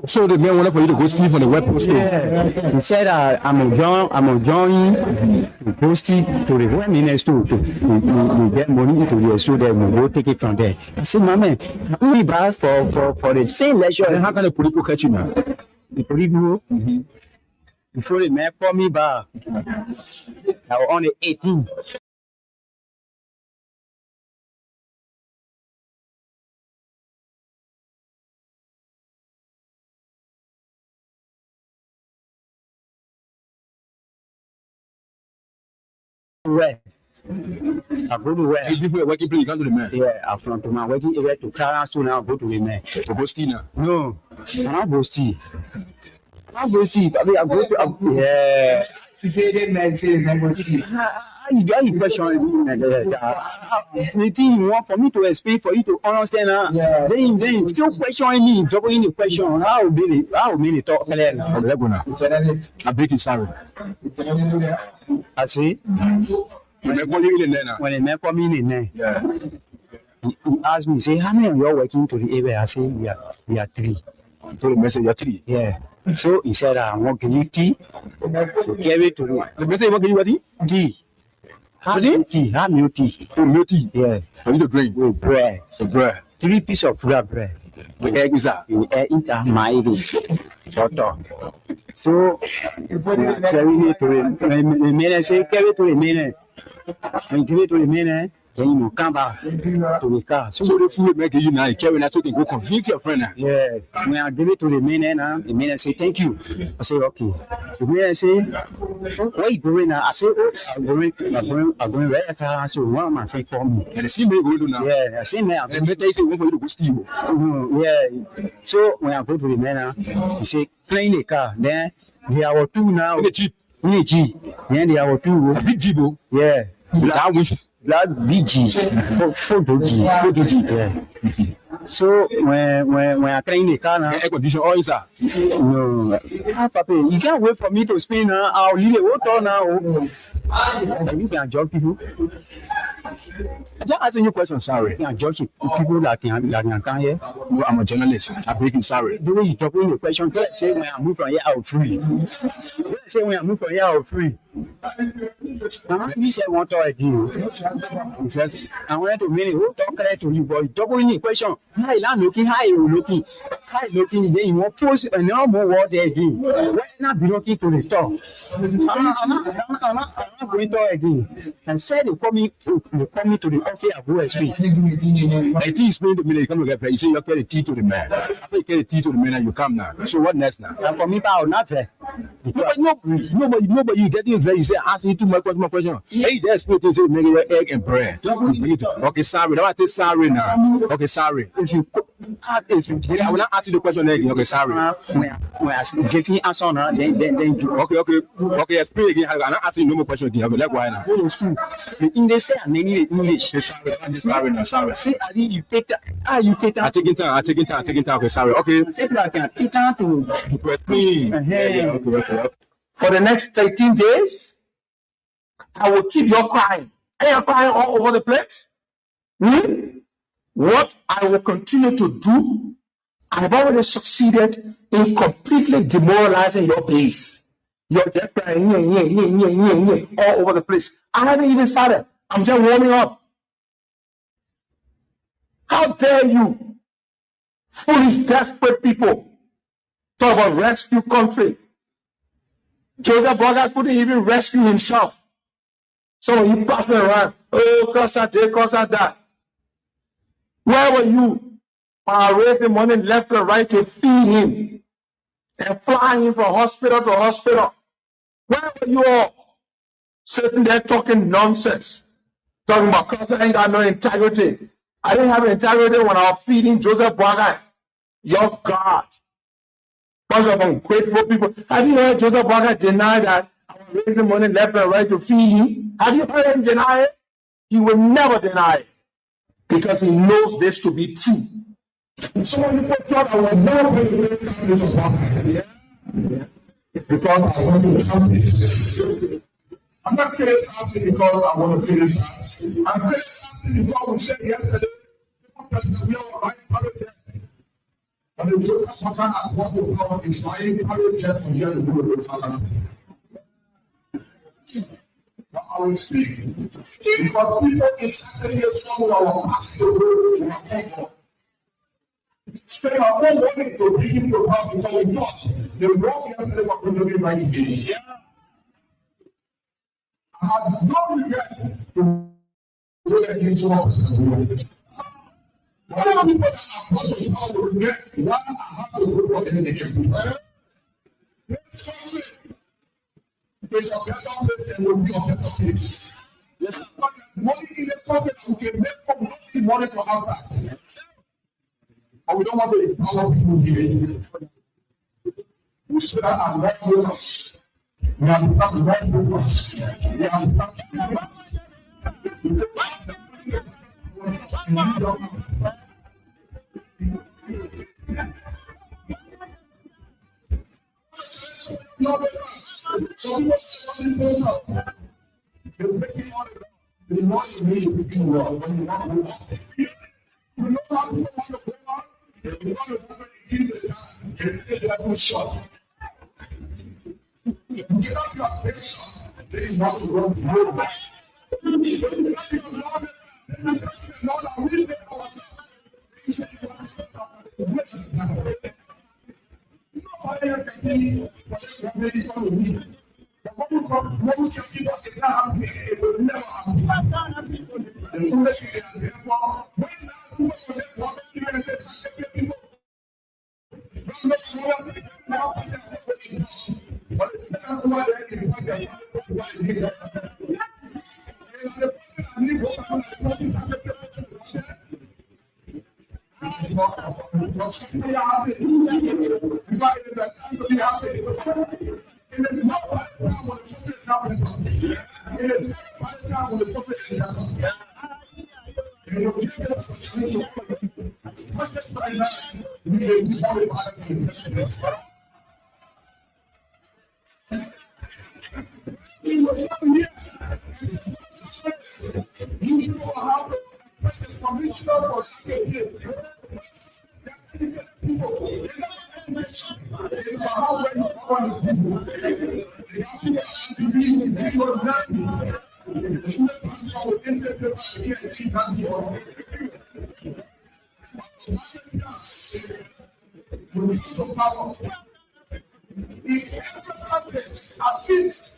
So the man wanted for you to go steal from the web post. He said, I'm a join to post it to the web minister to get money into the store there. We go take it from there. I said, my man, we buy for the same leisure. Then how can the police catch you now? The police go before the man call me back. I was on the 18th. where? I go to where? Before a working place, you come to the man. Yeah, I'm from to my working area to Clarence to now go to the man. To go steal now. No, I'm not go steal. I go steal. I mean, I go to yeah. Security men say no go steal. You don't question the thing you want for me to explain for you to understand. Yeah. Then still questioning me, doubling the question. How will talk clear now? Okay, let's go now. Journalist. I break it, sorry. I say When the man come in there, yeah. he asked me, say, how many of you are working to the area? I say, we are 3. I told the message, you're 3. Yeah. So he said, I want to give you tea to carry to The message, you want to give you what? tea. Have milk tea. Oh, milk tea. Yeah. For you to drink. With bread. The bread. 3 pieces of bread. The egg is that. You eat my daughter. So carry it to the main. Say carry to the main. And give it to the main. Then you come back to the car. So the food make you now carry that so you can go convince your friend now. Yeah. When I give it to the main, the main say thank you. I say okay. The main say, where you going now? I say, I'm going right car. So one of my friends call me. And the same way going to now. Yeah, the same man. And better say one for you to go steal. Yeah. So when I go to the man, he say clean the car. Then there are 2 now. In the Jeep. Then there are 2. Big Jeep. Yeah. That wish. Black BG, photo G, yeah. So when I train the car now, air condition all inside. No, Papa, you can't wait for me to spin now. I'll leave it all now. You can judge people. Just asking you a question, sorry. You can judge people that can come here. No, I'm a journalist. I'm breaking sorry. The way you talk in the question, say when I move from here, I'll free. Say when I move from here, I'll free. You said one talk again. I wanted to mean who talk correct to you, but you talk in the question. Hi, I'm looking. Hi, you looking. Hi, looking. Then you want post and no more word there again. Why not be looking to the talk? I'm not going to talk again. And said they call me to the office at OSP. I think explain to me that you come to get play. You say you carry tea to the man. After you carry tea to the man, and you come now. So what next now? And for me, I'll not there. Nobody, you getting very. You say asking you too much question. Hey, there's people say make your egg and bread. Okay, sorry. Now I say sorry now. Okay, sorry. If you I will not ask you the question again. Okay, sorry. When I give you answer now, then you. Okay. Explain again. I'm not asking you no more question again. Okay, let's go now. The English say and then English. Sorry. Say, you take that. You take that. I taking time. Okay, sorry. Okay. Say that I can take that to explain. Okay. For the next 13 days, I will keep you crying. And you're crying all over the place. What I will continue to do, I've already succeeded in completely demoralizing your base. You're just crying all over the place. I haven't even started. I'm just warming up. How dare you, foolish, desperate people, talk about rescue country? Joseph Boga couldn't even rescue himself. So he passed around. Oh, Costa Day, Costa that. Where were you? Raising money left and right to feed him and flying him from hospital to hospital. Where were you all? Sitting there talking nonsense. Talking about Costa ain't got no integrity. I didn't have integrity when I was feeding Joseph Boga. Your God. Bunch of ungrateful people. Have you heard Joseph Boga deny that I was raising money left and right to feed him? Have you heard him deny it? He will never deny it because he knows this to be true. Some of you thought I was never going to raise something to Boga. Yeah. Because I want to become this. I'm not creating something because I want to create something. I'm creating something because we said yesterday, we are right out of there. But the Joseph Boga at what will come is my encouragement from here to do But I will speak because people is standing here some of our pastors spend our own money to begin to come because we thought the wrong yesterday was going to be right again. I have no regret to do that into office. Whatever people that are going to come will regret why I have to do what they can do. This country is a better place and will be a better place. money in the country that we can make from money from outside. But we don't want to empower people here. We should have more focus. We have become more focused. We have become the more you need to do well when you want to move on. You know how people want to go on? You want to go on and use the time and feel that you're short. You get up your face, then you want to run the road. You get up your love, then you say, Lord, I will make ourselves. You say, you want to say, what's the matter? You know how they can be, but it's not really going to be. What we just keep up with now, it will never happen. And who let you get therefore, when now, what you and such a people, but it's not what I can find out. It is not by the time when the prophet is happening. It is by the time when the prophet is happening. And you'll give us a change of what's this by now? We may be worried about it in this place. You know how to express the commission for second year. It's about how well you cover the people. At least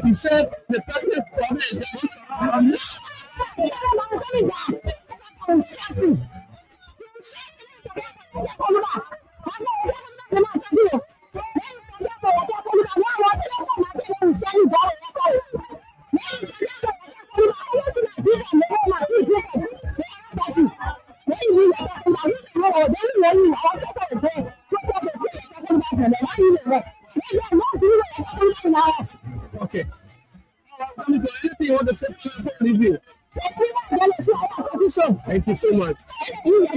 He said the president promised that okay. Anything you want to say before I leave you? Thank you so much. You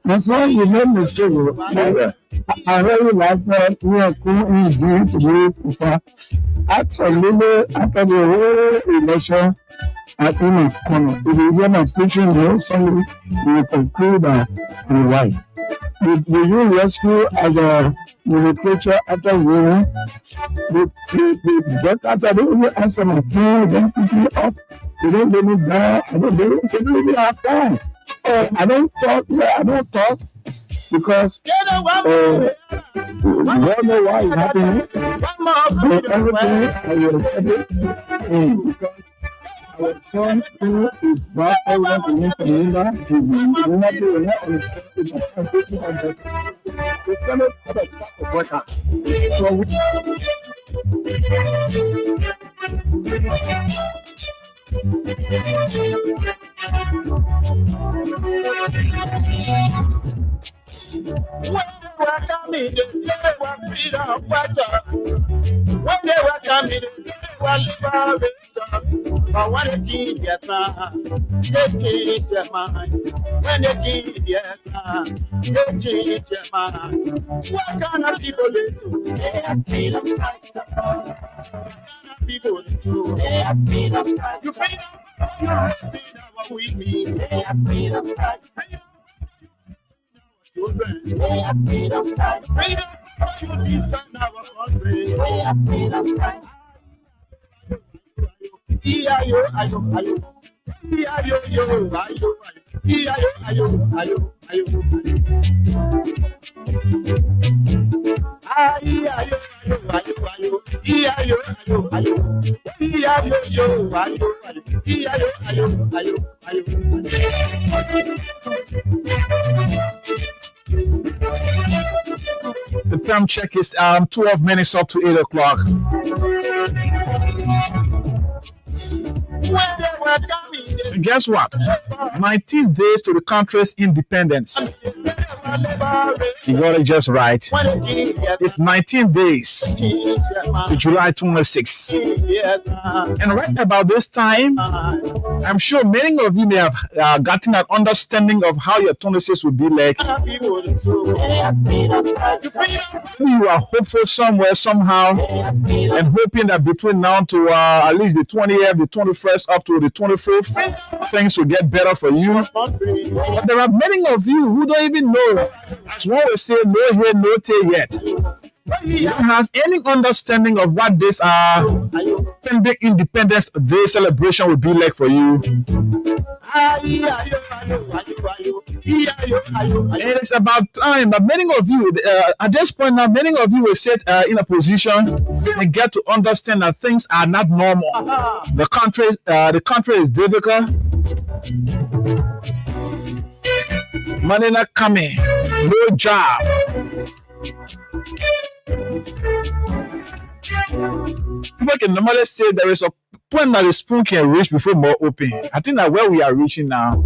That's why you made mistake. I heard you last night. We are going to do actually after the whole election. I think if you get my preaching here, somebody will conclude and why. Will you rescue as a preacher after winning? The doctors, I don't even answer my phone, they don't pick me up, they don't let me down, they don't even have time. I don't talk because God know why it's happening. Everything I will accept it. Our son who is brought over to me from Linda, he will not be enough on his were coming, they said they were freedom fighters. When they were coming, they said they were liberators. But when they keep their time, they change their mind. When they keep their time, they change their mind. What kind of people they do? They are freedom fighters. What kind of people they do? They are freedom fighters. You freedom with me. They are freedom fighters. Children, they are freedom fighters. Freedom for you deep down our country. They are freedom fighters. Ayo, ayo, ayo. Ayo, ayo, ayo, ayo, ayo, ayo, ayo. Ayo, ayo, ayo, ayo. Ayo, ayo, ayo. Ayo, ayo, ayo, ayo, The time check is 12 minutes up to 8 o'clock. And guess what? 19 days to the country's independence. You got it just right. It's 19 days to July 26. And right about this time, I'm sure many of you may have gotten an understanding of how your 26 will be like. You are hopeful somewhere, somehow, and hoping that between now to at least the 20th, the 21st, up to the 24th, things will get better for you. But there are many of you who don't even know. As one will say, no here, no there yet. You don't have any understanding of what this pending Independence Day celebration will be like for you. And it's about time that many of you, at this point now, many of you will sit in a position and get to understand that things are not normal. The country is difficult. Money not coming, no job. People can normally say there is a point that the spoon can reach before more open. I think that where we are reaching now.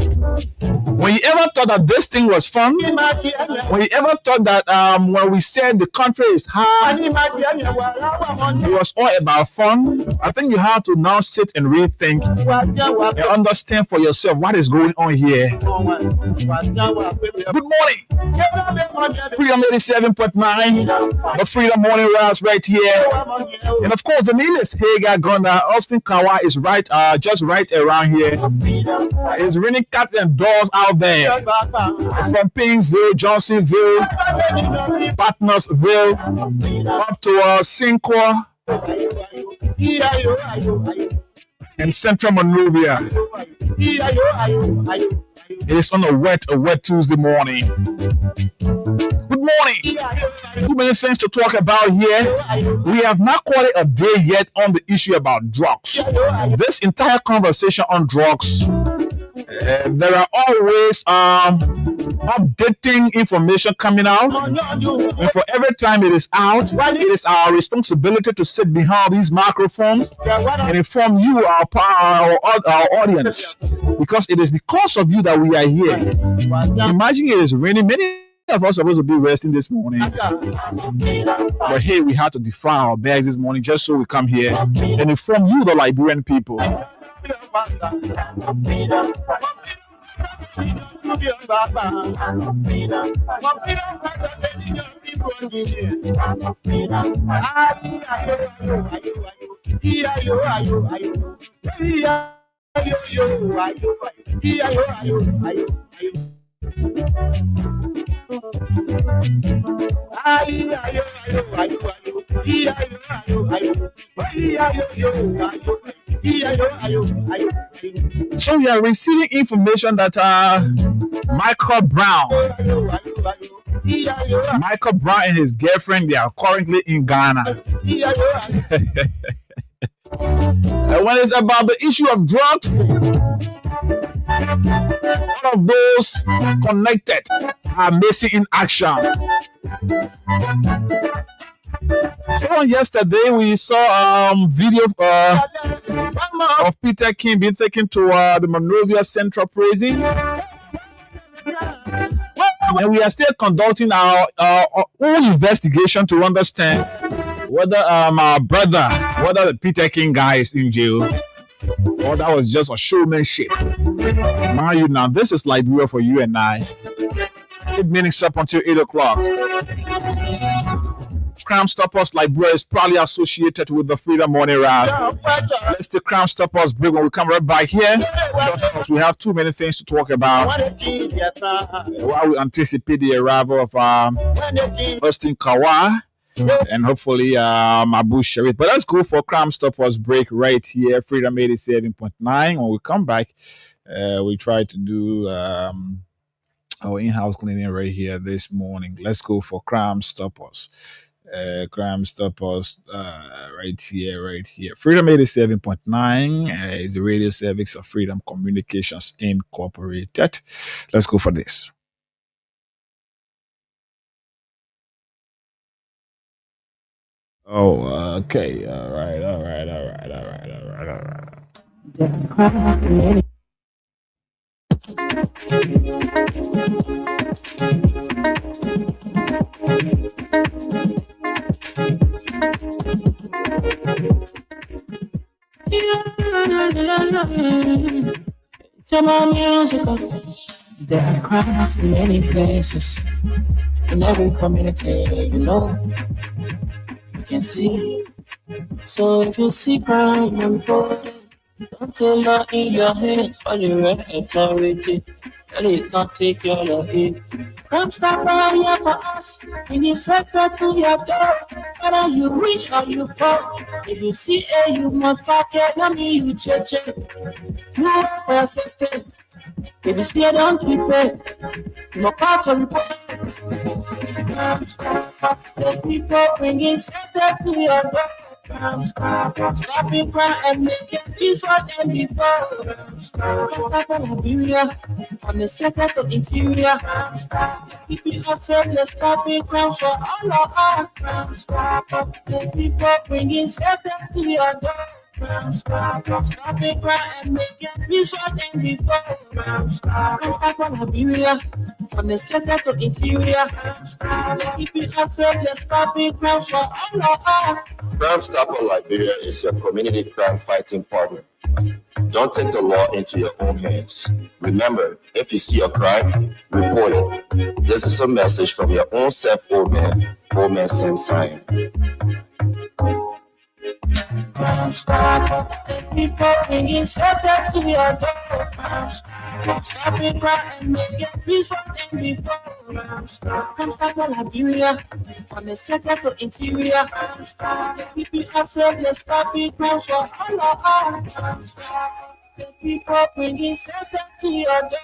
When you ever thought that this thing was fun, when you ever thought that when we said the country is hard, it was all about fun, I think you have to now sit and rethink and understand for yourself what is going on here. Good morning. Freedom 87.9, the Freedom Morning Rise right here. And of course, the name is Hagar Gunner. Austin Kawa is right, just right around here. It's raining cats and dogs out there. From Pingsville, Johnsonville, Partnersville, up to Cinco and Central Monrovia. It is on a wet Tuesday morning. Good morning. Too many things to talk about here. We have not called it a day yet on the issue about drugs. This entire conversation on drugs, there are always updating information coming out. And for every time it is out, it is our responsibility to sit behind these microphones and inform you, our audience, because it is because of you that we are here. Imagine it is raining. Many of us supposed to be resting this morning. But hey, we had to defy our bags this morning just so we come here and inform you, the Liberian people. So we are receiving information that Michael Brown and his girlfriend, they are currently in Ghana. And when it's about the issue of drugs, all of those connected are missing in action. So yesterday we saw video of Peter King being taken to the Monrovia Central Prison. And we are still conducting our own investigation to understand whether our brother, whether the Peter King guy is in jail or that was just a showmanship. Mind you, now this is Liberia for you and I. 8 minutes up until 8 o'clock. Crime Stoppers Liberia is probably associated with the Freedom Morning Rally. Let's take Crime Stoppers break when we come right back here. Because we have too many things to talk about while we anticipate the arrival of Austin Kawa and hopefully Abu Sharif. But let's go for Crime Stoppers break right here, Freedom 87.9. When we come back, we try to do our in-house cleaning right here this morning. Let's go for Crime Stoppers. Crime Stoppers right here. Freedom 87.9 is the radio service of Freedom Communications Incorporated. Let's go for this. Oh, okay. All right. Come on, musical. There are crimes in many places, in every community, you can see. So if you see crime unfolding, don't tell her in your hands for the right authority. Tell it can't take care of it. Crime stopper here for us, in the sector to your door. Whether you rich or you poor, if you see a you must talk it, let me you check. You are for your safety. If you see it, don't prepare. No part of report. Crime stopper, the people bringing safety to your door. Crime stopper, stopping crime and making peace for them before. Crime stopper, Liberia, from the center to interior. Crime stopper, keeping us safe, let's stop it. Crime for all of us. Crime stopper, the people bringing safety to your door. Crime stopper, stopping crime and making peace for them before. Crime stopper, Liberia, from the center to interior. Crime stopper, keeping us safe, let's stop it. Crime for all of us. Crime Stopper Liberia is your community crime fighting partner. Don't take the law into your own hands. Remember, if you see a crime, report it. This is a message from your own self, Old Man Sam Sion. Crime stopper, the people bringing safety to your door. Crime stopper, stopping crime and making peace for them before. Crime stopper, Liberia, from the center to interior. Crime stopper, keeping us safe, let's stop it. Crime for all of us. Crime stopper, the people bringing safety to your door.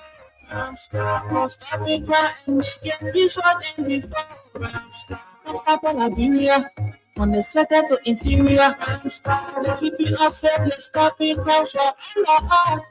Crime stopper, stopping crime and making peace for them before. Crime stopper, Liberia, from the center to interior. Crime stopper, keeping us safe, let's stop it. Crime for all of us.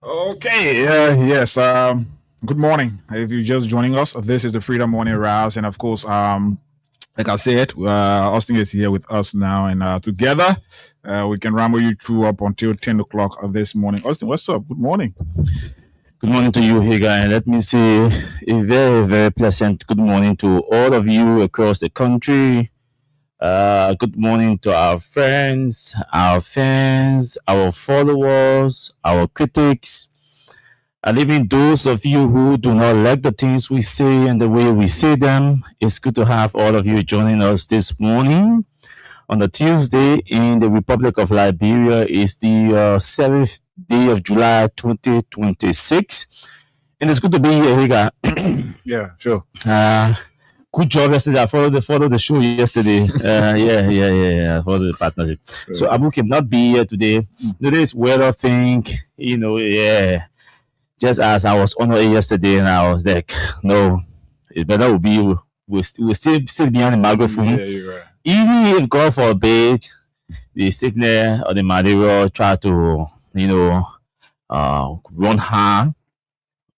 Okay, yes. Good morning. If you're just joining us, this is the Freedom Morning Rouse, and of course, like I said, Austin is here with us now, and together we can ramble you through up until 10 o'clock of this morning. Austin, what's up? Good morning. Good morning to you, Higa, and let me say a very, very pleasant good morning to all of you across the country. Good morning to our friends, our fans, our followers, our critics, and even those of you who do not like the things we say and the way we say them. It's good to have all of you joining us this morning. On a Tuesday in the Republic of Liberia is the 7th day of July 2026. And it's good to be here, Higa. Yeah, sure. Good job yesterday. I followed the show yesterday. Yeah. I followed the partnership. So Abu cannot be here today. Today's weather thing, yeah. Just as I was on it yesterday, and I was like, no, it better will be we'll still be on the microphone. Yeah, you're right. Even if God forbid the sickness or the malaria try to, run harm,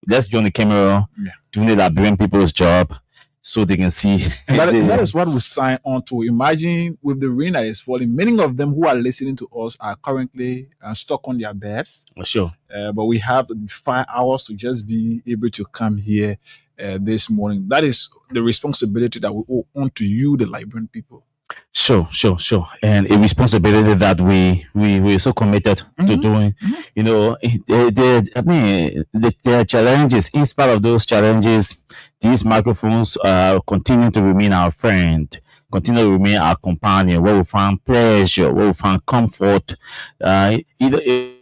let's be on the camera doing the Liberian people's job so they can see. That is what we sign on to. Imagine with the rain that is falling, many of them who are listening to us are currently stuck on their beds. Sure. But we have 5 hours to just be able to come here this morning. That is the responsibility that we owe on to you, the Liberian people. Sure. And a responsibility that we're so committed to doing. There are challenges. In spite of those challenges, these microphones continue to remain our friend, continue to remain our companion, where we find pleasure, where we find comfort. It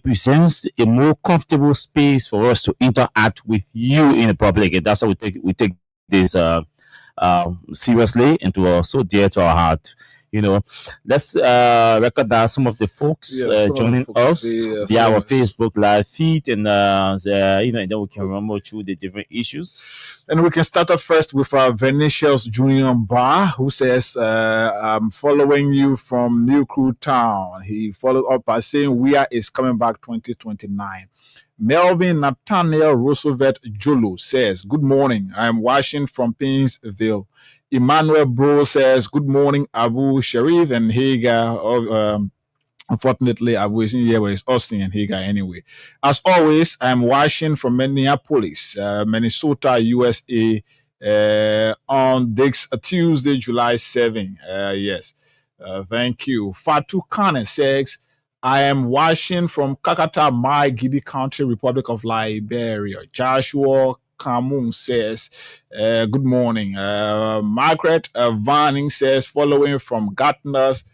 presents a more comfortable space for us to interact with you in the public, and that's why we take this seriously and to so dear to our heart. Let's recognize some of the folks joining us via our Facebook live feed, and and then we can remember through the different issues. And we can start off first with Venetius Junior Bar, who says, I'm following you from New Crew Town. He followed up by saying, "We is coming back 2029. Melvin Nathaniel Roosevelt Jolo says, good morning. I'm watching from Painesville. Emmanuel Bro says, good morning, Abu Sharif and Hagar. Unfortunately, Abu isn't here, but it's Austin and Hagar anyway. As always, I'm watching from Minneapolis, Minnesota, USA, on this Tuesday, July 7. Yes. Thank you. Fatu Khan says, I am watching from Kakata, my Gidi County, Republic of Liberia. Joshua Kamun says, good morning. Margaret Vanning says, following from Gartner's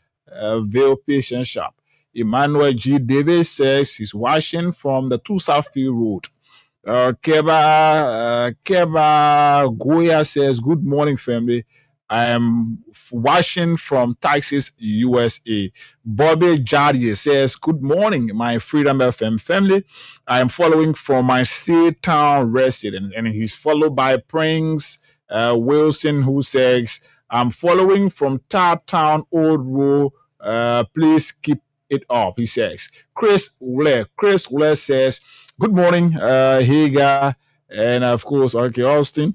Ville Patient Shop. Emmanuel G. Davis says he's watching from the 2 Southfield Road. Keba Goya says, good morning, family. I am watching from Texas, USA. Bobby Jadier says, good morning, my Freedom FM family. I am following from my Town resident. And he's followed by Prince Wilson, who says, I'm following from Town Old Road. Please keep it up, he says. Chris Wler says, good morning, Hagar, and of course, Austin.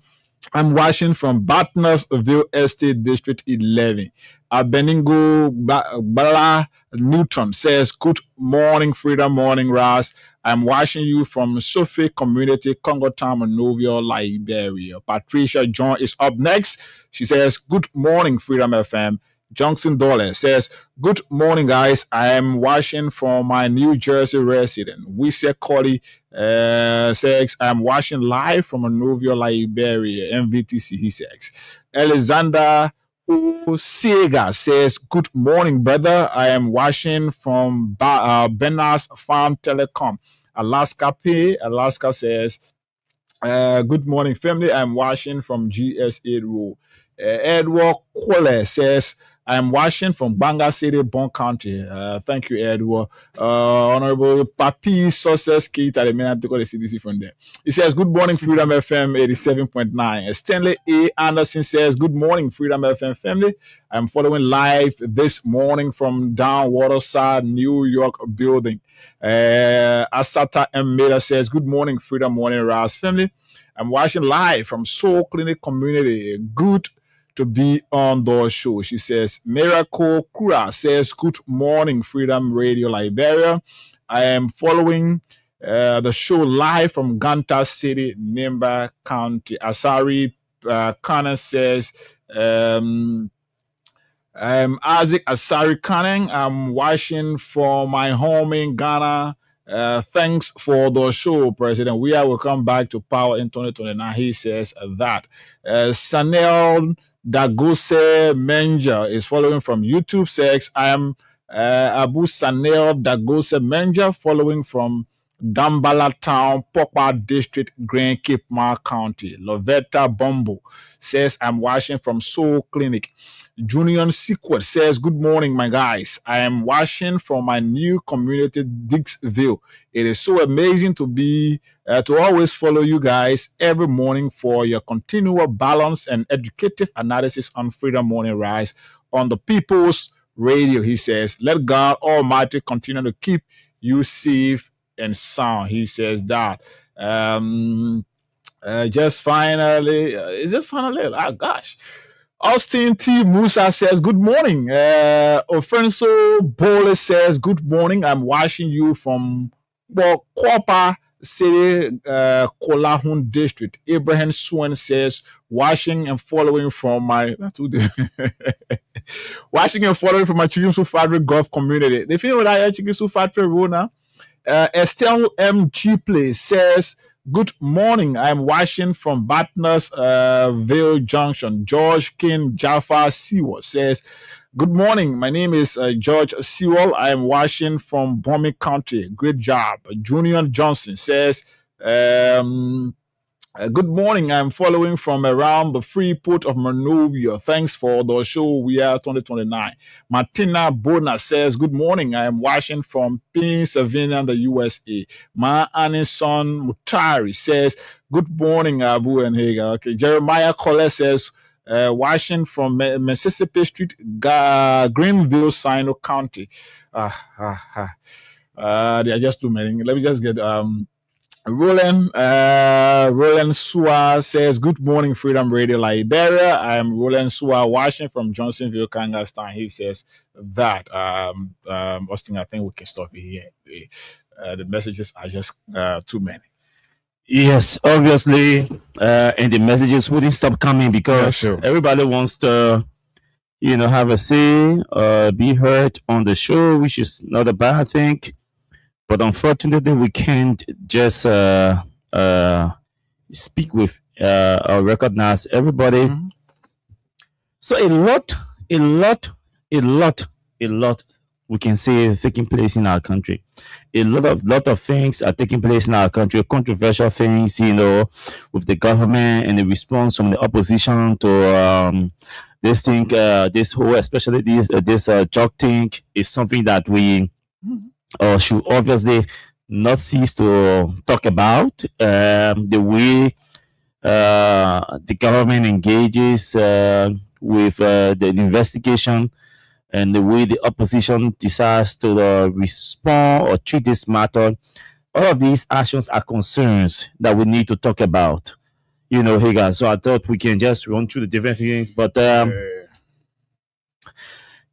I'm watching from Bartnersville Estate District 11. Beningo Bala Newton says, good morning, Freedom Morning Ras. I'm watching you from Sophie Community, Congo Town, Monrovia, Liberia. Patricia John is up next. She says, good morning, Freedom FM. Johnson Dollar says, good morning, guys. I am watching from my New Jersey resident. Wisse Colley says, I'm watching live from Monrovia, Liberia, MVTC, he says. Alexander Osega says, good morning, brother. I am watching from Benas Farm Telecom, Alaska Pay. Alaska says, good morning, family. I'm watching from GS8 Road. Edward Cole says, I am watching from Banga City, Bon County. Thank you, Edward. Honorable Papi Success Kate at the minute to call the CDC from there. He says, good morning, Freedom FM 87.9. Stanley A. Anderson says, good morning, Freedom FM family. I'm following live this morning from down Waterside, New York building. Asata M. Miller says, good morning, Freedom Morning Rise family. I'm watching live from Soul Clinic Community. Good to be on the show. She says, Miracle Kura says, good morning, Freedom Radio Liberia. I am following the show live from Ganta City, Nimba County. Asari Khan says, I'm Isaac Asari Khan. I'm watching from my home in Ghana. Thanks for the show, President. We will come back to power in 2029. He says that. Sanel Dagose Menja is following from YouTube. Says, I am Abu Sanel Dagose Menja, following from Dambala Town, Pokwa District, Grand Cape Mar County. Lovetta Bombo says, I'm watching from Soul Clinic. Junior Sequel says, good morning, my guys. I am watching from my new community, Dixville. It is so amazing to be, to always follow you guys every morning for your continual balance and educative analysis on Freedom Morning Rise on the People's Radio. He says, let God Almighty continue to keep you safe and sound. He says that. Just finally, is it finally? Oh, gosh. Austin T. Musa says, good morning. Offenso Bole says, good morning. I'm watching you from Kwapa City, Kolahun District. Abraham Swan says, watching and following from my watching and following from my Chicken Sufadri Golf community. They feel that Chicken Sufadri Rona. Estelle M. Chipley says, good morning. I'm watching from Batnersville Junction. George King Jaffa Sewell says, good morning. My name is George Sewell. I'm watching from Bombay County. Great job. Junior Johnson says, good morning. I'm following from around the free port of Monrovia. Thanks for the show. We are 2029. Martina Bona says, good morning. I am watching from Pennsylvania, the USA. Ma Anison Mutari says, good morning, Abu and Haga. Okay. Jeremiah Collet says, watching from Mississippi Street, Greenville, Sino County. There are just too many. Let me just get Roland Sua says, good morning, Freedom Radio Liberia. I am Roland Sua watching from Johnsonville, Kangastan. He says that. Austin, I think we can stop here. The messages are just too many. Yes, obviously, and the messages wouldn't stop coming because everybody wants to, have a say, be heard on the show, which is not a bad thing. But unfortunately, we can't just speak with or recognize everybody. Mm-hmm. So a lot we can say taking place in our country. A lot of things are taking place in our country. Controversial things, with the government and the response from the opposition to this thing. This whole, especially this job thing, is something that we. Should obviously not cease to talk about. The way the government engages with the investigation and the way the opposition decides to respond or treat this matter. All of these actions are concerns that we need to talk about. Hey guys, so I thought we can just run through the different things. But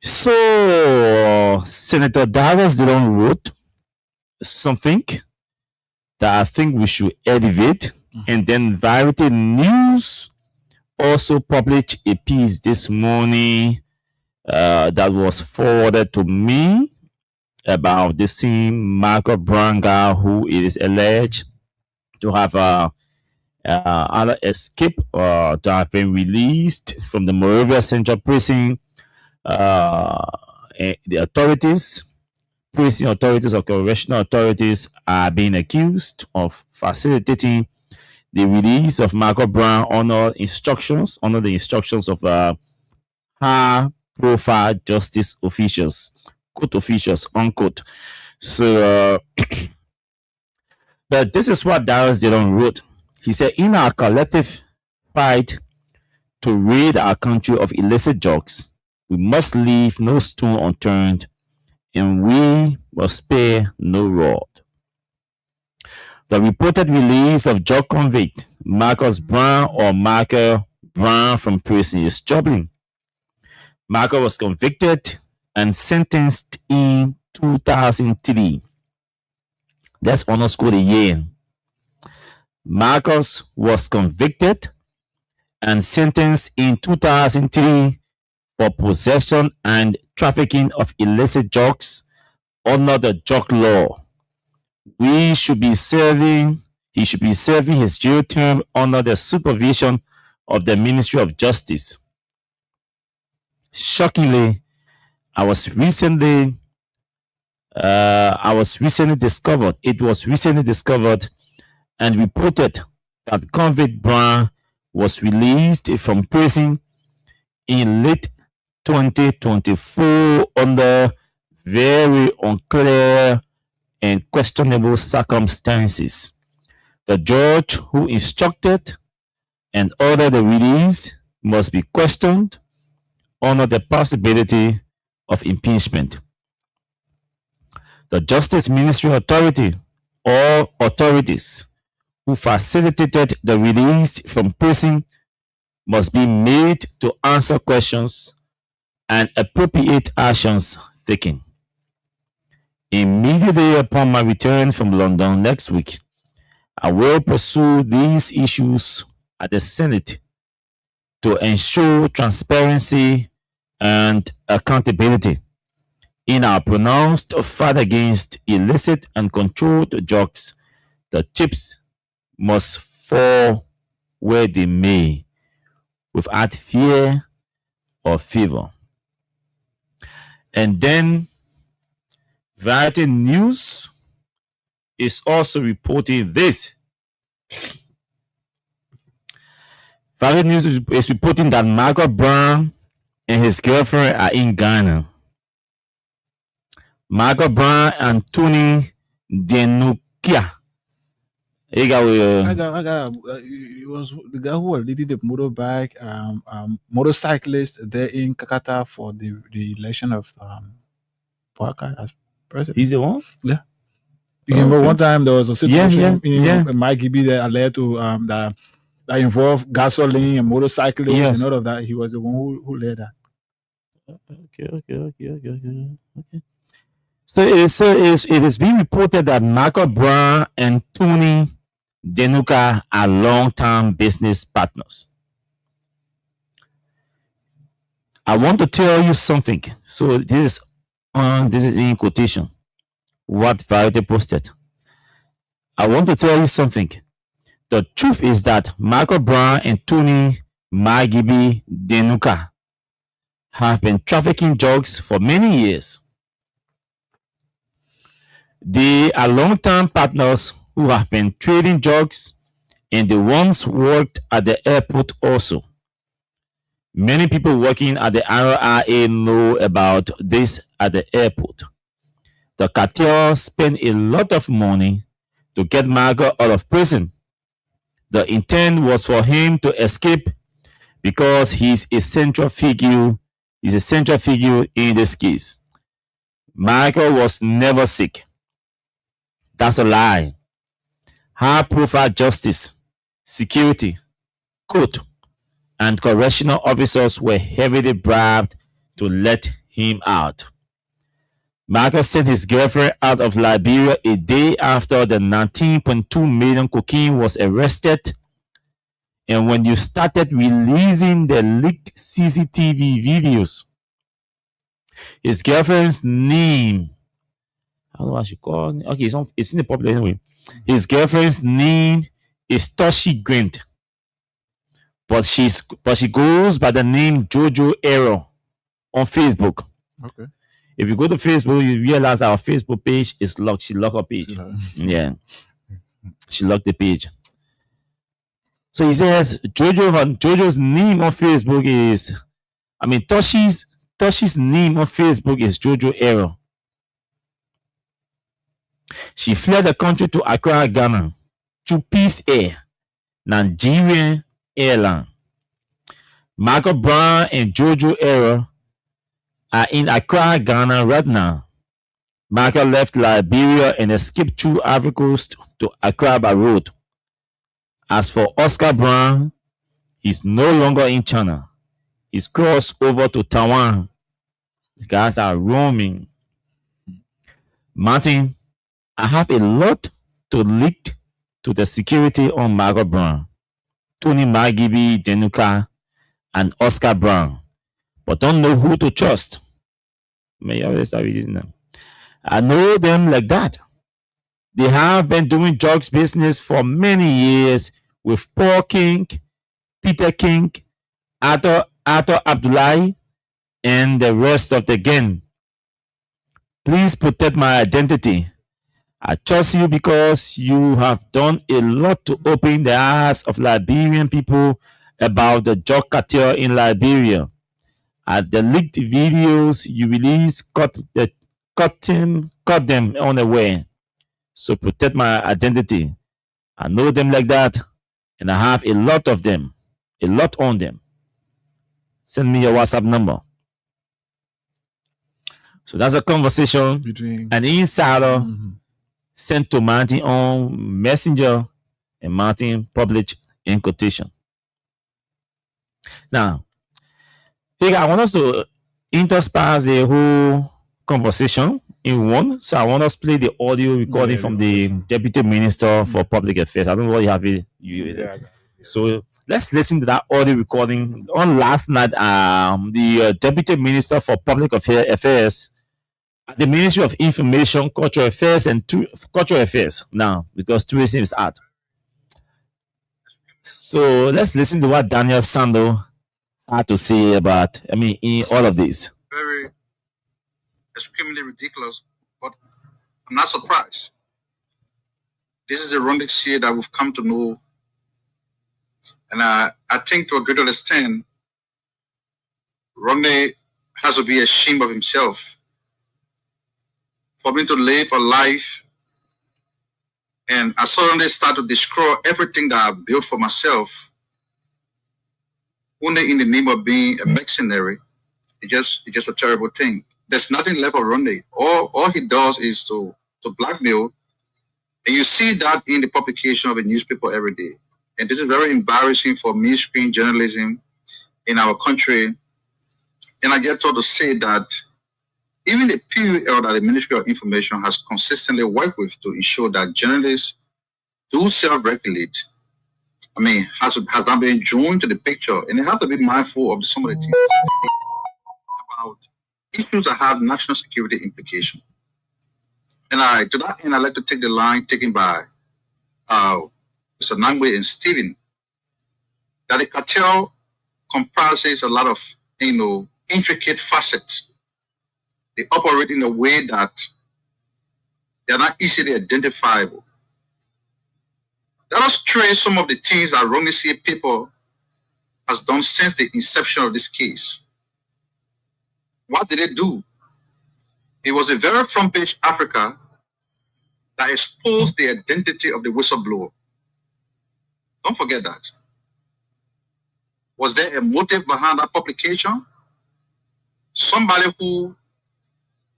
so Senator Davos Dillon wrote something that I think we should elevate. And then Variety News also published a piece this morning that was forwarded to me about the same Margaret Brown guy who is alleged to have either escaped or to have been released from the Monrovia Central Prison. The prison authorities or correctional authorities are being accused of facilitating the release of Margaret Brown under the instructions of her profile justice officials, quote officials, unquote. So, but this is what Darius Dillon wrote. He said, in our collective fight to rid our country of illicit drugs, we must leave no stone unturned and we must spare no rod. The reported release of drug convict Marcus Brown or Michael Brown from prison is troubling. Michael was convicted and sentenced in 2003. Let's underscore the year. Marcus was convicted and sentenced in 2003 for possession and trafficking of illicit drugs under the drug law. He should be serving his jail term under the supervision of the Ministry of Justice. Shockingly, it was recently discovered and reported that convict Brown was released from prison in late 2024 under very unclear and questionable circumstances. The judge who instructed and ordered the release must be questioned under the possibility of impeachment. The Justice Ministry Authority or authorities who facilitated the release from prison must be made to answer questions and appropriate actions taken. Immediately upon my return from London next week, I will pursue these issues at the Senate to ensure transparency and accountability in our pronounced fight against illicit and controlled drugs. The chips must fall where they may, without fear or favor. And then Variety News is also reporting this. Variety News is reporting that Michael Brown and his girlfriend are in Ghana. Michael Brown and Tony Denukia. I got. It was the guy who was leading the motorcyclist there in Kakata for the election of Parker as president. He's the one? Yeah. You remember one time there was a situation in Mike Gibby that led to that involved gasoline and motorcyclists and all of that. He was the one who led that. Okay. So it is being reported that Michael Brown and Tony Denuka are long-term business partners. I want to tell you something. So this is in quotation what Variety posted. I want to tell you something. The truth is that Michael Brown and Tony Magibi Denuka have been trafficking drugs for many years. They are long-term partners who have been trading drugs, and they once worked at the airport also. Many people working at the RRA know about this at the airport. The cartel spent a lot of money to get Michael out of prison. The intent was for him to escape because he's a central figure. He's a central figure in this case. Michael was never sick. That's a lie. High-profile justice, security, court, and correctional officers were heavily bribed to let him out. Michael sent his girlfriend out of Liberia a day after the 19.2 million cocaine was arrested. And when you started releasing the leaked CCTV videos, his girlfriend's name, how do I should call it? Okay, it's in the public anyway. His girlfriend's name is Toshi Grant, but she goes by the name Jojo Arrow on Facebook. Okay. If you go to Facebook, you realize our Facebook page is locked. She locked her page. Yeah. She locked the page. So he says Jojo's name on Facebook is, Toshi's Toshi's name on Facebook is Jojo Arrow. She fled the country to Accra, Ghana, to Peace Air, Nigerian airline. Michael Brown and Jojo Arrow are in Accra, Ghana right now. Michael left Liberia and escaped through Ivory Coast to Accra by road. As for Oscar Brown, he's no longer in China. He's crossed over to Taiwan. The guys are roaming. Martin, I have a lot to leak to the security on Michael Brown, Tony Magibi Denuka, and Oscar Brown, but don't know who to trust. May I always start reading them. I know them like that. They have been doing drugs business for many years with Paul King, Peter King, Arthur Abdullahi, and the rest of the gang. Please protect my identity. I trust you because you have done a lot to open the eyes of Liberian people about the drug cartel in Liberia. At the leaked videos you released caught them unaware. So protect my identity. I know them like that, and I have a lot of them, a lot on them. Send me your WhatsApp number. So that's a conversation between an insider sent to Martin on Messenger, and Martin published in quotation. Now, I want us to intersperse the whole conversation in one. So I want us to play the audio recording from the Deputy Minister for Public Affairs. I don't know what you have it. So let's listen to that audio recording. On last night, the Deputy Minister for Public Affairs at the Ministry of Information, Cultural Affairs, and Cultural Affairs now, because tourism is out. So let's listen to what Daniel Sando had to say about, in all of this. Very extremely ridiculous, but I'm not surprised. This is a Rondexia that we've come to know, and I think to a greater extent, Ronde has to be ashamed of himself for me to live a life, and I suddenly start to destroy everything that I built for myself, only in the name of being a mercenary. It's just a terrible thing. There's nothing left of Ronde. All he does is to blackmail, and you see that in the publication of a newspaper every day. And this is very embarrassing for mainstream journalism in our country. And I get told to say that even the PUL that the Ministry of Information has consistently worked with to ensure that journalists do self-regulate, has not been joined to the picture, and they have to be mindful of some of the things about issues that have national security implication. And to that end, I'd like to take the line taken by Mr. Nangwe and Stephen, that the cartel comprises a lot of intricate facets. They operate in a way that they're not easily identifiable. Let us trace some of the things that Rondexia people has done since the inception of this case. What did they do? It was a very front page Africa that exposed the identity of the whistleblower. Don't forget that. Was there a motive behind that publication? Somebody who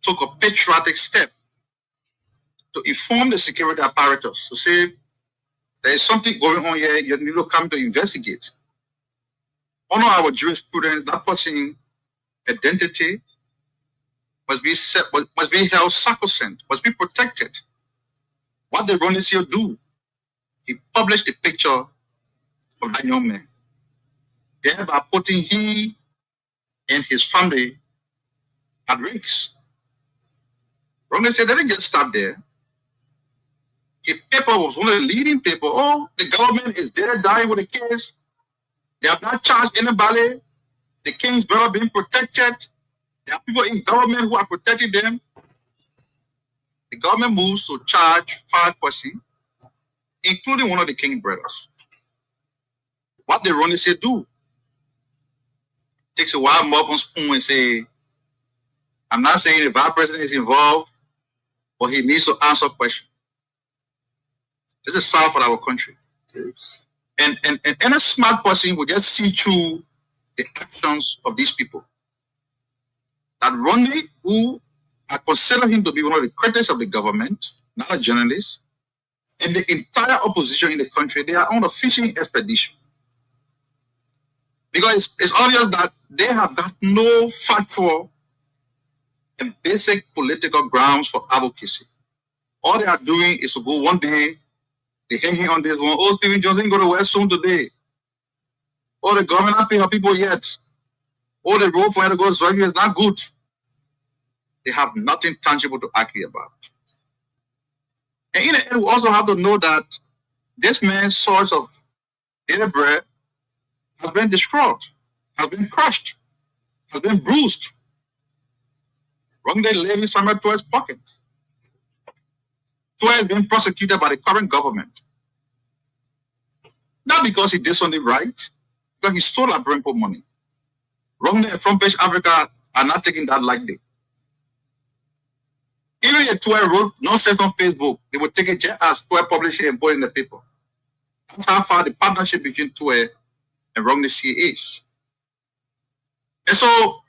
took a patriotic step to inform the security apparatus to say there is something going on here, you need to come to investigate. Under our jurisprudence, that person's identity must be held sacrosanct, must be protected. What did Rondexia do? He published a picture of that young man, thereby putting he and his family at risk. Rondexia didn't get stopped there. His paper was one of the leading paper. Oh, the government is there dying with the case. They have not charged anybody. The king's brother being protected. There are people in government who are protecting them. The government moves to charge 5 persons, including one of the king's brothers. What did Rondexia do? Takes a wild mouth and spoon and say, I'm not saying the vice president is involved, but he needs to answer questions. This is sad for our country. And any smart person will just see through the actions of these people. That Romney, who I consider him to be one of the critics of the government, not a journalist, and the entire opposition in the country, they are on a fishing expedition. Because it's obvious that they have got no factual and basic political grounds for advocacy. All they are doing is to go one day, they're hanging on this one. Oh, Stephen Johnson go to West soon today. Oh, the government not paying her people yet. Oh, the road for her to go to Zurich is not good. They have nothing tangible to argue about. And in the end, we also have to know that this man's source of daily bread has been destroyed, has been crushed, has been bruised. Wrongly leaving somewhere to his pocket. Toure is being prosecuted by the current government. Not because he did something right, because he stole Labyrinth money. Wrongly and Front Page Africa are not taking that lightly. Even if Toure wrote nonsense on Facebook, they would take it just as Toure published it and put it in the paper. That's how far the partnership between Toure and Wrongly CA is. And so,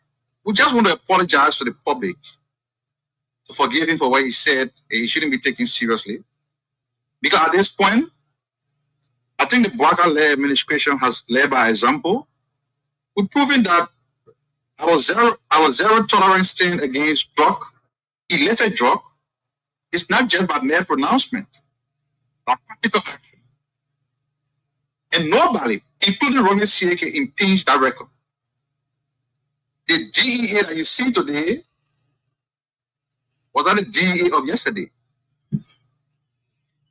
we just want to apologize to the public to forgive him for what he said. He shouldn't be taken seriously. Because at this point, I think the Boubacar administration has led by example. We've proven that our zero tolerance stand against drug, illicit drug, is not just by mere pronouncement, but practical action. And nobody, including Ronnie CA, can impinge that record. The DEA that you see today was not the DEA of yesterday.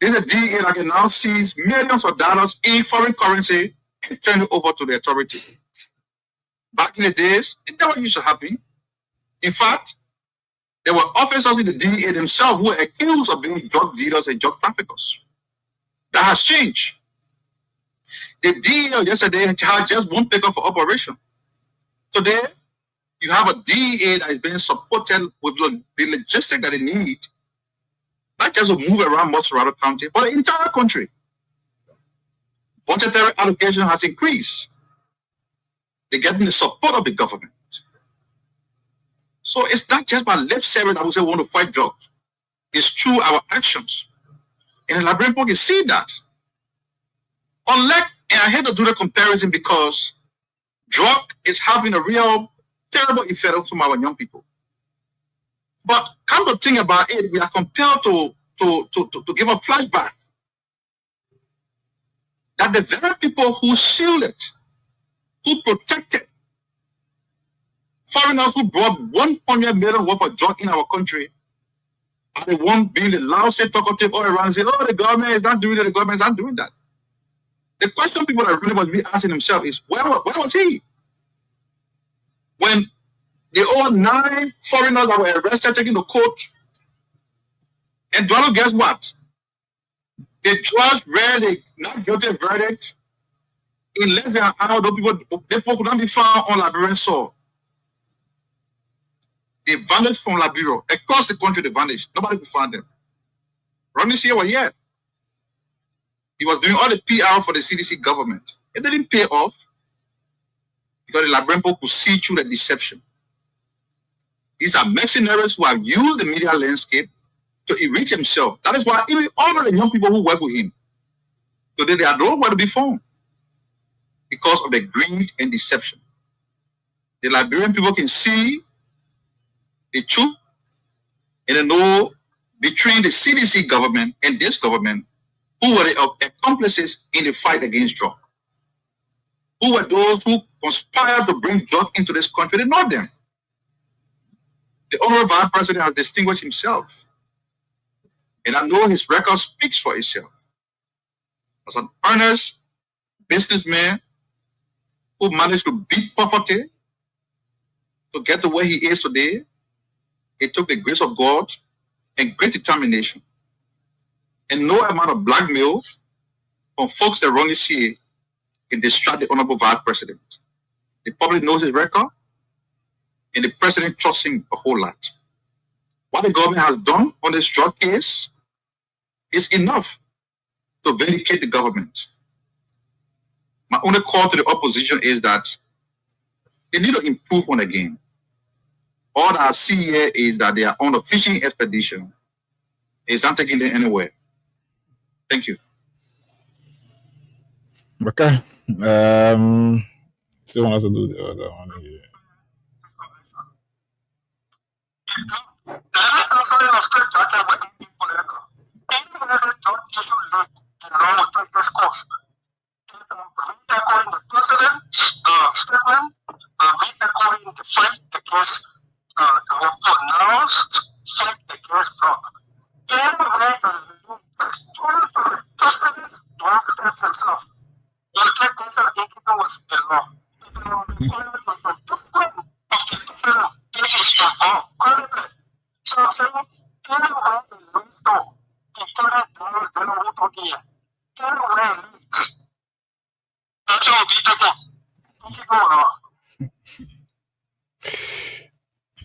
This is a DEA that can now seize millions of dollars in foreign currency and turn it over to the authority. Back in the days, it never used to happen. In fact, there were officers in the DEA themselves who were accused of being drug dealers and drug traffickers. That has changed. The DEA of yesterday had just one paper for operation. Today, you have a DEA that is being supported with the logistics that they need, not just to move around Montserrat County, but the entire country. Budgetary allocation has increased. They're getting the support of the government. So it's not just by lip service that we say we want to fight drugs. It's through our actions. And in Labyrinth, you see that. Unlike, and I hate to do the comparison because drug is having a real terrible effect on our young people. But come to think about it, we are compelled to give a flashback that the very people who shielded, who protected foreigners who brought 100 million worth of drug in our country are the one being the lousy, talkative all around and say, oh, the government is not doing that, the government is not doing that. The question people that really must be asking themselves is, where was he? When the all 9 foreigners that were arrested taken to court, and Donald, guess what? The judge read a not guilty verdict in less than an hour. Those people could not be found on Liberian soil. They vanished from Liberia. Across the country, they vanished. Nobody could find them. Ronnie CA was here. He was doing all the PR for the CDC government. It didn't pay off because the Liberian people could see through the deception. These are mercenaries who have used the media landscape to enrich himself. That is why even all of the young people who work with him, today they are nowhere to be found because of the greed and deception. The Liberian people can see the truth and they know between the CDC government and this government who were the accomplices in the fight against drug. Who were those who conspired to bring drug into this country? They know them. The Honorable Vice President has distinguished himself. And I know his record speaks for itself. As an earnest businessman who managed to beat poverty to get to where he is today, it took the grace of God and great determination. And no amount of blackmail from folks that wrongly see can distract the Honorable Vice President. The public knows his record. and the president trusts him a whole lot. What the government has done on this drug case is enough to vindicate the government. My only call to the opposition is that they need to improve on the game. All that I see here is that they are on a fishing expedition. It's not taking them anywhere. Thank you. Okay. Still want us to do the other one here.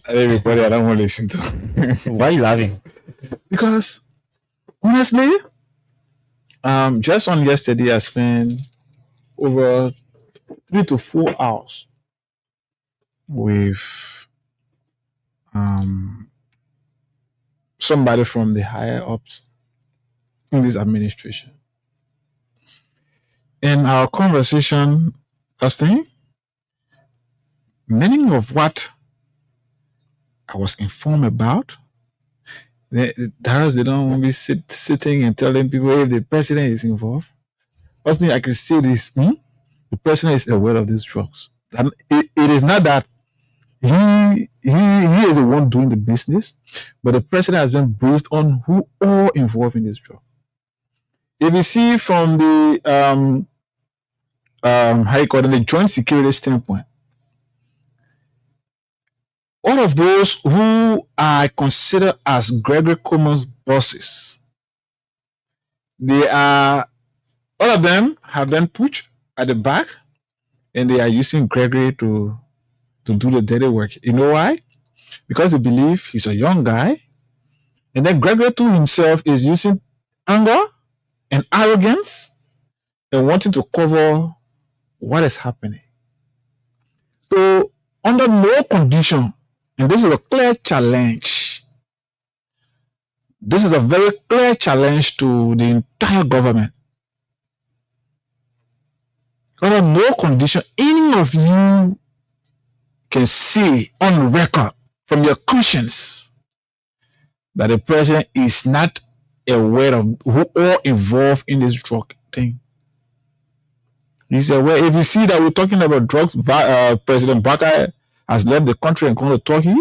Everybody, I don't want to listen to. Why are you laughing? Because honestly, just on yesterday, I spent over 3 to 4 hours with somebody from the higher ups in this administration. In our conversation last time, many of what I was informed about, they don't want me sitting and telling people if the president is involved. First thing I could say is the president is aware of these drugs. And it is not that he is the one doing the business, but the president has been briefed on who all involved in this drug. If you see from the the joint security standpoint, all of those who are considered as Gregory Coleman's bosses, all of them have been put at the back, and they are using Gregory to do the dirty work. You know why? Because they believe he's a young guy, and then Gregory to himself is using anger and arrogance and wanting to cover what is happening. So, under no condition, and this is a clear challenge. This is a very clear challenge to the entire government. Under no condition, any of you can see on record from your conscience that the president is not aware of who all involved in this drug thing. He said, well, if you see that we're talking about drugs, President Baka has left the country and gone to Turkey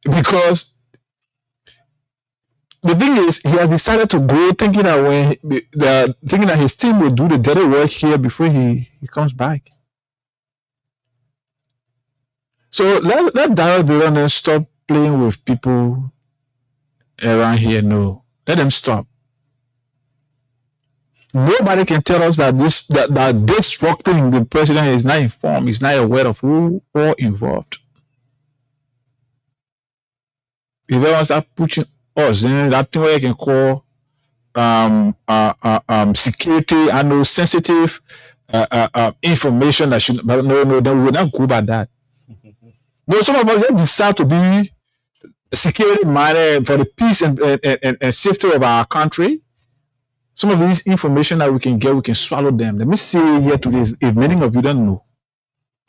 because the thing is, he has decided to go thinking that his team will do the dirty work here before he comes back. So let Darrell Birone stop playing with people around here. No, let them stop. Nobody can tell us that this drug thing, the president is not informed, is not aware of who all involved. If they want to start pushing us, then that thing where you can call security and sensitive information that should no, then we will not go by that. No, some of us just decide to be security minded for the peace and safety of our country. Some of these information that we can get, we can swallow them. Let me say here today, if many of you don't know,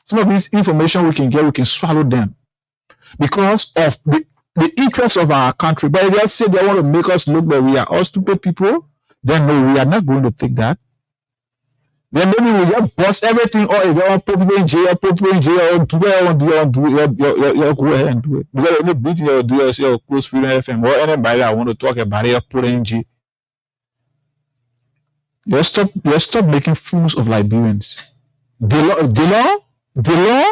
some of this information we can get, we can swallow them because of the interests of our country. But if they say they want to make us look that we are all stupid people, then no, we are not going to take that. Then maybe we just bust everything, or if they want to put people in jail, or go ahead and do it. Because any beating you do, your close freedom FM, or anybody that want to talk about it, put in jail. Let's stop making fools of Liberians. The law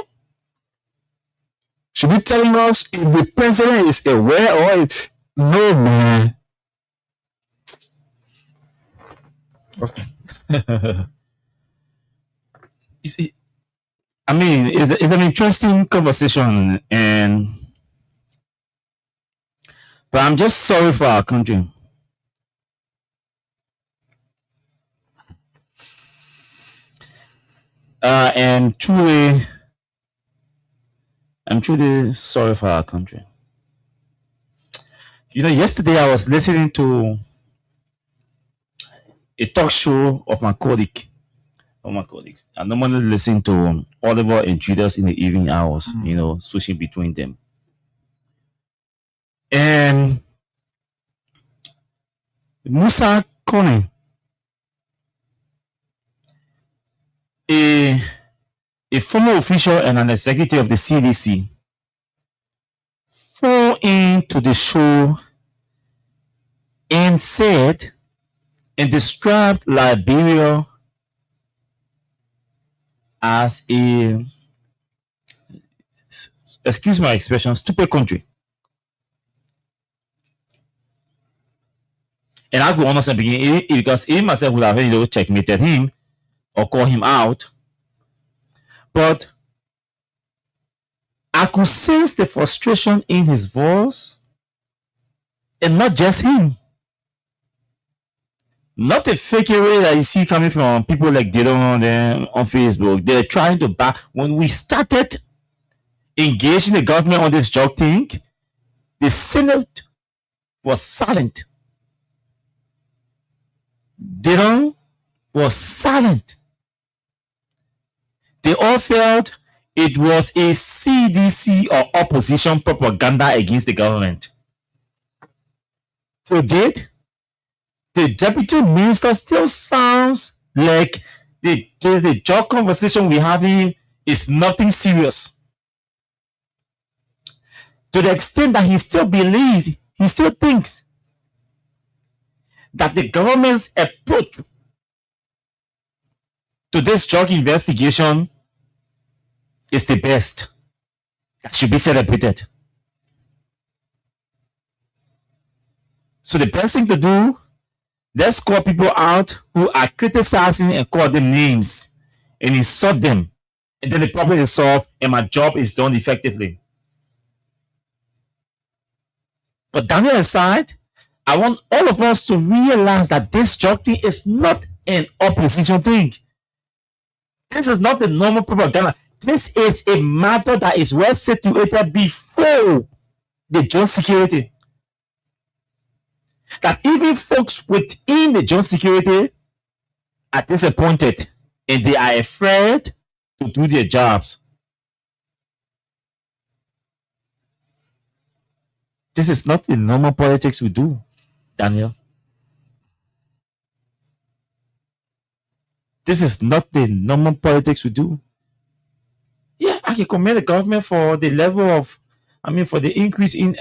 should be telling us if the president is aware or if, no, man. You see, I mean, it's an interesting conversation, but I'm just sorry for our country. And truly, I'm truly sorry for our country. You know, yesterday I was listening to a talk show of my colleagues. I normally listen to Oliver and Judas in the evening hours, you know, switching between them. And Musa Kone, a former official and an executive of the CDC, flew into the show and said and described Liberia as a, excuse my expression, stupid country. And I could honestly begin because he myself would have, you know, checkmated him or call him out. But I could sense the frustration in his voice, and not just him. Not the fake way that you see coming from people like Didon on Facebook. They're trying to back. When we started engaging the government on this drug thing, the Senate was silent. Didon was silent. They all felt it was a CDC or opposition propaganda against the government. So the deputy minister still sounds like the drug conversation we're having is nothing serious. To the extent that he still believes, he still thinks that the government's approach to this drug investigation is the best that should be celebrated. So the best thing to do, let's call people out who are criticizing and call them names and insult them, and then the problem is solved and my job is done effectively. But that aside, I want all of us to realize that this drug thing is not an opposition thing. This is not the normal propaganda. This is a matter that is well situated before the joint security. That even folks within the joint security are disappointed and they are afraid to do their jobs. This is not the normal politics we do, Daniel. This is not the normal politics we do. Yeah, I can commend the government for the level of, for the increase in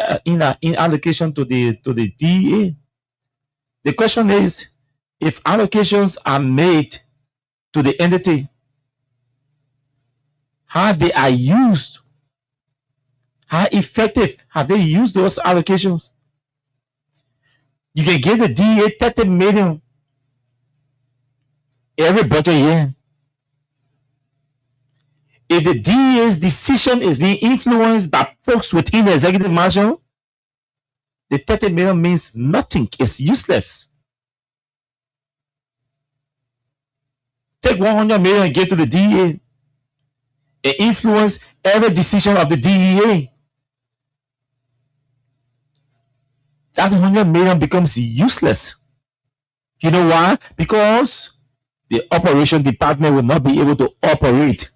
allocation to the DEA. The question is, if allocations are made to the entity, how they are used, how effective have they used those allocations? You can give the DEA 30 million every budget year. If the DEA's decision is being influenced by folks within the executive marshal, the 30 million means nothing. It's useless. Take 100 million and give to the DEA and influence every decision of the DEA. That 100 million becomes useless. You know why? Because the operation department will not be able to operate.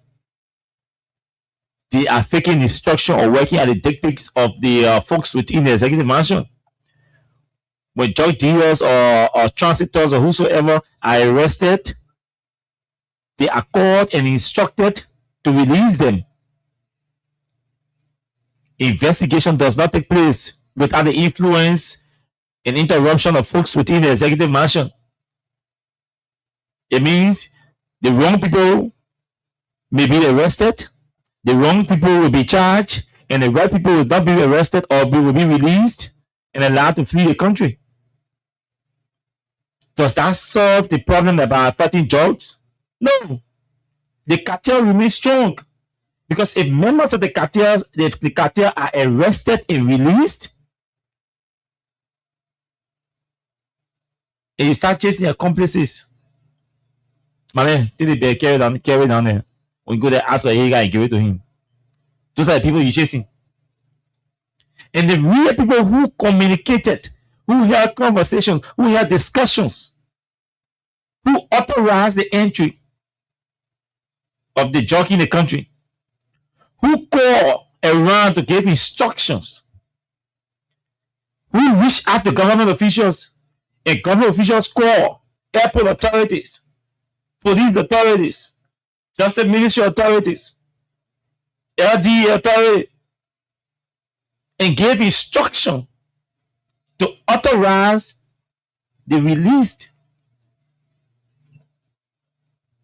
They are taking instruction or working at the dictates of the folks within the executive marshal. When drug dealers or transitors or whosoever are arrested, they are called and instructed to release them. Investigation does not take place without the influence and interruption of folks within the executive marshal. It means the wrong people may be arrested, the wrong people will be charged, and the right people will not be arrested or will be released and allowed to flee the country. Does that solve the problem about fighting drugs? No. The cartel remains strong. Because if members of the cartel are arrested and released, and you start chasing accomplices, man, till the bear carry down there. When you go there, ask for a guy and give it to him. Those are the people you're chasing. And the real people who communicated, who had conversations, who had discussions, who authorized the entry of the drug in the country, who called around to give instructions, who reached out to government officials, and government officials call airport authorities, police authorities, Justice Ministry authorities, LDA authority, and gave instruction to authorize the release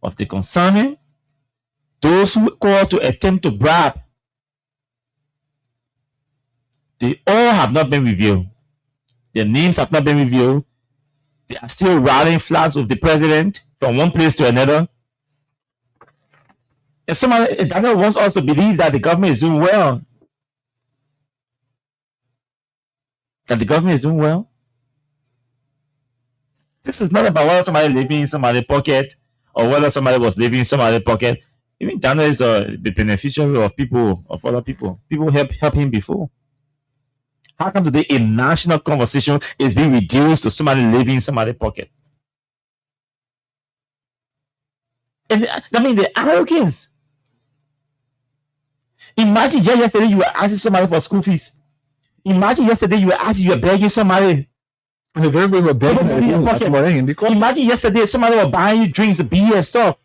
of the consignment, those who call to attempt to bribe. They all have not been revealed. Their names have not been revealed. They are still rallying flags with the president from one place to another. And somebody, Daniel wants us to believe that the government is doing well. That the government is doing well. This is not about whether somebody living in somebody's pocket or whether somebody was living in somebody's pocket. Even Daniel is the beneficiary of people, of other people. People help him before. How come today a national conversation is being reduced to somebody living in somebody's pocket? And I mean, the arrogance. Imagine just yesterday you were asking somebody for school fees. Imagine yesterday you were begging somebody. And the very way we're begging because imagine yesterday somebody was buying you drinks, beer and stuff.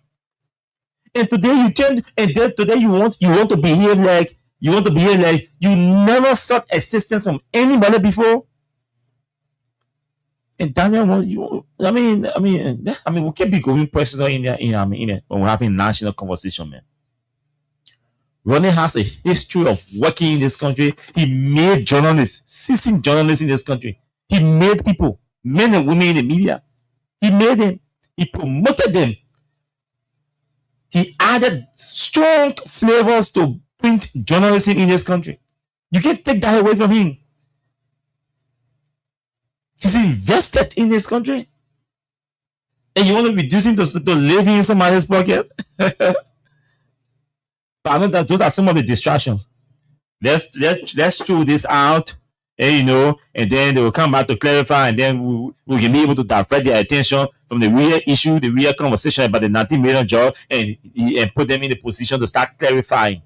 And today you change, and then today you want to behave like you never sought assistance from anybody before. And Daniel, I mean, we can't be going personal in there, when we're having national conversation, man. Ronnie has a history of working in this country. He made journalists, seasoned journalists in this country. He made people, men and women in the media. He made them. He promoted them. He added strong flavors to print journalism in this country. You can't take that away from him. He's invested in this country. And you want to reduce him to living in somebody's pocket? But I know that those are some of the distractions. Let's throw this out, and and then they will come back to clarify, and then we can be able to divert their attention from the real issue, the real conversation about the 19 million job, and put them in the position to start clarifying.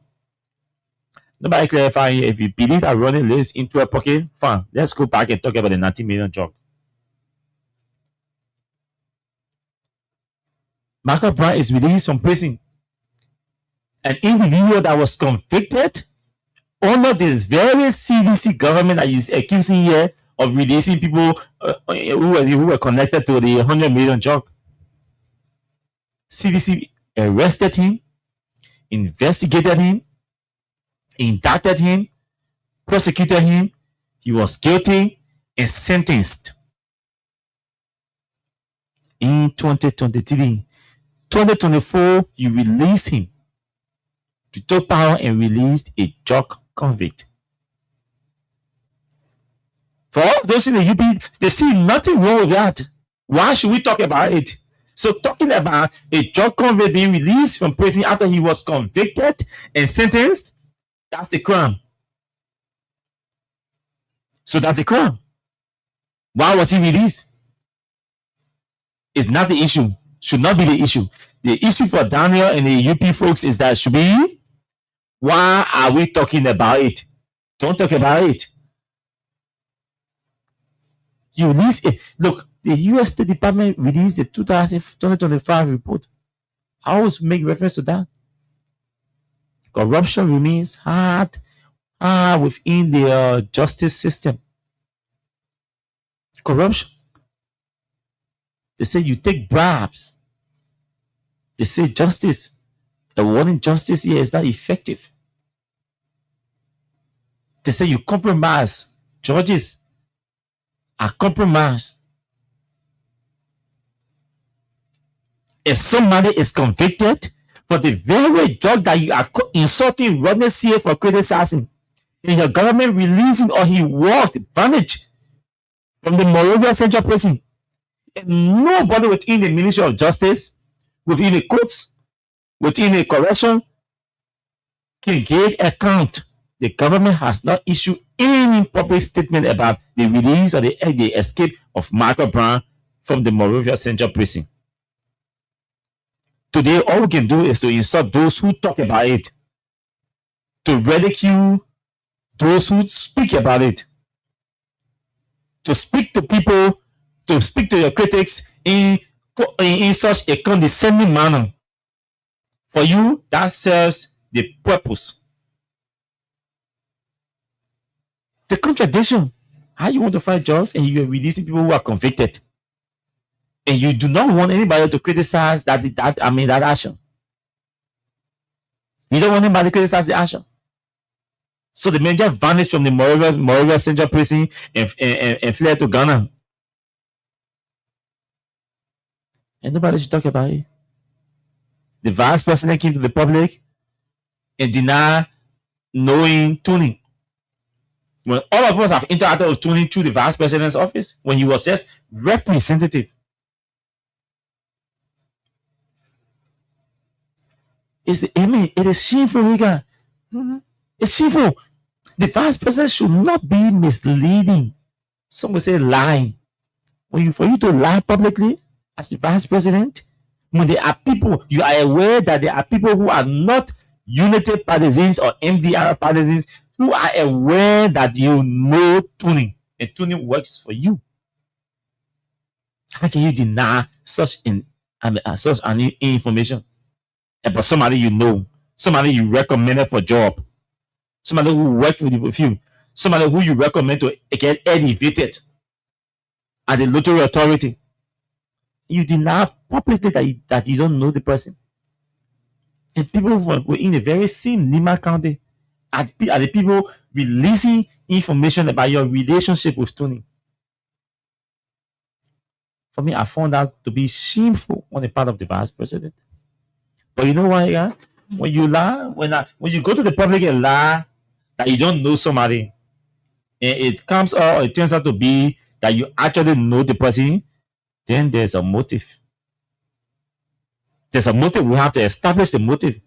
Nobody clarifying. If you believe that Ronnie lives into a pocket, fine. Let's go back and talk about the 19 million job. Michael Brown is released from prison. An individual that was convicted under this very CDC government that is accusing here of releasing people who were connected to the 100 million drug. CDC arrested him, investigated him, indicted him, prosecuted him. He was guilty and sentenced. In 2023, 2024, you release him to take power and released a drug convict. For all those in the UP, they see nothing wrong with that. Why should we talk about it? So talking about a drug convict being released from prison after he was convicted and sentenced, that's the crime. So that's the crime. Why was he released? It's not the issue. Should not be the issue. The issue for Daniel and the UP folks is that should be, why are we talking about it? Don't talk about it. You release it. Look, the U.S. State Department released the 2025 report. I always make reference to that. Corruption remains hard within the justice system. Corruption. They say you take bribes. They say justice. Awarding justice here is not effective. They say you compromise. Judges are compromised. If somebody is convicted for the very job that you are insulting Rodney CA for criticizing, and your government released him or he walked, vanished from the Monrovia Central Prison. And nobody within the Ministry of Justice, within the courts, within the correction can give account. The government has not issued any public statement about the release or the escape of Michael Brown from the Monrovia Central Prison. Today, all we can do is to insult those who talk about it, to ridicule those who speak about it, to speak to people, to speak to your critics in such a condescending manner. For you, that serves the purpose. The contradiction. How you want to fight jobs and you're releasing people who are convicted, and you do not want anybody to criticize that action. You don't want anybody to criticize the action. So the man just vanished from the Monrovia Central Prison and fled to Ghana. And nobody should talk about it. The vice president came to the public and denied knowing Tony. When all of us have interacted with Tony through the vice president's office, when he was just representative. It is shameful, Riga. It's shameful. The vice president should not be misleading. Some will say lying. For you to lie publicly as the vice president, when there are people, you are aware that there are people who are not Unity partisans or MDR partisans who are aware that you know Tony and Tony works for you. How can you deny such an information about somebody you know, somebody you recommended for a job, somebody who worked with you, somebody who you recommend to get elevated at the lottery authority? You deny publicly that you don't know the person. And people were in the very same Lima County are the people releasing information about your relationship with Tony. For me, I found that to be shameful on the part of the vice president. But you know why? Yeah? When you lie, when you go to the public and lie that you don't know somebody, and it turns out to be that you actually know the person, then there's a motive. There's a motive. We have to establish the motive.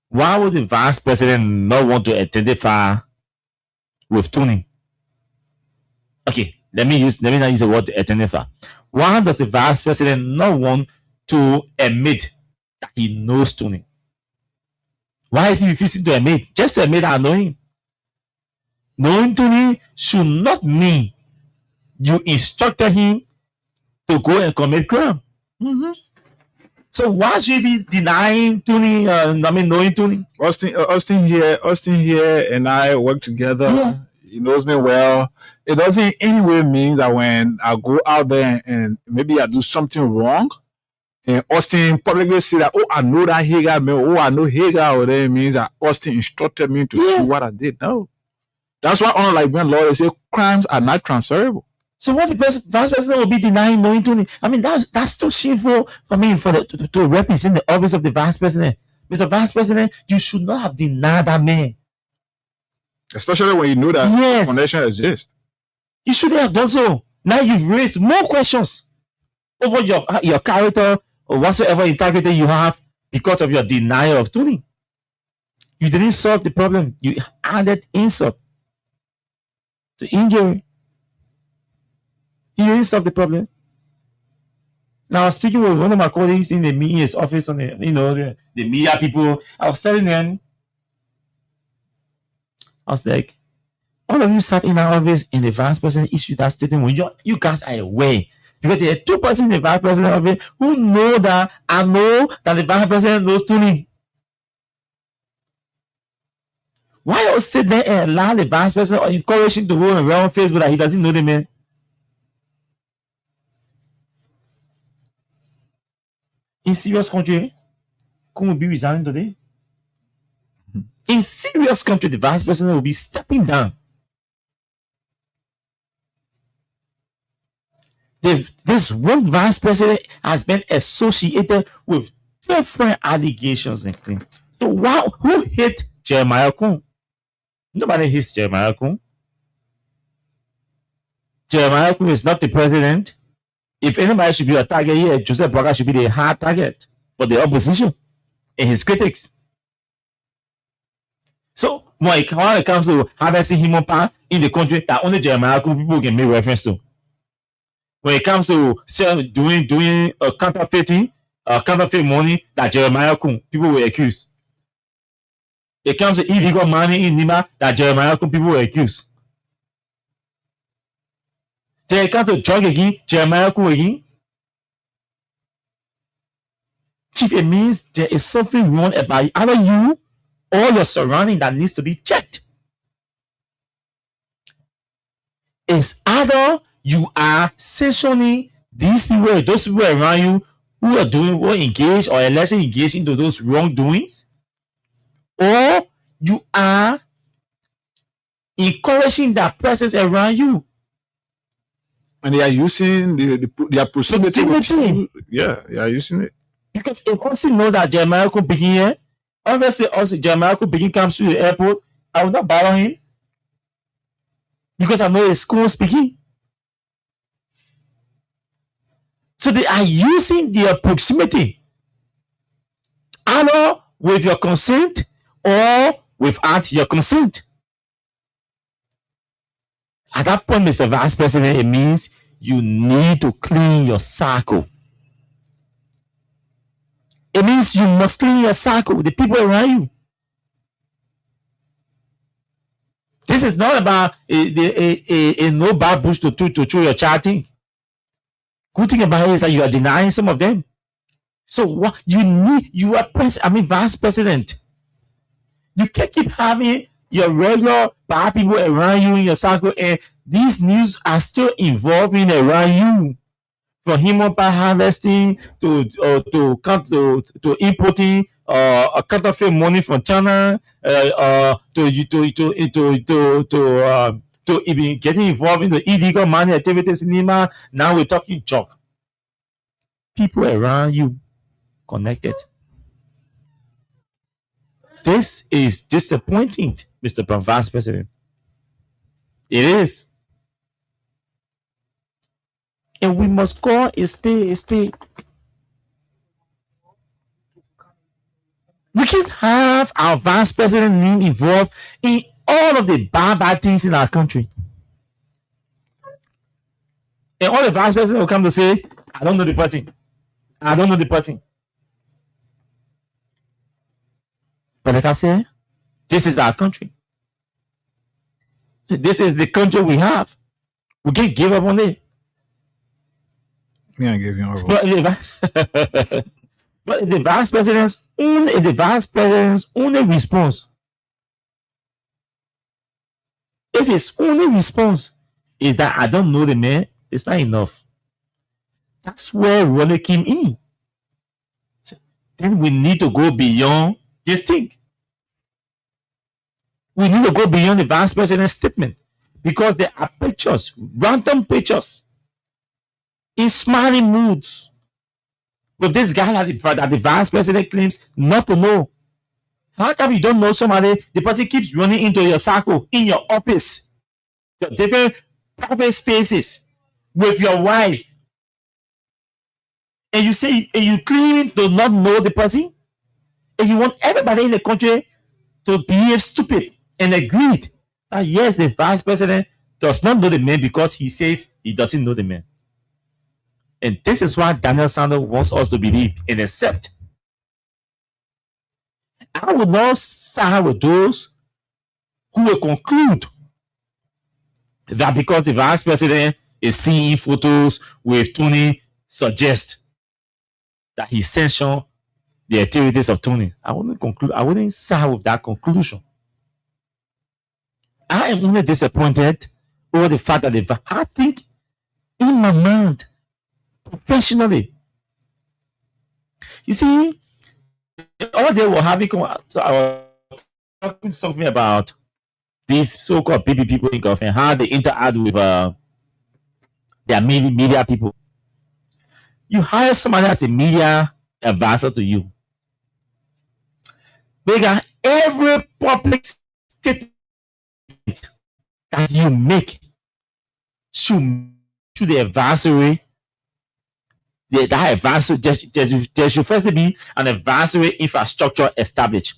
Why would the vice president not want to identify with Tony? Okay, let me not use the word identify. Why does the vice president not want to admit that he knows Tony? Why is he refusing to admit? Just to admit that I know him. Knowing Tony should not mean you instructed him to go and commit crime. So why should he be denying Tony? Knowing Tony. Austin here, and I work together. Yeah. He knows me well. It doesn't in any way mean that when I go out there and maybe I do something wrong, and Austin publicly say that, oh, I know that Hagar, man. Oh, I know Hagar. Or that means that Austin instructed me to do what I did. No, that's why, unlike when lawyers say crimes are not transferable. So what the vice president will be denying knowing Tony? I mean, that's too shameful for me to represent the office of the vice president. Mr. Vice President, you should not have denied that man. Especially when you know that connection exists. You shouldn't have done so. Now you've raised more questions over your character or whatsoever integrity you have because of your denial of Tony. You didn't solve the problem. You added insult to injury. You didn't solve the problem. Now, I was speaking with one of my colleagues in his office on the media people. I was telling them, I was like, all of you sat in our office and the vice president issued that statement when you guys are aware. Because there are two persons in the vice president office who know that I know that the vice president knows Tony. Why you sit there and allow the vice president or encourage him to go around Facebook that he doesn't know the man? In serious country, Kung will be resigning today. In serious country, the vice president will be stepping down. This one vice president has been associated with different allegations and claims. So who hit Jeremiah Kun? Nobody hates Jeremiah Kun. Jeremiah Kun is not the president. If anybody should be a target here, Joseph Boakai should be the hard target for the opposition and his critics. So when it comes to harvesting human power in the country, that only Jeremiah Kun people can make reference to. When it comes to doing counterfeit money, that Jeremiah Kun people were accused. It comes to illegal money in Nima, that Jeremiah Kun people were accused. Then it comes to drug again, Jeremiah Kun again. Chief, it means there is something wrong about either you or your surrounding that needs to be checked. It's either you are sanctioning these people, those people around you who are engaged or allegedly engaged into those wrongdoings, or you are encouraging that presence around you. And they are using their proximity. Yeah, they are using it. Because if Austin knows that Jeremiah could begin here, obviously also Jeremiah could begin comes to the airport, I will not bother him. Because I know his school speaking. So they are using their proximity, either with your consent or without your consent. At that point, Mr. Vice President, it means you need to clean your circle. It means you must clean your circle with the people around you. This is not about a no bad bush to chew your chatting. Good thing about it is that you are denying some of them. So what you are Vice President. You can't keep having your regular bad people around you in your circle, and these news are still evolving around you. From human power harvesting to importing counterfeit money from China, to even getting involved in the illegal money activities in Nima. Now we're talking junk. People around you connected. This is disappointing, Mr. Vice President. It is. And we must call a spade a spade. We can have our Vice President involved in all of the bad things in our country. And all the Vice President will come to say, I don't know the person. I don't know the person. But like I said, this is our country. This is the country we have. We can't give up on it. Me, I give you over. But the Vice President's only response, if his only response is that I don't know the man, it's not enough. That's where Ronnie came in. Then we need to go beyond this thing. We need to go beyond the Vice President's statement, because there are pictures, random pictures, in smiling moods with this guy that the Vice President claims not to know. How come you don't know somebody? The person keeps running into your circle, in your office, your different private spaces, with your wife, and you say, and you claim to not know the person, and you want everybody in the country to behave stupid and agreed that yes, the Vice President does not know the man because he says he doesn't know the man. And this is what Daniel Sanders wants us to believe and accept. I will not side with those who will conclude that because the Vice President is seeing photos with Tony, suggest that he sanctioned the activities of Tony. I wouldn't side with that conclusion. I am only disappointed over the fact that I think in my mind, professionally, you see, all day we're having, so I was talking something about these so-called PP people in government, how they interact with their media people. You hire somebody as a media advisor to you. Because every public statement that you make should the advisory. That advisory, there should first be an advisory infrastructure established,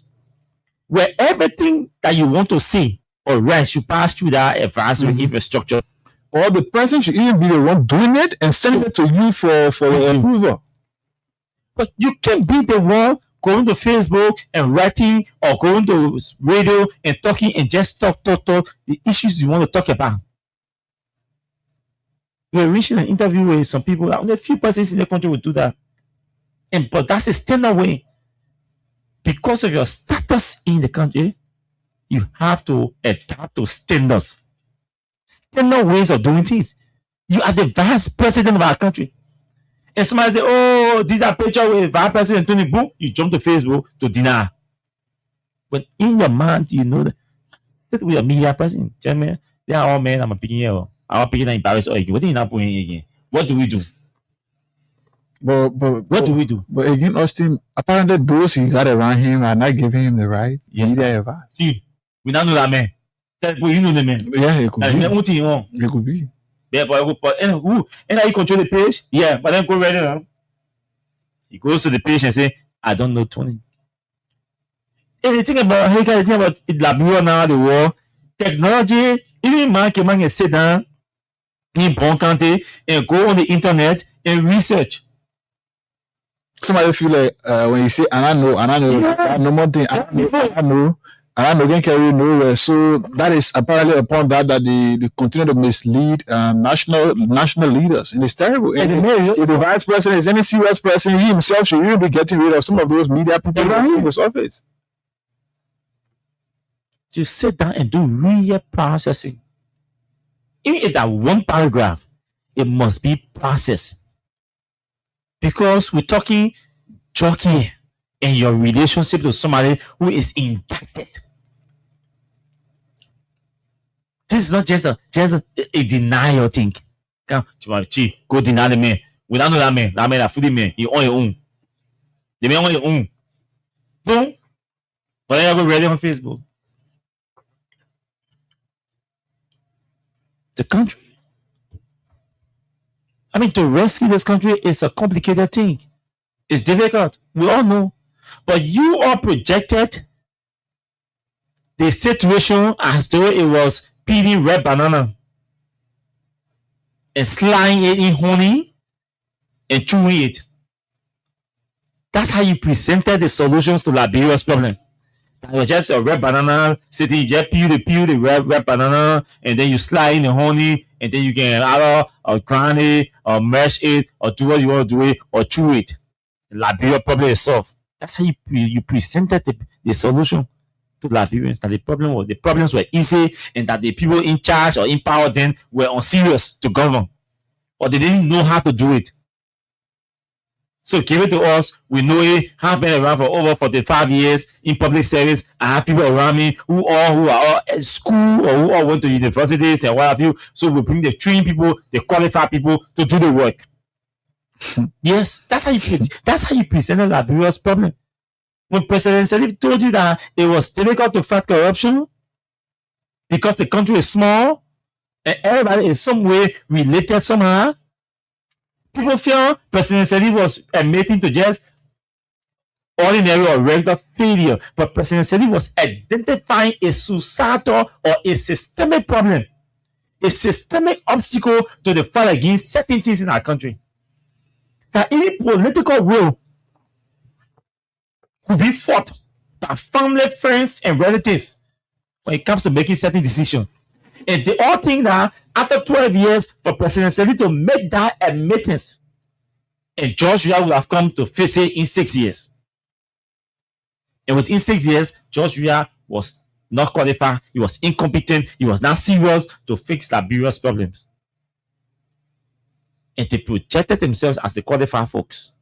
where everything that you want to see or read should pass through that advisory infrastructure. Or the person should even be the one doing it and send it to you for approval. But you can be the one going to Facebook and writing, or going to radio and talking and just talk the issues you want to talk about. We're reaching an interview with some people. Only a few persons in the country will do that. But that's a standard way. Because of your status in the country, you have to adapt to standards. Standard ways of doing things. You are the vice president of our country. And somebody say, oh, these are pictures with Vice President Tony. Boom, you jump to Facebook to deny. But in your mind, you know that we are media person. Gentlemen, they are all men. I'm picking here. I'm picking in Paris. What do you not put in again? What do we do? But what do we do? But again, Austin, apparently those he got around him are not giving him the right media advice. See, we don't know that man. You know the man. Yeah, it could be. It could be. Yeah, but and he control the page. Yeah, but then go right now. He goes to the page and say, I don't know Tony. And the thing about Liberia now, the war, technology, even man can sit down in Bon County and go on the internet and research. Somebody feel like when you say, and I know, no more thing, I know, can carry nowhere. So that is apparently upon that they continue to mislead national leaders, and it's terrible. And if the vice president is any serious person, he himself should really be getting rid of some of those media people in his office. To sit down and do real processing. Even if that one paragraph, it must be processed. Because we're talking jockey in your relationship to somebody who is indicted. This is not just a denial thing. Go deny the man. We don't know that man. That man is fully man. He on your own. The man on your own. Boom. But I go read it on Facebook. The country. I mean, to rescue this country is a complicated thing. It's difficult. We all know. But you all projected the situation as though it was peeling red banana and sliding it in honey and chewing it. That's how you presented the solutions to Liberia's problem. That was just a red banana sitting, you just peel the red banana, and then you slide in the honey, and then you can either grind it, or mash it, or do what you want to do it, or chew it. The Liberia problem is solved. That's how you presented the solution to Liberians. That the problems were easy, and that the people in charge or in power then were unserious to govern, or they didn't know how to do it. So give it to us. We know it. I've been around for over 45 years in public service. I have people around me who are all at school or who all went to universities and what have you. So we bring the trained people, the qualified people to do the work. Yes, that's how you presented Liberia's problem. When President Sirleaf told you that it was difficult to fight corruption because the country is small and everybody is some way related somehow, people feel President Sirleaf was admitting to just ordinary or regular failure, but President Sirleaf was identifying a societal or a systemic problem, a systemic obstacle to the fight against certain things in our country. That even political will could be fought by family, friends, and relatives when it comes to making certain decisions. And they all think that after 12 years for President Sirleaf to make that admittance, and George Weah would have come to face it in 6 years. And within 6 years, George Weah was not qualified, he was incompetent, he was not serious to fix Liberia's problems. And they projected themselves as the qualified folks.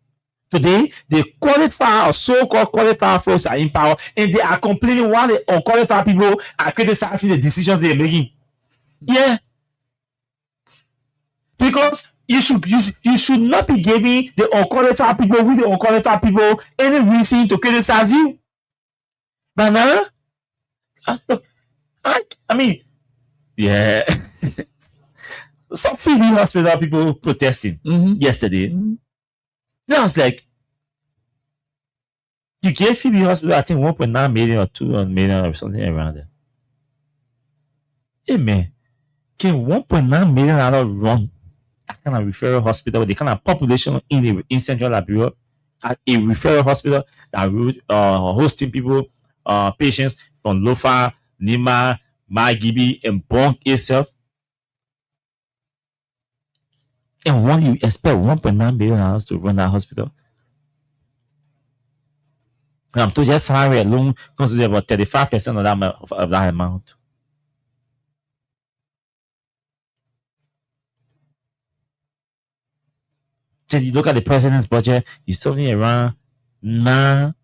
Today, the qualified or so-called qualified folks are in power, and they are complaining while the unqualified people are criticizing the decisions they are making. Yeah. Because you should not be giving the unqualified people with the unqualified people any reason to criticize you. Banana? I mean, yeah. Some Phoebe Hospital people protesting yesterday. Then I was like, you gave Phoebe Hospital, I think 1.9 million or 2 million or something around there. Hey man, can 1.9 million run that kind of referral hospital with the kind of population in Central Liberia at a referral hospital that hosting people, patients from Lofa, Nima, Magibi, and Bonk itself? And what you expect 1.9 billion to run that hospital? I'm told just salary alone consider about 35% of that amount. Then you look at the president's budget, it's something around $9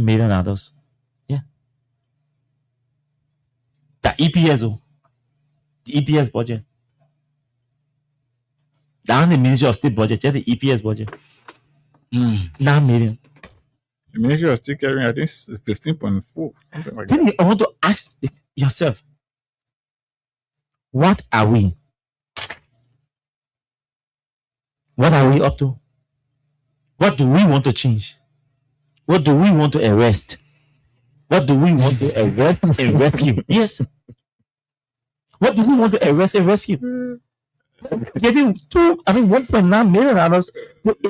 million. Yeah. The EPS budget. Down the Ministry of State budget, just the EPS budget. 9 million. The Ministry of State carrying, I think, 15.4. Something like that. Then I want to ask yourself, what are we? What are we up to? What do we want to change? What do we want to arrest? What do we want to arrest and rescue? Yes. What do we want to arrest and rescue? Giving $1.9 million to a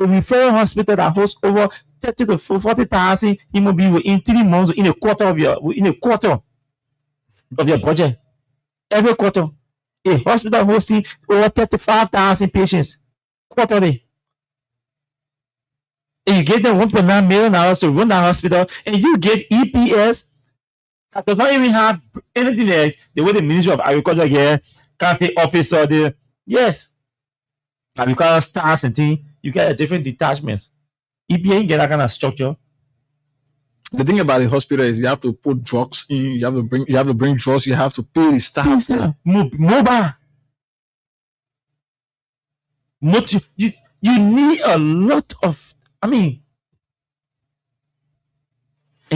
referral hospital that hosts over 30 to 40,000 human beings in 3 months, in a quarter of your budget. Every quarter, a hospital hosting over 35,000 patients quarterly. And you gave them $1.9 million to run that hospital, and you gave EPS that does not even have anything like the way the Ministry of Agriculture here, county officer, yes, agricultural staffs and things, you get a different detachments. EPA ain't get that kind of structure. The thing about the hospital is you have to put drugs in, you have to bring drugs, you have to pay the staff. Mobile. You need a lot of, and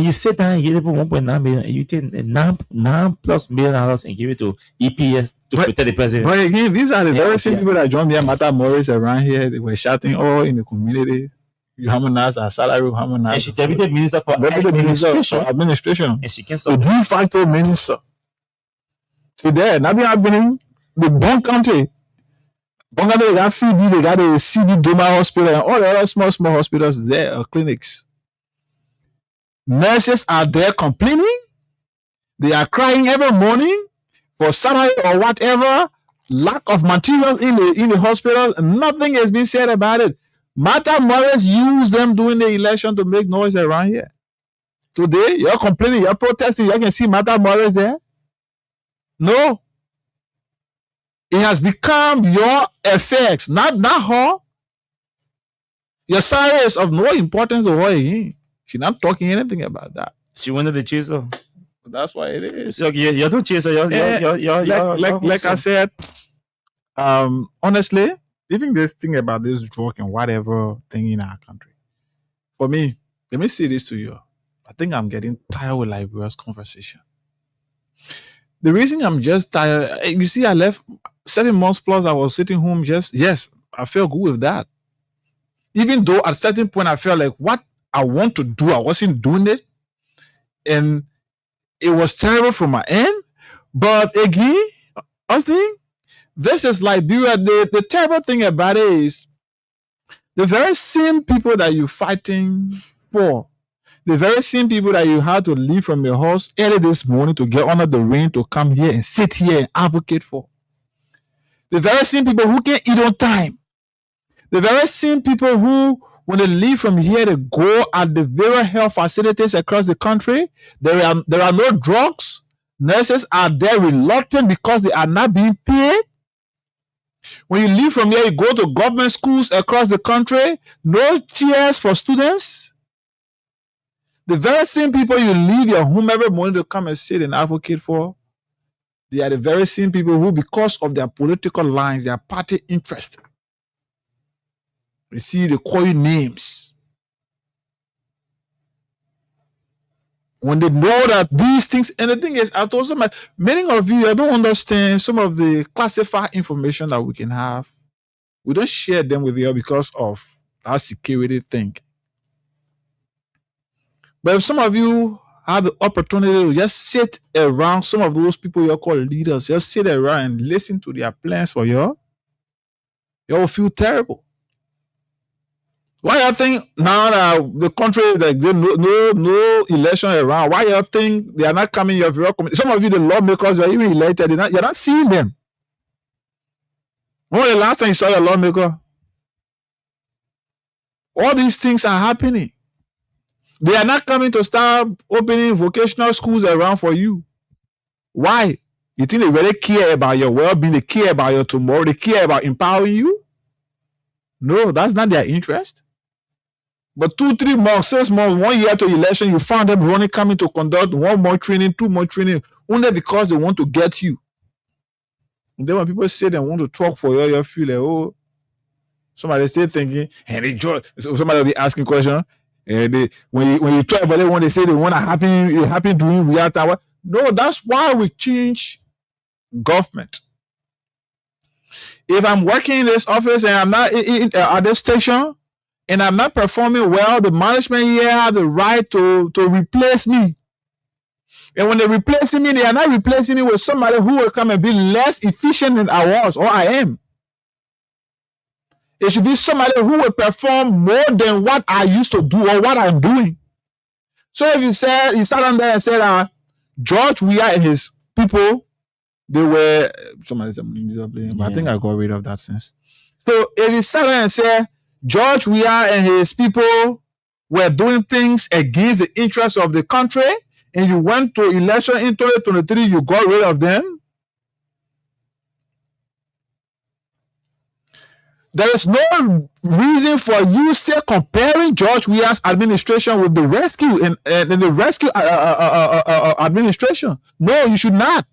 you sit down and give people 1.9 million, and you take $9+ million and give it to EPS to protect the president. But again, these are the very same people that joined me and Martha Morris around here. They were shouting all in the community. You harmonize our salary, harmonize. And she deputy minister for administration. And she can the de facto minister. So there, nothing happening. The Bonk County. Bonk County, they got Phoebe, they got a CB Doma hospital, and all the other small hospitals there, clinics. Nurses are there complaining. They are crying every morning for salary or whatever. Lack of materials in the hospital. Nothing has been said about it. Martha Morris used them during the election to make noise around here. Today, you're complaining, you're protesting. You can see Martha Morris there. No. It has become your effects, not her. Your salary is of no importance to her again. She's not talking anything about that. She wanted the chaser. That's why it is. So you're not chaser. Like I said, honestly, even this thing about this drug and whatever thing in our country, for me, let me say this to you. I think I'm getting tired with Liberia's conversation. The reason I'm just tired, you see, I left 7 months plus. I was sitting home yes, I felt good with that. Even though at a certain point I felt like what I want to do, I wasn't doing it. And it was terrible from my end. But again, Austin, this is Liberia. The terrible thing about it is the very same people that you're fighting for, the very same people that you had to leave from your house early this morning to get under the rain to come here and sit here and advocate for. The very same people who can eat on time. The very same people who, when they leave from here, they go at the very health facilities across the country. There are no drugs. Nurses are there reluctant because they are not being paid. When you leave from here, you go to government schools across the country. No chairs for students. The very same people you leave your home every morning to come and sit and advocate for, they are the very same people who, because of their political lines, their party interest, you see, they call you names. when they know that these things, and the thing is, I told somebody, many of you, I don't understand some of the classified information that we can have. We don't share them with you because of our security thing. But if some of you have the opportunity to just sit around some of those people you call leaders, just sit around and listen to their plans for you, you will feel terrible. Why you think now that the country, like, no election around, why you think they are not coming your community? Some of you, the lawmakers, you're even elected, you're not seeing them. When was the last time you saw your lawmaker? All these things are happening. They are not coming to start opening vocational schools around for you. Why? You think they really care about your well-being? They care about your tomorrow? They care about empowering you? No, that's not their interest. But 2, 3 months, 6 months, 1 year to election, you found them running, coming to conduct 1 more training, 2 more training, only because they want to get you. And then when people say they want to talk for you, you feel like, oh, somebody say thinking, and they joy. So somebody will be asking questions. And when you talk about it, when they say they want to happy doing real time. No, that's why we change government. If I'm working in this office and I'm not at this station and I'm not performing well, the management here have the right to replace me. And when they're replacing me, they are not replacing me with somebody who will come and be less efficient than I was or I am. It should be somebody who will perform more than what I used to do or what I'm doing. So if you sat on there and said, George Weah and his people, they were, somebody said, but I think I got rid of that sense. So if you sat there and said, George Weah and his people were doing things against the interests of the country, and you went to election in 2023, you got rid of them, there is no reason for you still comparing George Weah's administration with the rescue and the rescue administration. No, you should not.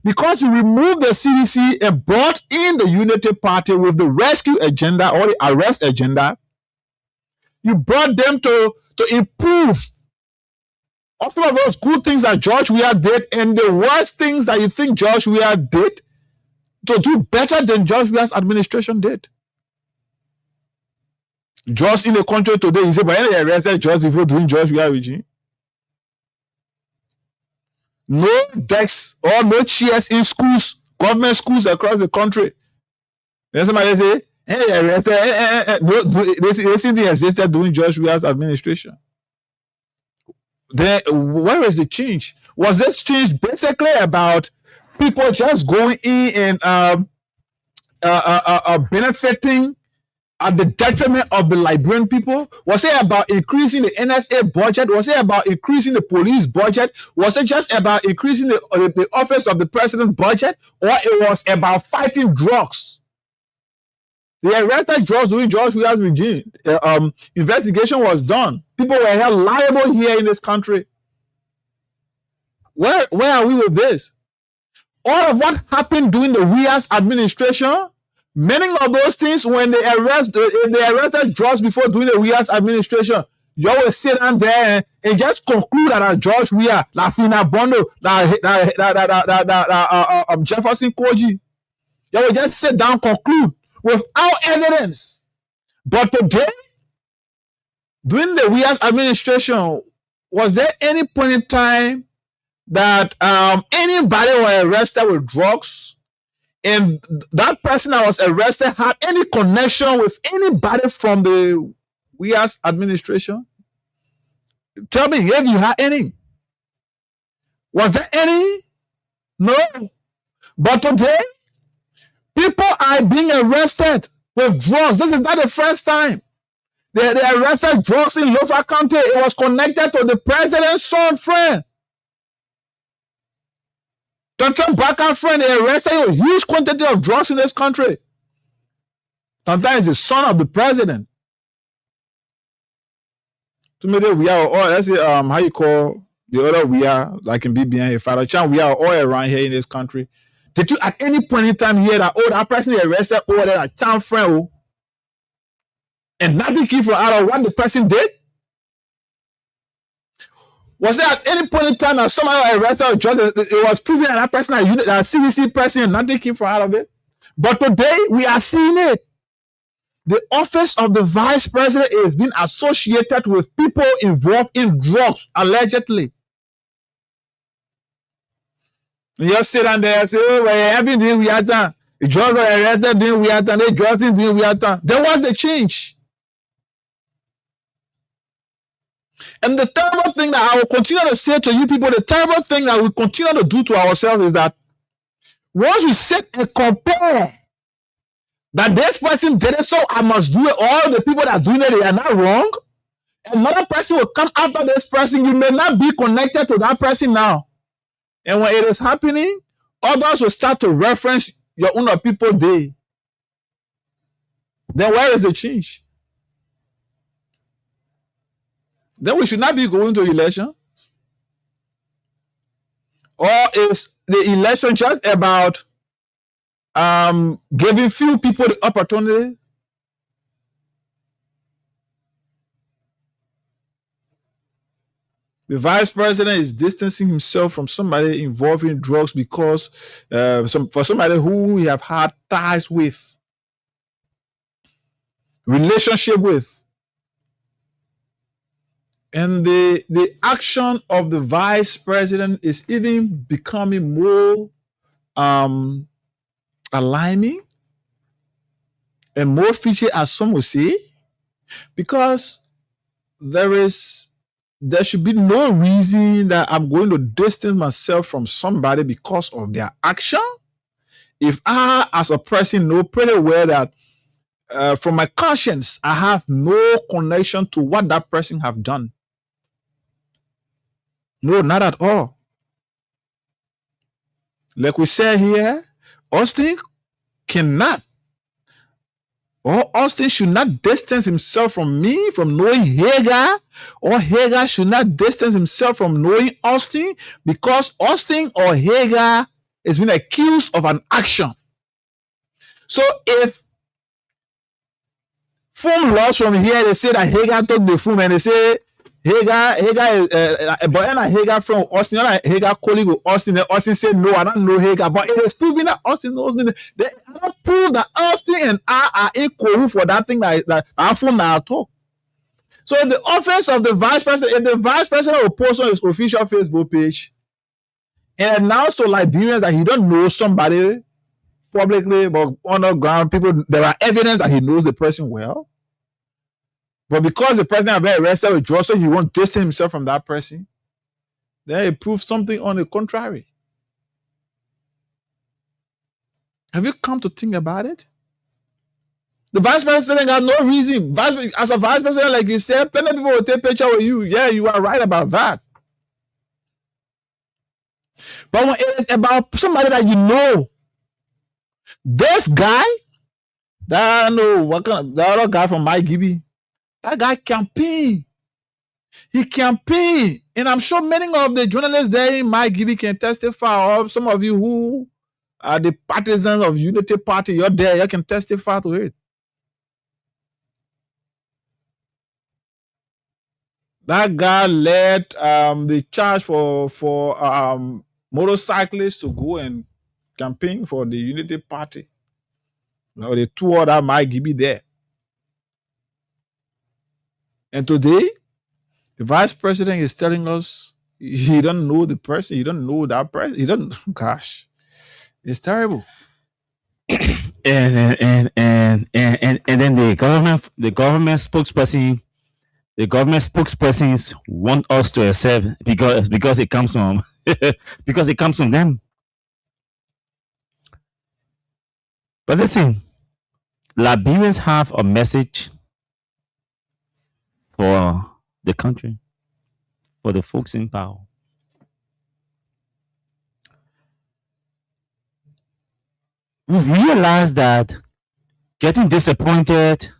Because you removed the CDC and brought in the Unity Party with the rescue agenda or the arrest agenda. You brought them to improve all some of those good things that George Weah did and the worst things that you think George Weah did to do better than George Weah's administration did. Just in the country today, you say, but any arrested just before doing George Weah regime. No desks or no chairs in schools, government schools across the country. Then somebody say, any arrested, this thing existed during George Weah's administration. Then where is the change? Was this change basically about people just going in and benefiting at the detriment of the Liberian people? Was it about increasing the NSA budget? Was it about increasing the police budget? Was it just about increasing the office of the president's budget? Or it was about fighting drugs? The arrested drugs during George Weah's regime, investigation was done. People were held liable here in this country. Where are we with this? All of what happened during the Weah's administration, many of those things, when they arrested drugs before doing the Weah's administration, you always sit down there and just conclude that George Weah, Lafina Bondo, Jefferson Koji. You will just sit down, conclude without evidence. But today, during the Weah's administration, was there any point in time that anybody was arrested with drugs? And that person that was arrested had any connection with anybody from the Weah's administration? Tell me if you had any. Was there any? No. But today, people are being arrested with drugs. This is not the first time. They arrested drugs in Lofa County. It was connected to the president's son friend. Dr. Baka friend, they arrested a huge quantity of drugs in this country. Sometimes the son of the president. To me, we are all, let's say, how you call the other we are, like in BBN, Father Chan, we are all around here in this country. Did you at any point in time hear that, oh, that person they arrested, oh, that Chan friend, oh, and nothing came from out of what the person did? Was there at any point in time that somebody was arrested or judged, it was proven that that person, that CDC person, and nothing came from out of it? But today, we are seeing it. The office of the vice president is being associated with people involved in drugs, allegedly. You just sit down there and say, oh, we're having doing we are done. The drugs are arrested doing we are done. The drugs doing we are done. There was the change. And the terrible thing that I will continue to say to you people, the terrible thing that we continue to do to ourselves is that once we sit and compare that this person did it, so I must do it, all the people that are doing it, they are not wrong, another person will come after this person. You may not be connected to that person now. And when it is happening, others will start to reference your own people day. Then where is the change? Then we should not be going to election. Or is the election just about giving few people the opportunity? The vice president is distancing himself from somebody involved in drugs because for somebody who we have had ties with, relationship with. And the action of the vice president is even becoming more alarming and more featured, as some will say, because there should be no reason that I'm going to distance myself from somebody because of their action. If I, as a person, know pretty well that from my conscience, I have no connection to what that person have done. No, not at all. Like we said here, Austin cannot, or Austin should not distance himself from me, from knowing Hagar, or Hagar should not distance himself from knowing Austin, because Austin or Hagar has been accused of an action. So if phone loss from here, they say that Hagar took the phone, and they say Hagar is Hagar from Austin, not Hagar colleague with Austin. Then Austin said, no, I don't know Hagar. But it is proving that Austin knows me. They cannot prove that Austin and I are in cahoots for that thing that our phone now talk. So if the office of the vice president, if the vice president will post on his official Facebook page and announce to Liberians that he don't know somebody publicly, but on the ground, people, there are evidence that he knows the person well. But because the president has been arrested with drugs, so he won't distance himself from that person, then it proves something on the contrary. Have you come to think about it? The vice president got no reason. As a vice president, like you said, plenty of people will take picture with you. Yeah, you are right about that. But when it is about somebody that you know, this guy, that I know what kind of, the other guy from Mike Gibby, that guy campaigned. He campaigned. And I'm sure many of the journalists there in Mike Gibby can testify, or some of you who are the partisans of Unity Party, you're there, you can testify to it. That guy led the charge for motorcyclists to go and campaign for the Unity Party. You know, they toured that Mike Gibby there. And today, the vice president is telling us he don't know the person, he don't know that person, he don't. Gosh, it's terrible. And then the government spokespersons want us to accept because it comes from because it comes from them. But listen, Liberians have a message for the country, for the folks in power. We've realized that getting disappointed,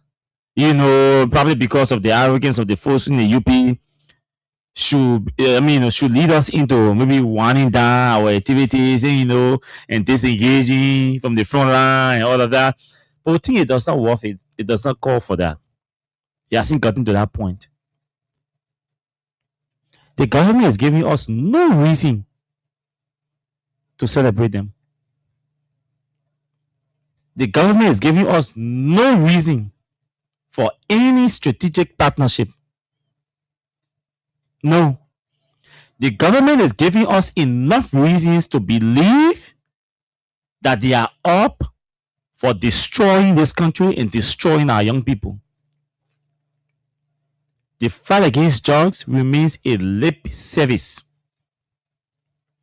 probably because of the arrogance of the folks in the UP, should lead us into maybe winding down our activities, and disengaging from the front line and all of that. But we think it does not worth it. It does not call for that. It hasn't gotten to that point. The government is giving us no reason to celebrate them. The government is giving us no reason for any strategic partnership. No. The government is giving us enough reasons to believe that they are up for destroying this country and destroying our young people. The fight against drugs remains a lip service.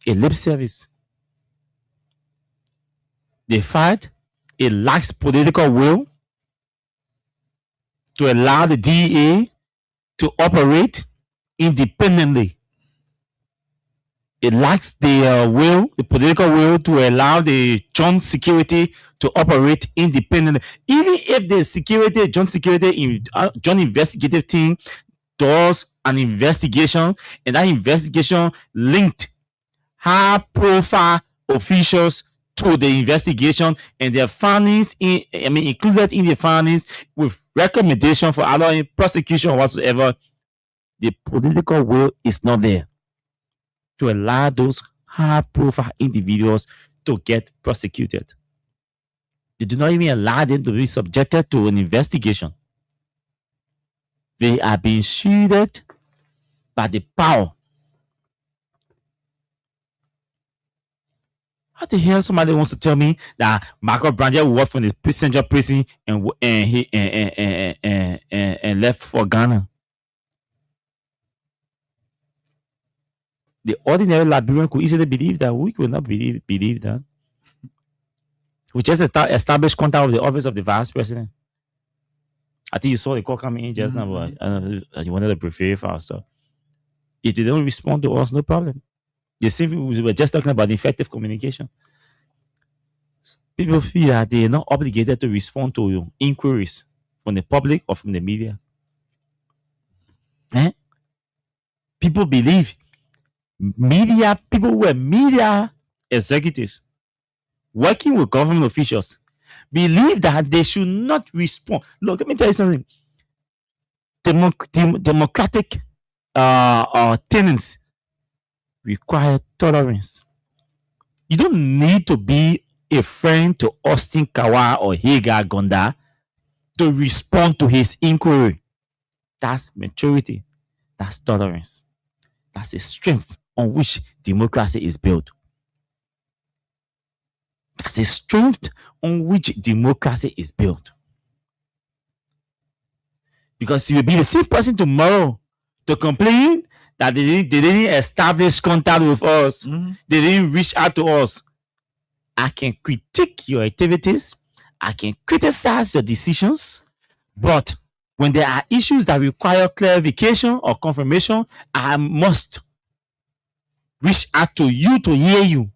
A lip service. The fight, it lacks political will to allow the DEA to operate independently. It lacks the political will to allow the joint security to operate independently. Even if the joint investigative team does an investigation, and that investigation linked high-profile officials to the investigation, and their findings included in the findings with recommendation for other prosecution or whatsoever, the political will is not there to allow those high-profile individuals to get prosecuted. They do not even allow them to be subjected to an investigation. They are being shielded by the power. How the hell somebody wants to tell me that Marco Branger worked from the Central Prison and left for Ghana? The ordinary Liberian could easily believe that. We could not believe that. We just established contact with the office of the vice president. I think you saw the call coming in just now, but you wanted to prefer for us. So if they don't respond to us, no problem. The same, we were just talking about effective communication. People feel that they are not obligated to respond to inquiries from the public or from the media. People believe people who are media executives working with government officials believe that they should not respond. Look, let me tell you something. Democratic tenets require tolerance. You don't need to be a friend to Austin Kawa or Hagar Gonda to respond to his inquiry. That's maturity. That's tolerance. That's a strength on which democracy is built. That's a strength on which democracy is built. Because you will be the same person tomorrow to complain that they didn't establish contact with us. They didn't reach out to us. I can critique your activities. I can criticize your decisions. But when there are issues that require clarification or confirmation, I must reach out to you to hear you.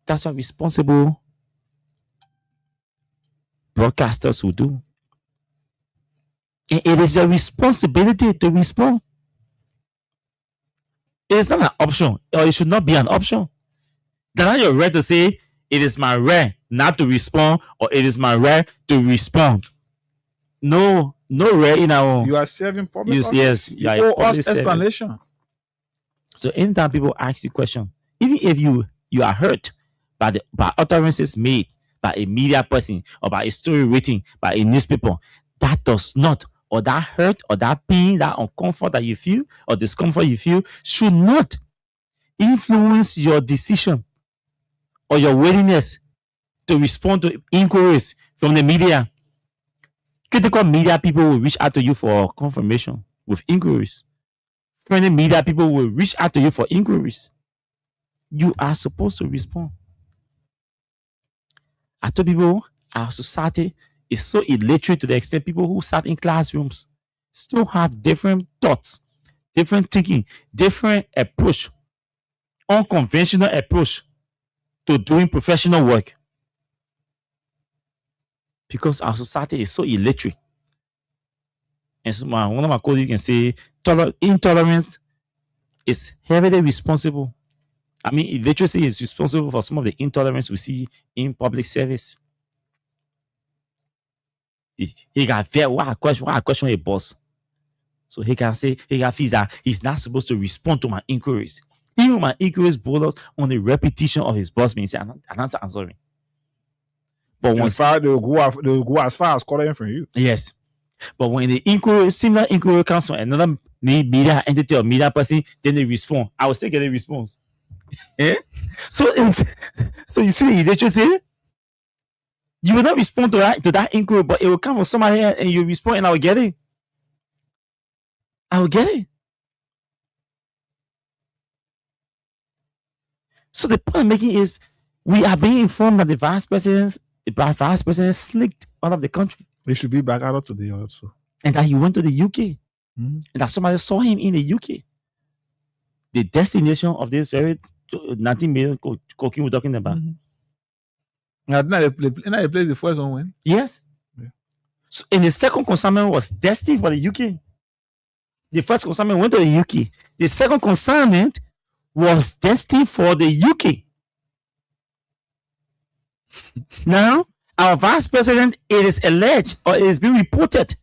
That's what responsible broadcasters will do. And it is your responsibility to respond. It is not an option, or it should not be an option. Then are you right to say it is my right not to respond, or it is my right to respond? No right in our own. You are serving public. Yes, you owe us explanation. So anytime people ask you question, even if you are hurt by utterances made by a media person or by a story written by a newspaper, that does not, or that hurt or that pain, that uncomfort that you feel or discomfort you feel should not influence your decision or your willingness to respond to inquiries from the media. Critical media people will reach out to you for confirmation with inquiries. Friendly media people will reach out to you for inquiries. You are supposed to respond. I told people our society is so illiterate to the extent people who sat in classrooms still have different thoughts, different thinking, different approach, unconventional approach to doing professional work. Because our society is so illiterate. And so one of my colleagues can say intolerance is heavily responsible. I mean, illiteracy is responsible for some of the intolerance we see in public service. He got fair. Why I question a boss? So he can say, he can feel that he's not supposed to respond to my inquiries. Even my inquiries borders on the repetition of his boss means I'm not answering. But In once, fact, they'll go as far as calling from you. yes. But when the inquiry, similar inquiry comes from another media entity or media person, then they respond. I will still get a response. Eh? So you see, they just say you will not respond to that inquiry, but it will come from somebody else and you respond and I will get it. I will get it. So the point I'm making is we are being informed that the vice president slicked out of the country. They should be back out today also. And that he went to the UK. Mhm. And that somebody saw him in the UK. The destination of this very 19 million cocaine we're talking about. Now they place the first one when? Yes. Yeah. So, and the second consignment was destined for the UK. The first consignment went to the UK. The second consignment was destined for the UK. Now, our vice president, it is alleged or it is being reported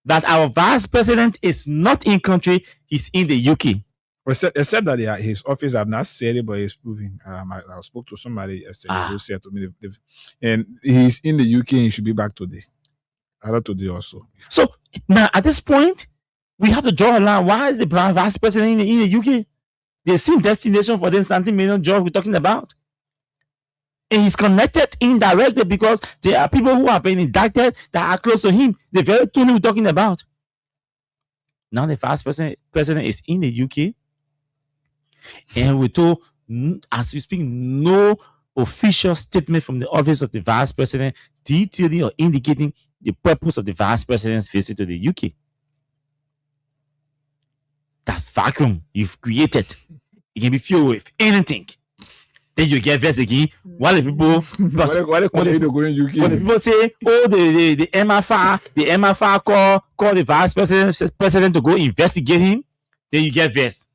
that our vice president is not in country, he's in the UK. Except that his office have not said it, but he's proving. I spoke to somebody yesterday who said to me, and he's in the UK and he should be back today. Either today also. So now at this point, we have to draw a line. Why is the vice president in the UK? The same destination for the 19 million jobs we're talking about. And he's connected indirectly because there are people who have been indicted that are close to him. The very Tony we're talking about. Now the vice president is in the UK. And we're told, as we speak, no official statement from the office of the vice president detailing or indicating the purpose of the vice president's visit to the UK. That's vacuum you've created. It can be filled with anything. Then you get vexed again. While the people, Why they call you to go in UK? when the people say, oh, the MFR call the vice president to go investigate him, then you get vexed.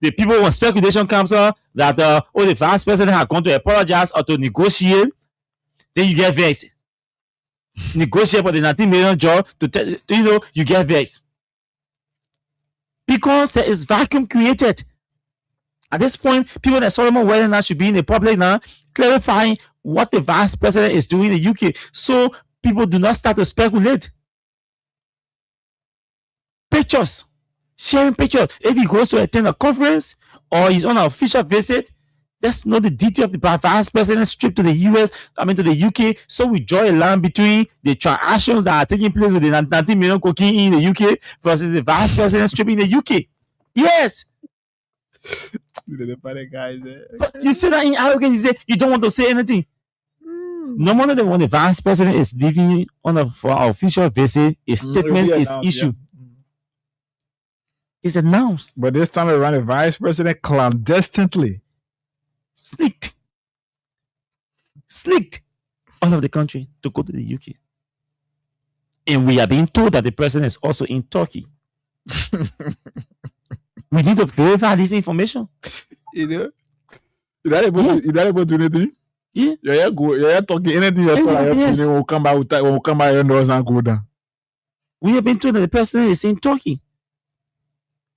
The people, when speculation comes up that the vice president has gone to apologize or to negotiate, then you get vexed. Negotiate for the 19 million job you get vexed. Because there is vacuum created. At this point, people that Solomon Wedding now should be in the public now, clarifying what the vice president is doing in the UK, so people do not start to speculate. Pictures, sharing pictures. If he goes to attend a conference or he's on an official visit, let's know the detail of the vice president's trip to the to the UK, so we draw a line between the transactions that are taking place with the 19 million cocaine in the UK versus the vice president's trip in the UK. Yes. But you say that in arrogance, you say you don't want to say anything. No matter than when the vice president is leaving for our official visit, a statement is issued. It's announced. But this time around, the vice president clandestinely sneaked out of the country to go to the UK. And we are being told that the president is also in Turkey. We need to verify this information. You're not able to do anything? Yeah. You're talking anything Yes. will come by your nose and go down. We have been told that the president is in Turkey.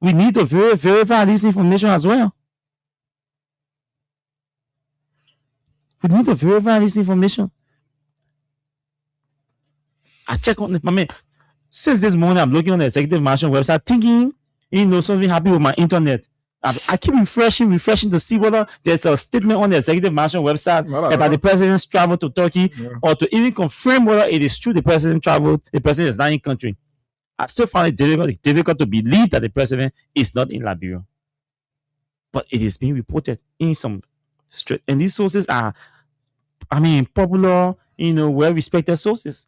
We need to verify this information as well. We need to verify this information. I check on it. Since this morning, I'm looking on the Executive Mansion website, thinking, something happened with my internet. I keep refreshing to see whether there's a statement on the Executive Mansion website about the president's travel to Turkey, or to even confirm whether it is true the president traveled, the president is not in country. I still find it difficult to believe that the president is not in Liberia. But it is being reported in some straight, and these sources are, popular, well-respected sources.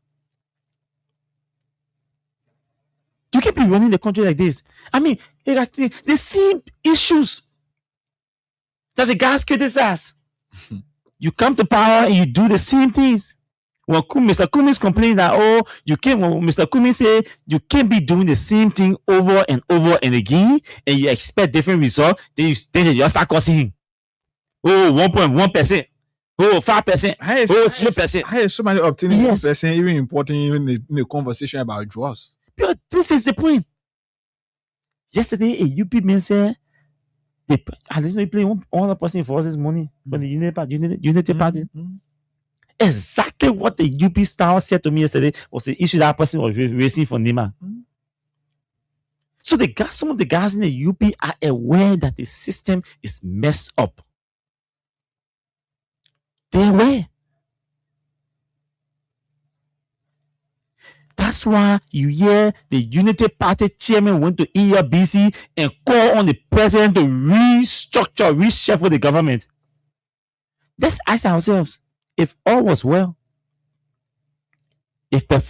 You can't be running the country like this. The same issues that the guys criticize. You come to power and you do the same things. When Mr. Cummings complained that, Mr. Cummings said you can't be doing the same thing over and over and again, and you expect different results, then you start cursing him. 1.1%. 5%. 3%. How is somebody obtaining 1% even important even in a conversation about drugs? But this is the point. Yesterday, a UP man said, I listen to play 100% for us this morning from the Unity Party. Exactly what the UP star said to me yesterday was the issue that person was raising for Nima. So some of the guys in the UP are aware that the system is messed up. They're aware. That's why you hear the Unity Party chairman went to ELBC and call on the president to restructure, reshuffle the government. Let's ask ourselves, if all was well, if their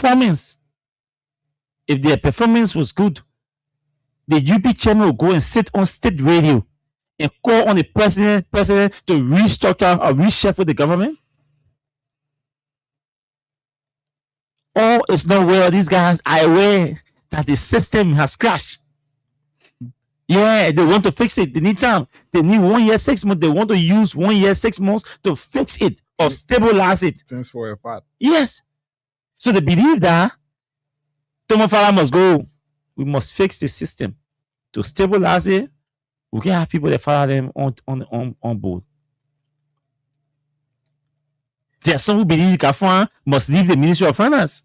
performance was good, the UP chairman will go and sit on state radio and call on the president to restructure or reshuffle the government. All is not well. These guys are aware that the system has crashed. Yeah, they want to fix it. They need time. They need 1 year, 6 months. They want to use 1 year, 6 months to fix it or stabilize it. Things fall apart. Yes. So they believe that Tomofala must go. We must fix the system to stabilize it. We can have people that follow them on board. There are some who believe Kafan must leave the Ministry of Finance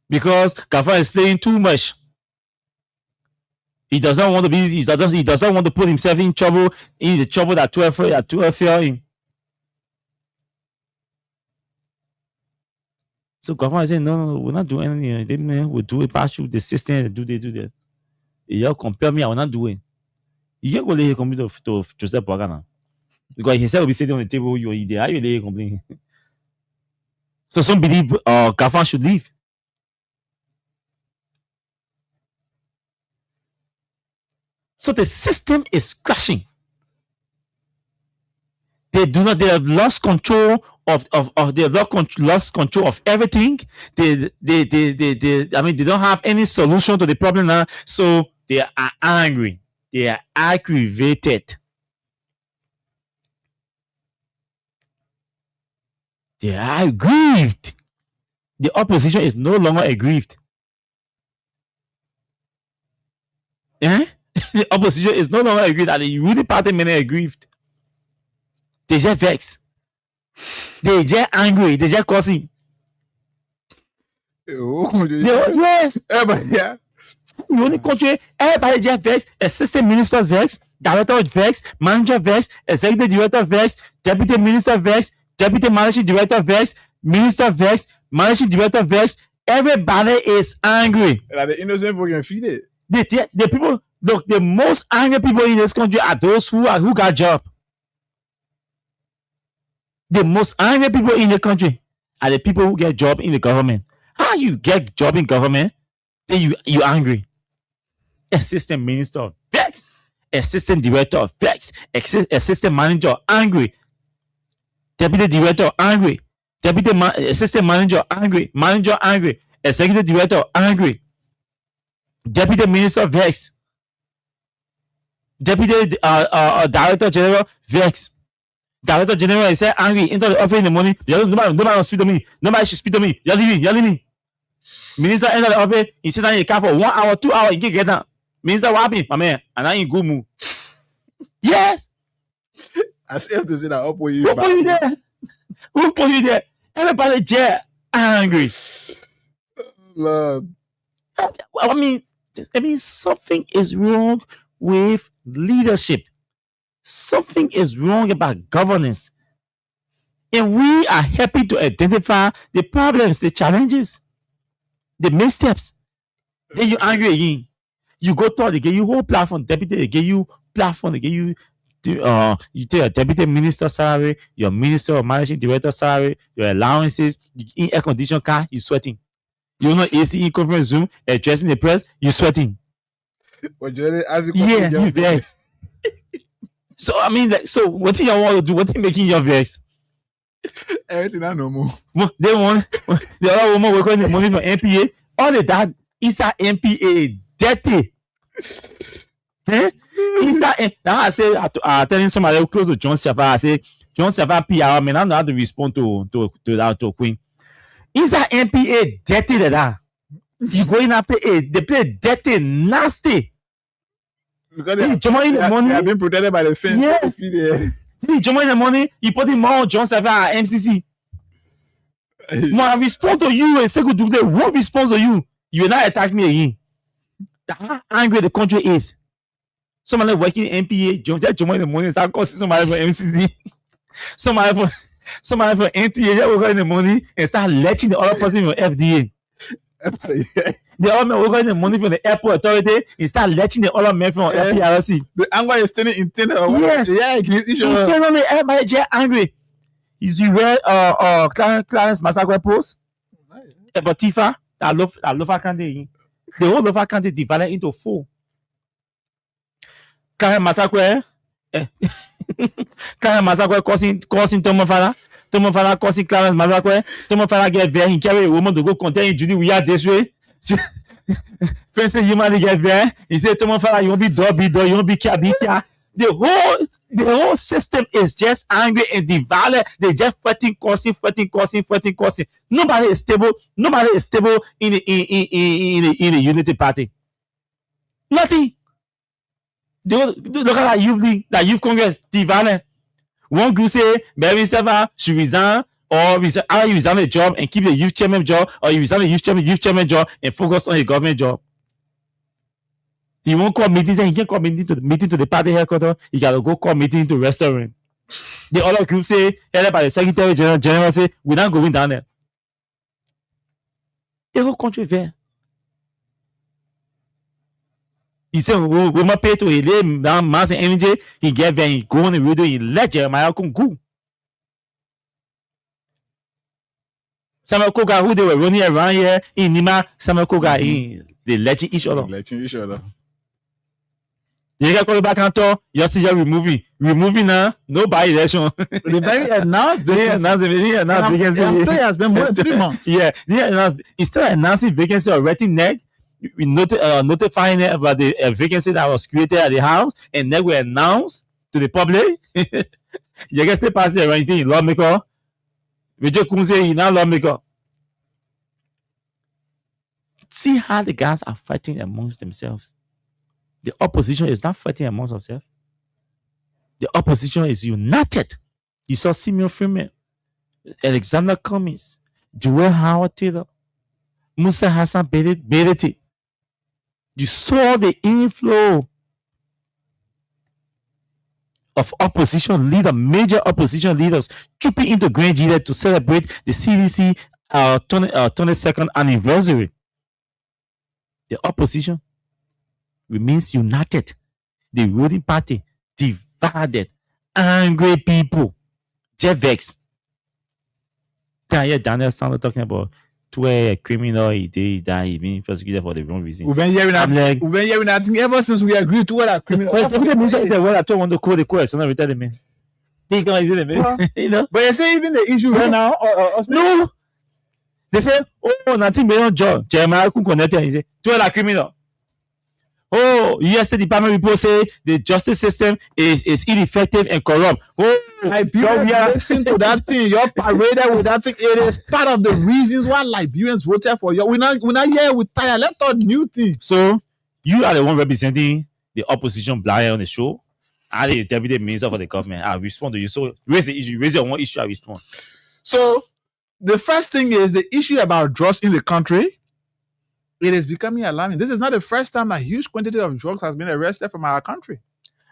because Kafan is playing too much. He doesn't want to be. He doesn't want to put himself in the trouble that 12 fell in. So Kafan is saying, no, we're not doing anything. We'll do it pass through the system and do that. You compare me, I will not do it. You can't go lay a computer to Joseph Boga. Because he said will be sitting on the table, you are there. How you lay complaining? So some believe Kafan should leave. So the system is crashing. They have lost control of lost control of everything. They don't have any solution to the problem now. So they are angry. They are aggravated. They are aggrieved. The opposition is no longer aggrieved. The opposition is no longer aggrieved, and the ruling party men are aggrieved. They just vexed. They just angry. They just cursing. Yes. Yeah. The only country, everybody just vexed. Assistant ministers vexed. Director vexed. Manager vexed. Executive director vexed. Deputy minister vexed. Deputy managing director vexed. Minister vexed. Managing director vexed. Everybody is angry. Like the innocent people can feed it. The people, look, the most angry people in this country are those who got job. The most angry people in the country are the people who get job in the government. How you get job in government? Then you angry. Assistant minister vexed. Assistant director vexed. Assistant manager angry. Deputy director angry. Assistant manager angry. Manager angry. Executive director angry. Deputy minister vexed. Deputy director general vexed. Director general is angry. Enter the office in the morning. Nobody will speak to me. Nobody should speak to me. You're leaving. Minister enter the office. He sit down in the car for 1 hour, 2 hours. He can't get down. Minister, what happened, my man? And I ain't good move. Yes. As if to say that up with you. Who put you there? Who put you there? Everybody just angry. Lord. I mean, something is wrong with leadership. Something is wrong about governance. And we are happy to identify the problems, the challenges, the missteps. Then you angry again. You go to they give you whole platform, deputy, they give you platform, they give you you take your deputy minister salary, your minister or managing director salary, your allowances, in air conditioned car, you sweating. You know AC in conference room, addressing the press, you sweating. Yeah, you vex. So I mean, like, so what do you want to do? What is making your vex? Everything I know more. They want the other woman working the money for MPA. All the that is that MPA dirty. Is that now I say telling somebody close to John Safa, I say John Safa PR, man, I don't know how to respond to Queen. Is that MPA dirty that? You go in and play, they play dirty, nasty. Because Then you jump in the morning. they have been protected by the fence. Yeah. Yeah. Then you jump in the morning, you put him on John Seven at MCC. When I respond to you and say good today, what responds to you? You will not attack me again. That's how angry the country is. Somebody working NPA, jump in the morning, start calling somebody from MCC. somebody from NTA, they will go in the morning and start letting the other person from FDA. The other man will go in the morning from the airport authority and start letting the other man from FPRC. The anger is still internal. Yes. Yeah, against each other. Internally, everybody get angry. You read Clarence Massacre post about Tifa, I love County. The whole Lofa County divided into 4. Clarence Massacre, Clarence Massacre causing Tomofala. Tomofala causing Clarence Massacre. Tomofala get there, he carry a woman to go contain Judy. We are this way. First thing human get there, he said Tomofala, you won't be door, you won't be care. The whole system is just angry and divided. They just fighting, causing. Nobody is stable. Nobody is stable in the Unity Party. Nothing. Look at that youth Congress divided. One group say Barry Sever should resign, or either you resign the job and keep the youth chairman job, or you resign the youth chairman job and focus on the government job. He won't call meetings and he can't call meeting to the party headquarters. He gotta go call meeting to restaurant. The other group say, headed by the Secretary General say, we're not going down there. The whole country there. He said, we must pay to he lay down mass and energy. He get there, he go on the radio, he let Jeremiah come go. Samuel Koga, who they were running around here in Nima, Samuel Koga, they letting each other. You get called back and talk, you see you're removing now, no by election. The very announced vacancy. It has been more than 3 months. Yeah, instead of announcing vacancy or writing NEG, we notifying it about the vacancy that was created at the house, and NEG will announce to the public. You get still passing around, you see, lawmaker. Vijay Kunze, he's not lawmaker. See how the guys are fighting amongst themselves. The opposition is not fighting amongst themselves. The opposition is united. You saw Simeon Freeman, Alexander Cummings, Joel Howard Taylor, Musa Hassan Bereti. You saw the inflow of major opposition leaders trooping into Grand Gila to celebrate the CDC 22nd anniversary. The opposition remains united. The ruling party divided. Angry people. Jeff Vex. Can I hear Daniel Sandler talking about a criminal he being prosecuted for the wrong reason? We've been hearing that ever since we agreed to what a criminal. I don't want to call the court. So now we tell him, he's going to me. You know? But you say even the issue right now, no. They say, nothing beyond John. Jeremiah couldn't connect it. He said, 12 are criminal. Yesterday department report say the justice system is ineffective and corrupt. Liberians listen to that thing. You're paraded with that thing. It is part of the reasons why Liberians voted for you. We're not here with tired. Let's talk new things. So you are the one representing the opposition blind on the show. I the deputy minister for the government. I respond to you. So raise the issue. Raise your one issue. I respond. So the first thing is the issue about drugs in the country. It is becoming alarming. This is not the first time a huge quantity of drugs has been arrested from our country.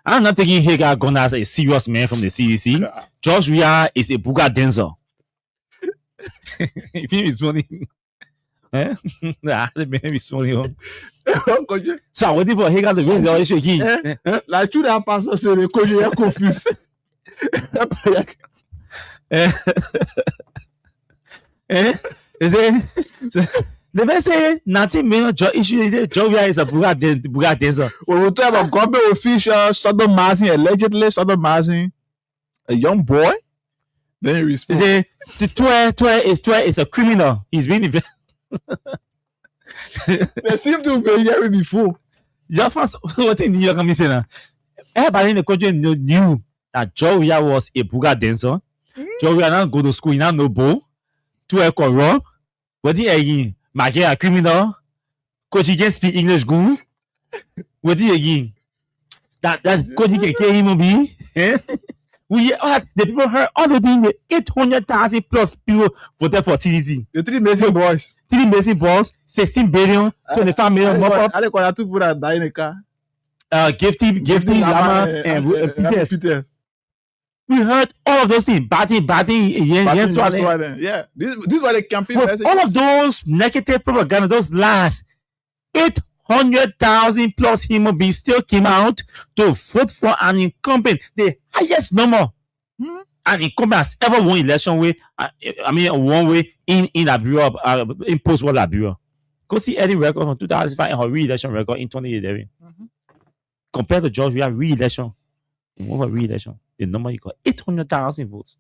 I'm not taking Hagar Gunn as a serious man from the CDC. George Weah is a Buga Denzel. If he is funny. The man is funny. So I'm waiting for Hagar to win the issue again. Like to that pastor said, you're confused. Is it? The man say nothing major job issue. He said Jovia is a Buga Denzel. When we talk about government officials allegedly sodomizing a young boy, then he responds. He say Tue is a criminal. He's been They seem to be hearing before. Just first, what in New York I'm saying now? Everybody in the country knew that Jovia was a Buga Denzel. Jovia now go to school, he now no bow. Tue corrupt. What did he Magia a criminal, Coach, he can speak English good. What did again? That coach, he can carry him be. The people heard all the thing. The 800,000 plus people voted for TDC. The three amazing boys. 3 amazing balls, 16 billion, 25 million mop up. I think two people that die in the car. Gifty, Lama, and Peters. We heard all of those things. Batting. Yeah. This is why they campaign. All of those negative propaganda, those lies, 800,000 plus human beings still came out to vote for an incumbent, the highest number an incumbent has ever won election way. One way in Liberia, in post-war Liberia. Go see any record from 2005 and her re-election record in 2011. Compared to George, we have re-election. Over re-election, the number you got 800,000 votes.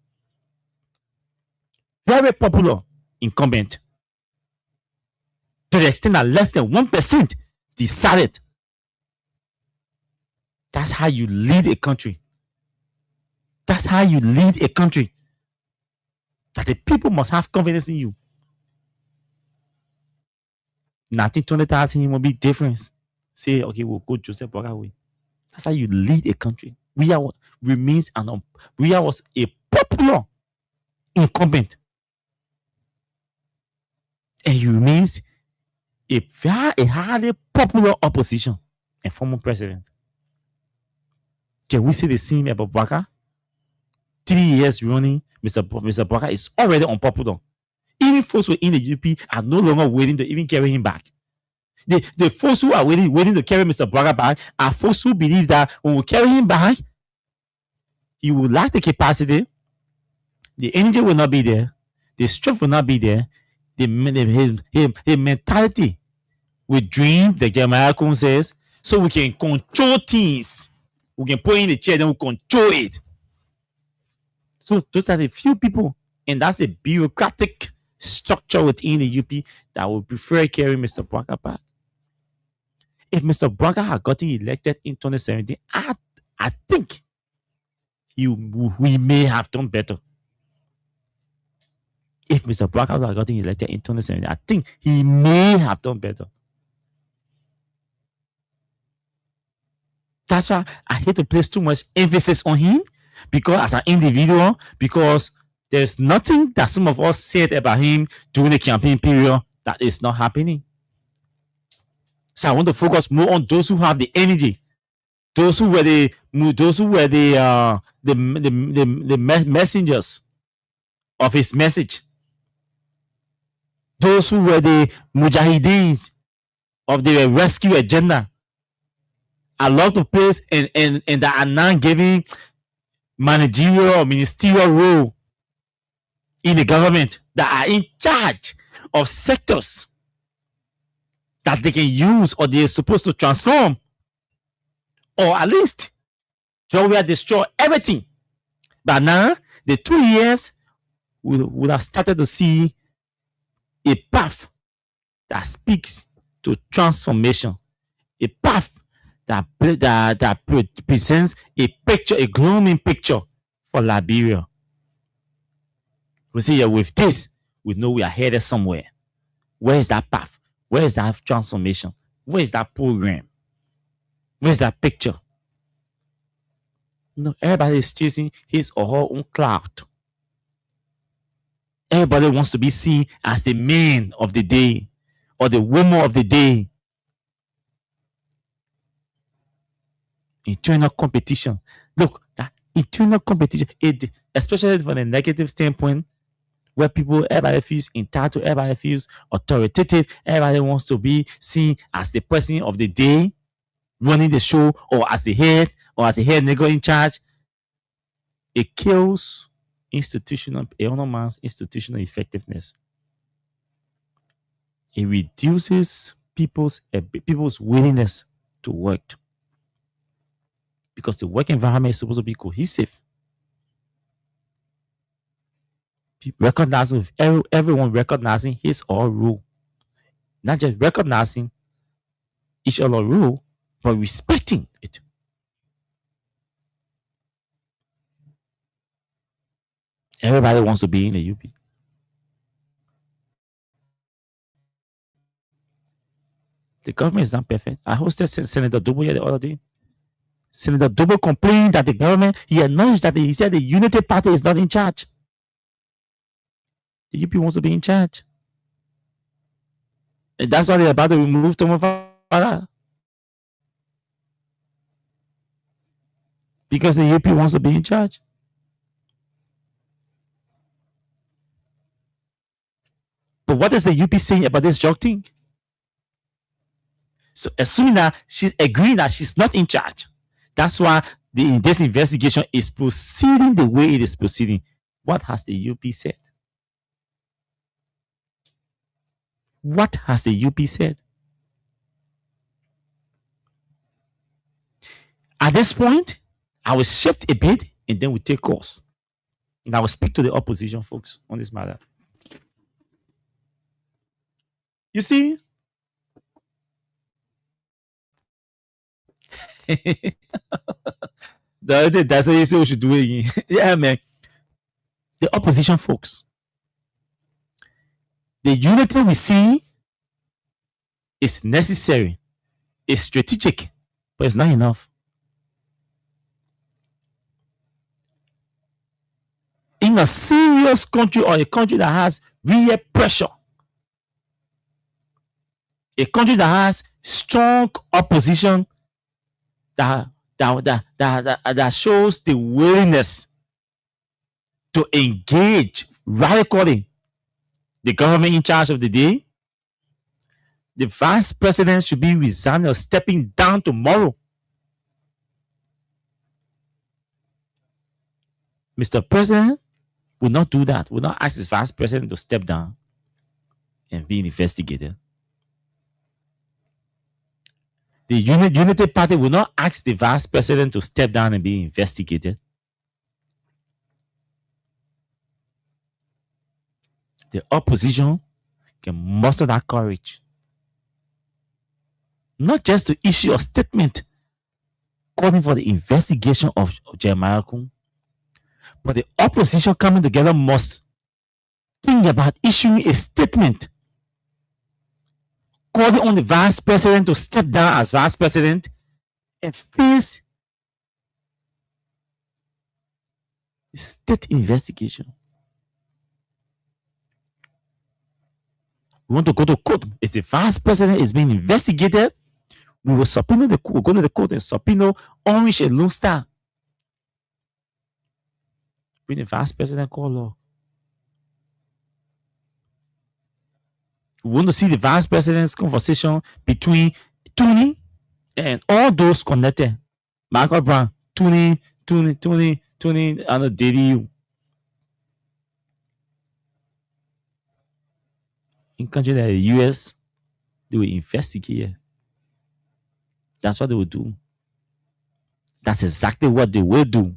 Very popular incumbent. To the extent that less than 1% decided. That's how you lead a country. That's how you lead a country. That the people must have confidence in you. 20,000 will be difference. Say, okay, we'll go Joseph Boakai way. That's how you lead a country. We was a popular incumbent. And he remains a highly popular opposition and former president. Can we say the same about Boakai? 3 years running, Mr. Boakai is already unpopular. Even folks who in the UP are no longer waiting to even carry him back. The folks who are waiting to carry Mr. Boakai back are folks who believe that when we carry him back, he will lack the capacity, the energy will not be there, the strength will not be there, his mentality will dream, the Jeremiah Kun says, so we can control things. We can put in the chair, then we control it. So those are the few people, and that's the bureaucratic structure within the UP that would prefer carrying Mr. Boakai back. If Mr. Boakai had gotten elected in 2017, I think we may have done better. If Mr. Boakai had gotten elected in 2017, I think he may have done better. That's why I hate to place too much emphasis on him, because as an individual, because there's nothing that some of us said about him during the campaign period that is not happening. So I want to focus more on those who have the energy, those who were the messengers of his message, those who were the mujahideens of the rescue agenda. I love to place and that are now giving managerial or ministerial role in the government, that are in charge of sectors that they can use or they're supposed to transform, or at least destroy everything. But now, the 2 years, we would have started to see a path that speaks to transformation, a path that presents a picture, a glowing picture for Liberia. We see here with this, we know we are headed somewhere. Where is that path? Where is that transformation? Where is that program? Where is that picture? Everybody is chasing his or her own cloud. Everybody wants to be seen as the man of the day or the woman of the day. Internal competition. Look, that internal competition, especially from a negative standpoint, where everybody feels entitled, everybody feels authoritative, everybody wants to be seen as the person of the day, running the show, or as the head nigger in charge. It kills institutional effectiveness. It reduces people's willingness to work, because the work environment is supposed to be cohesive. Recognizing everyone recognizing his or her role, not just recognizing each other's role, but respecting it. Everybody wants to be in the UP. The government is not perfect. I hosted Senator Dobo here the other day. Senator Dobo complained that the government, he acknowledged that he said the Unity Party is not in charge. The UP wants to be in charge. And that's why they're about to remove Tomo Farah. Because the UP wants to be in charge. But what is the UP saying about this drug thing? So assuming that she's agreeing that she's not in charge, that's why this investigation is proceeding the way it is proceeding. What has the UP said? What has the UP said? At this point, I will shift a bit and then we take course. And I will speak to the opposition folks on this matter. You see? That's what you say we should do it again. Yeah, man. The opposition folks. The unity we see is necessary, it's strategic, but it's not enough. In a serious country or a country that has real pressure, a country that has strong opposition that shows the willingness to engage radically the government in charge of the day, the vice president should be resigning or stepping down tomorrow. Mr. President will not do that, will not ask his vice president to step down and be investigated. The Unity Party will not ask the vice president to step down and be investigated. The opposition can muster that courage. Not just to issue a statement calling for the investigation of Jeremiah Kung, but the opposition coming together must think about issuing a statement calling on the vice president to step down as vice president and face state investigation. We want to go to court. If the vice president is being investigated, we will subpoena the court. We'll go to the court and subpoena Orange and Lone Star. Bring the vice president call law. We want to see the vice president's conversation between Tony and all those connected. Michael Brown, Tony, and the DDU. In country like the US, they will investigate. That's what they will do. That's exactly what they will do.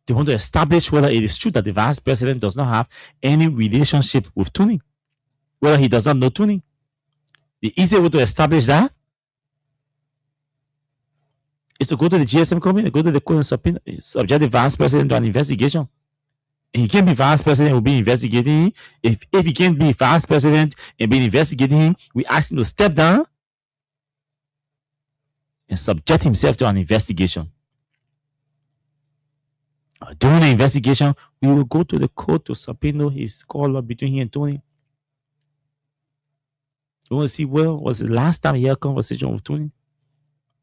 They want to establish whether it is true that the vice president does not have any relationship with Tony, whether he does not know Tony. The easy way to establish that is to go to the GSM committee, go to the court and subject the vice president to an investigation. And he can't be vice president, we'll be investigating him. If he can't be vice president and be investigating him, we ask him to step down and subject himself to an investigation. During the investigation, we will go to the court to subpoena his call up between him and Tony. We want to see what was the last time he had a conversation with Tony.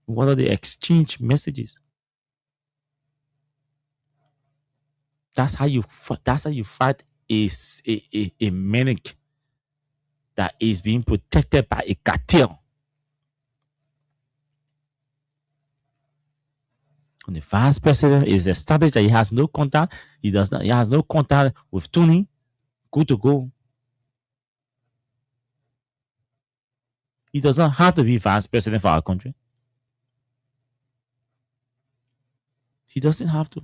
What are the exchange messages? That's how you fight a manic that is being protected by a cartel. When the vice president is established that he has no contact, he has no contact with Tony, good to go. He doesn't have to be vice president for our country. He doesn't have to.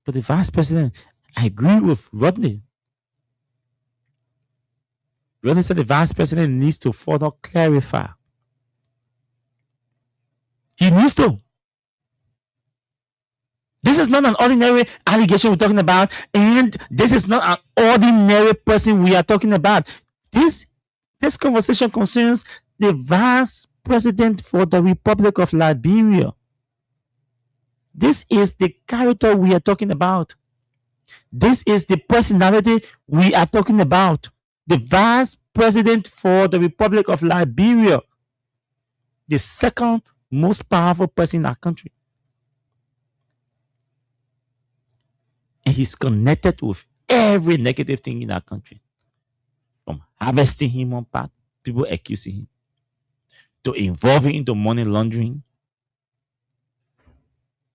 But the vice president, I agree with Rodney. Rodney said the vice president needs to further clarify. He needs to. This is not an ordinary allegation we're talking about, and this is not an ordinary person we are talking about. This conversation concerns the vice president for the Republic of Liberia. This is the character we are talking about. This is the personality we are talking about. The vice president for the Republic of Liberia, the second most powerful person in our country. And he's connected with every negative thing in our country. From harvesting him on part, people accusing him, to involving into money laundering,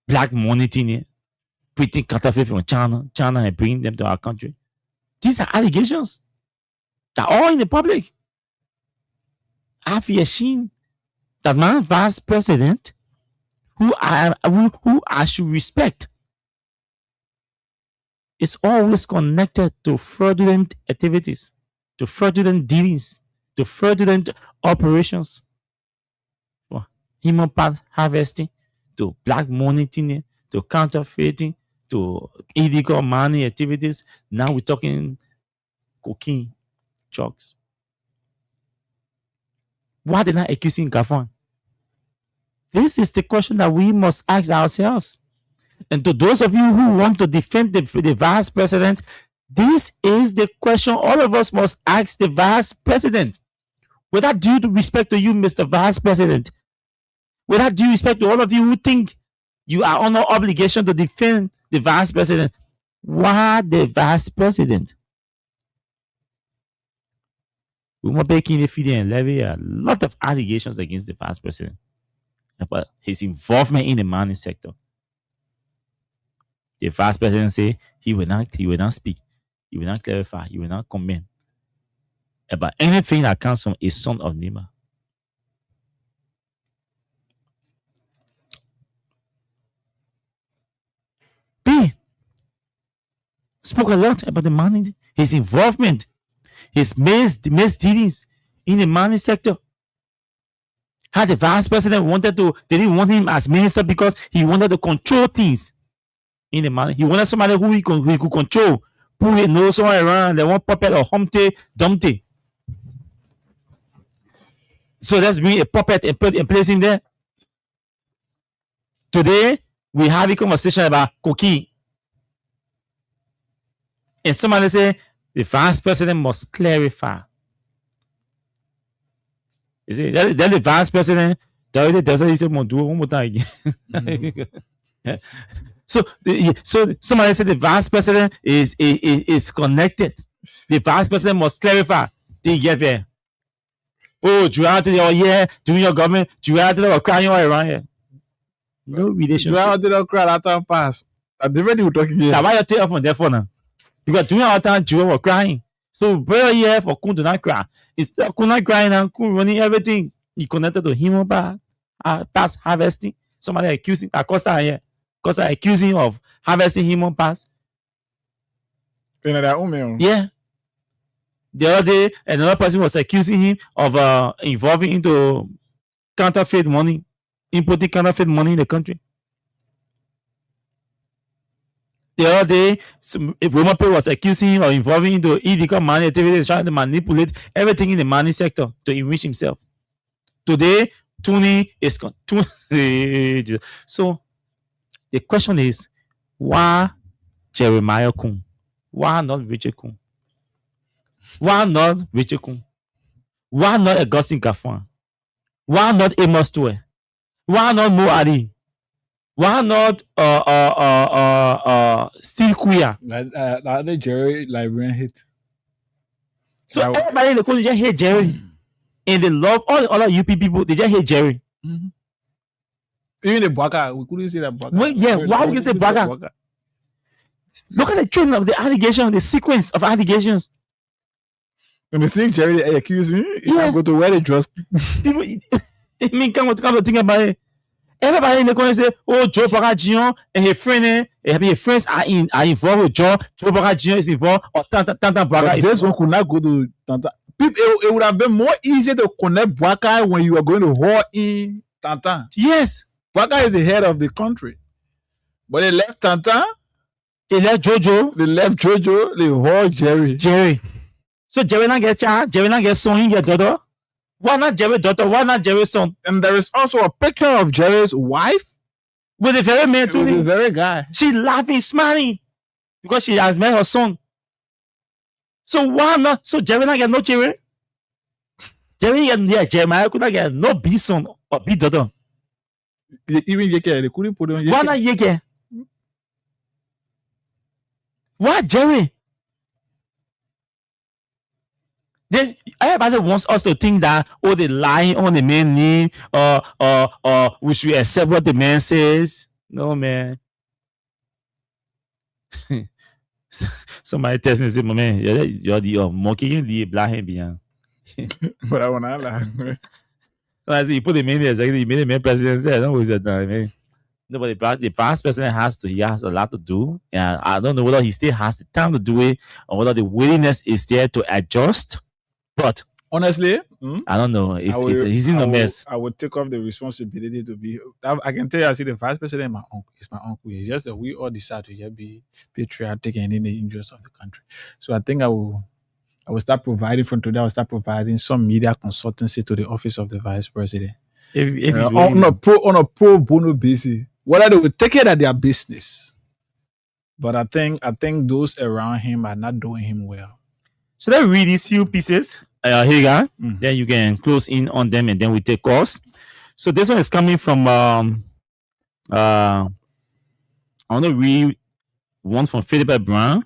black money thing, putting counterfeit from China and bringing them to our country. These are allegations. They're all in the public. I feel ashamed that my vice president, who I should respect, is always connected to fraudulent activities, to fraudulent dealings, to fraudulent operations, for human part harvesting, to black money thing, to counterfeiting, to illegal money activities. Now we're talking cocaine, drugs. Why did I accusing Gafon? This is the question that we must ask ourselves. And to those of you who want to defend the vice president, this is the question all of us must ask the vice president. Without due respect to you, Mr. Vice President, without due respect to all of you who think you are under obligation to defend the vice president, why the vice president? We want making the feeding and levy a lot of allegations against the vice president about his involvement in the mining sector. The vice president say he will not speak, he will not clarify, he will not comment about anything that comes from a son of Nima. B spoke a lot about the mining, his involvement, his misdealings in the mining sector. How the vice president they didn't want him as minister because he wanted to control things in the mining. He wanted somebody who he could control, put his nose around, they want puppet or Humpty Dumpty. So let's bring a puppet and place him there. Today, we have a conversation about cocaine. And somebody say, the vice president must clarify. You see, that the vice president, he said, do it one more time again. So somebody said the vice president is connected. The vice president must clarify. Did you get there? Oh, you out there, yeah, doing your government, you out there crying all around here. No relationship. You out there crying that time pass. At the ready we're talking here. Why you take up on that for now? Because during our time, you were crying. So brother here for Kun to not cry. Instead of Kun not crying and Kun running everything, he connected to him about past harvesting. Somebody accusing Acosta here. Acosta accusing of harvesting him on past. Yeah. The other day, another person was accusing him of involving into counterfeit money, importing counterfeit money in the country. The other day, Roman Pay was accusing him of involving into illegal money activities, trying to manipulate everything in the money sector to enrich himself. Today, Tuni is so the question is, why Jeremiah Kun? Why not Richard Kun? Why not Richard Kun? Why not Augustine Gafwan? Why not Amos Tue? Why not Mo Ali? Why not Steve Kuya? That Jerry Liberian hit. So everybody in the country just hate Jerry. And they love all the other UP people, they just hate Jerry. Mm-hmm. Even the Bwaka, we couldn't say that Bwaka. Well, yeah, why would you say Bwaka? Look at the trend of the allegation, the sequence of allegations. When they see Jerry accusing, yeah, go to where they dress. People, I mean, come to think about it. Everybody in the corner say, "Oh, Joe Bagajian and his friends are involved with Joe. Joe Bagajian is involved, or Tanta Bwaka." This one could not go to Tanta. It would have been more easy to connect Bwaka when you were going to haul in Tanta. Yes, Bwaka is the head of the country. But they left Tantan, They left Jojo. they left Jojo, they hauled Jerry. Jerry. So Jerry not get child. Jerry not get son. He get daughter. Why not Jerry daughter? Why not Jerry son? And there is also a picture of Jerry's wife With the very man with the too. very guy. She laughing, smiling because she has met her son. So why not? So Jerry not get no children. Jeremiah could not get no B son or B daughter. Even they couldn't put on. Why not Yeke? Why Jerry? Everybody wants us to think that they lying on the man name, or we should accept what the man says. No, man. Somebody tells me, say, my man, you're the monkey in the black hand behind. But I want to lie. So I say, you put the man there, exactly, you made the man president. Say, don't waste that time, man. No, but the past president he has a lot to do. And I don't know whether he still has the time to do it or whether the willingness is there to adjust. But Honestly, I don't know. He's in a mess. I would take off the responsibility to be. I can tell you, I see the vice president. My uncle is my uncle. It's just that we all decide to just be patriotic and in the interest of the country. So I think I will start providing from today. I will start providing some media consultancy to the office of the vice president. If On a pro bono basis, whether they will take it at their business. But I think those around him are not doing him well. So let's read these few pieces. Here you go. Mhm. Then you can close in on them and then we take calls. So this one is coming from I want to read one from Philip Brown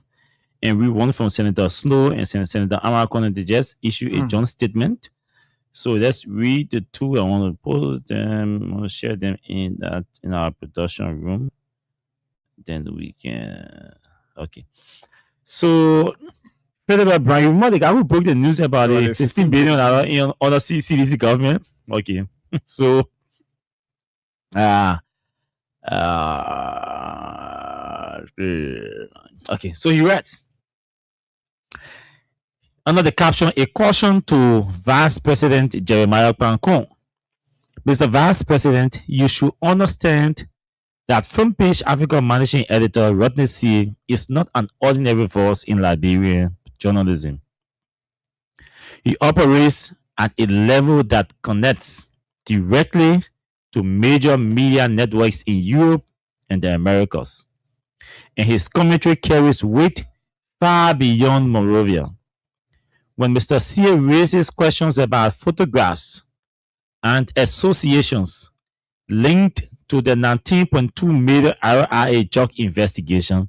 and read one from Senator Snow and Senator Amakon. They just issued a joint statement. So let's read the two. I want to post them. I want to share them in our production room. Then we can. Okay. So Philip Brown, you remember the guy who broke the news about the $16 billion in other CDC government? Okay. So okay. So he writes under the caption, a caution to Vice President Jeremiah Pancon. Mr. Vice President, you should understand that front page Africa managing editor Rodney C is not an ordinary force in Liberian journalism. He operates at a level that connects directly to major media networks in Europe and the Americas. And his commentary carries weight far beyond Monrovia. When Mr. C raises questions about photographs and associations linked to the 19.2 million RIA drug investigation,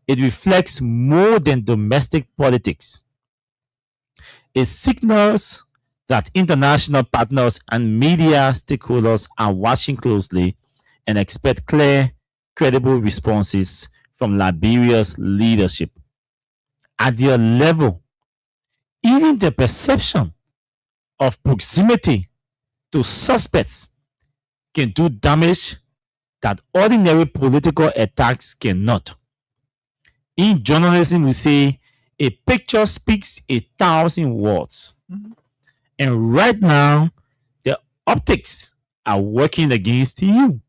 it reflects more than domestic politics. It signals that international partners and media stakeholders are watching closely and expect clear, credible responses from Liberia's leadership. At their level, even the perception of proximity to suspects can do damage that ordinary political attacks cannot. In journalism, we say a picture speaks 1,000 words. And right now, the optics are working against you.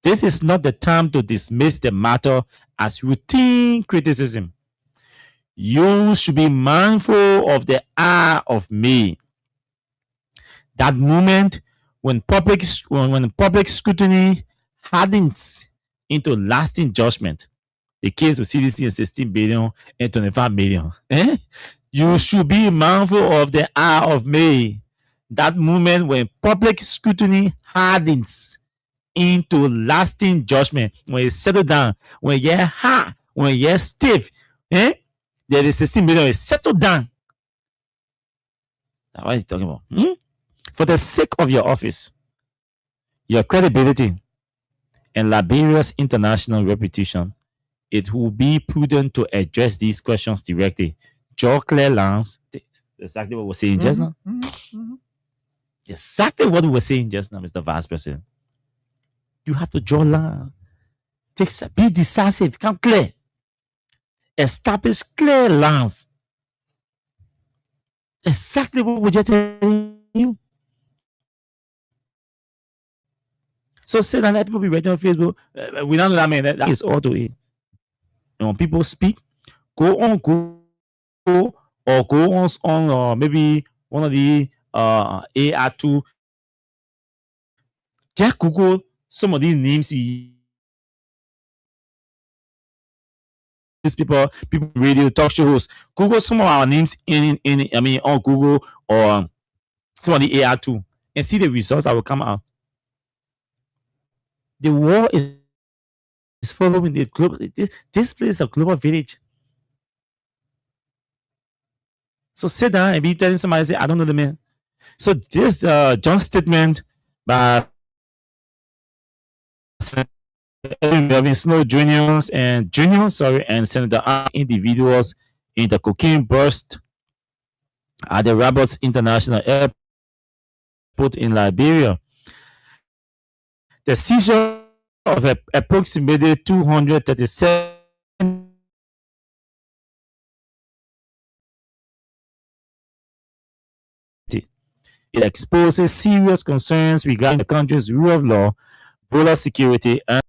This is not the time to dismiss the matter as routine criticism. You should be mindful of the eye of May. That moment when public scrutiny hardens into lasting judgment. The case of CDC is 16 billion and 25 million. You should be mindful of the eye of May. That moment when public scrutiny hardens into lasting judgment, when you settle down, when you're hard, when you're stiff, there is 16 million is settled down. Now, what are you talking about? For the sake of your office, your credibility, and Liberia's international reputation, it will be prudent to address these questions directly. Draw clear lines. Exactly what we're saying just now. Exactly what we were saying just now, Mr. Vice President. You have to draw lines. Be decisive. Come clear. Establish clear lines. Exactly what we're just telling you. So say that people be writing on Facebook, we don't know that man. That is all to it. And when people speak, go on Google or go on maybe one of the AI tool. Just Google some of these names these people radio talk shows. Google some of our names in on Google or some of the AI tool and see the results that will come out. The world is following the global. This place is a global village. So sit down and be telling somebody, say, I don't know the man. So this John's statement by Melvin Snow Jr. and Senator individuals in the cocaine burst at the Roberts International Airport in Liberia. The seizure of approximately 237 it exposes serious concerns regarding the country's rule of law, border security, and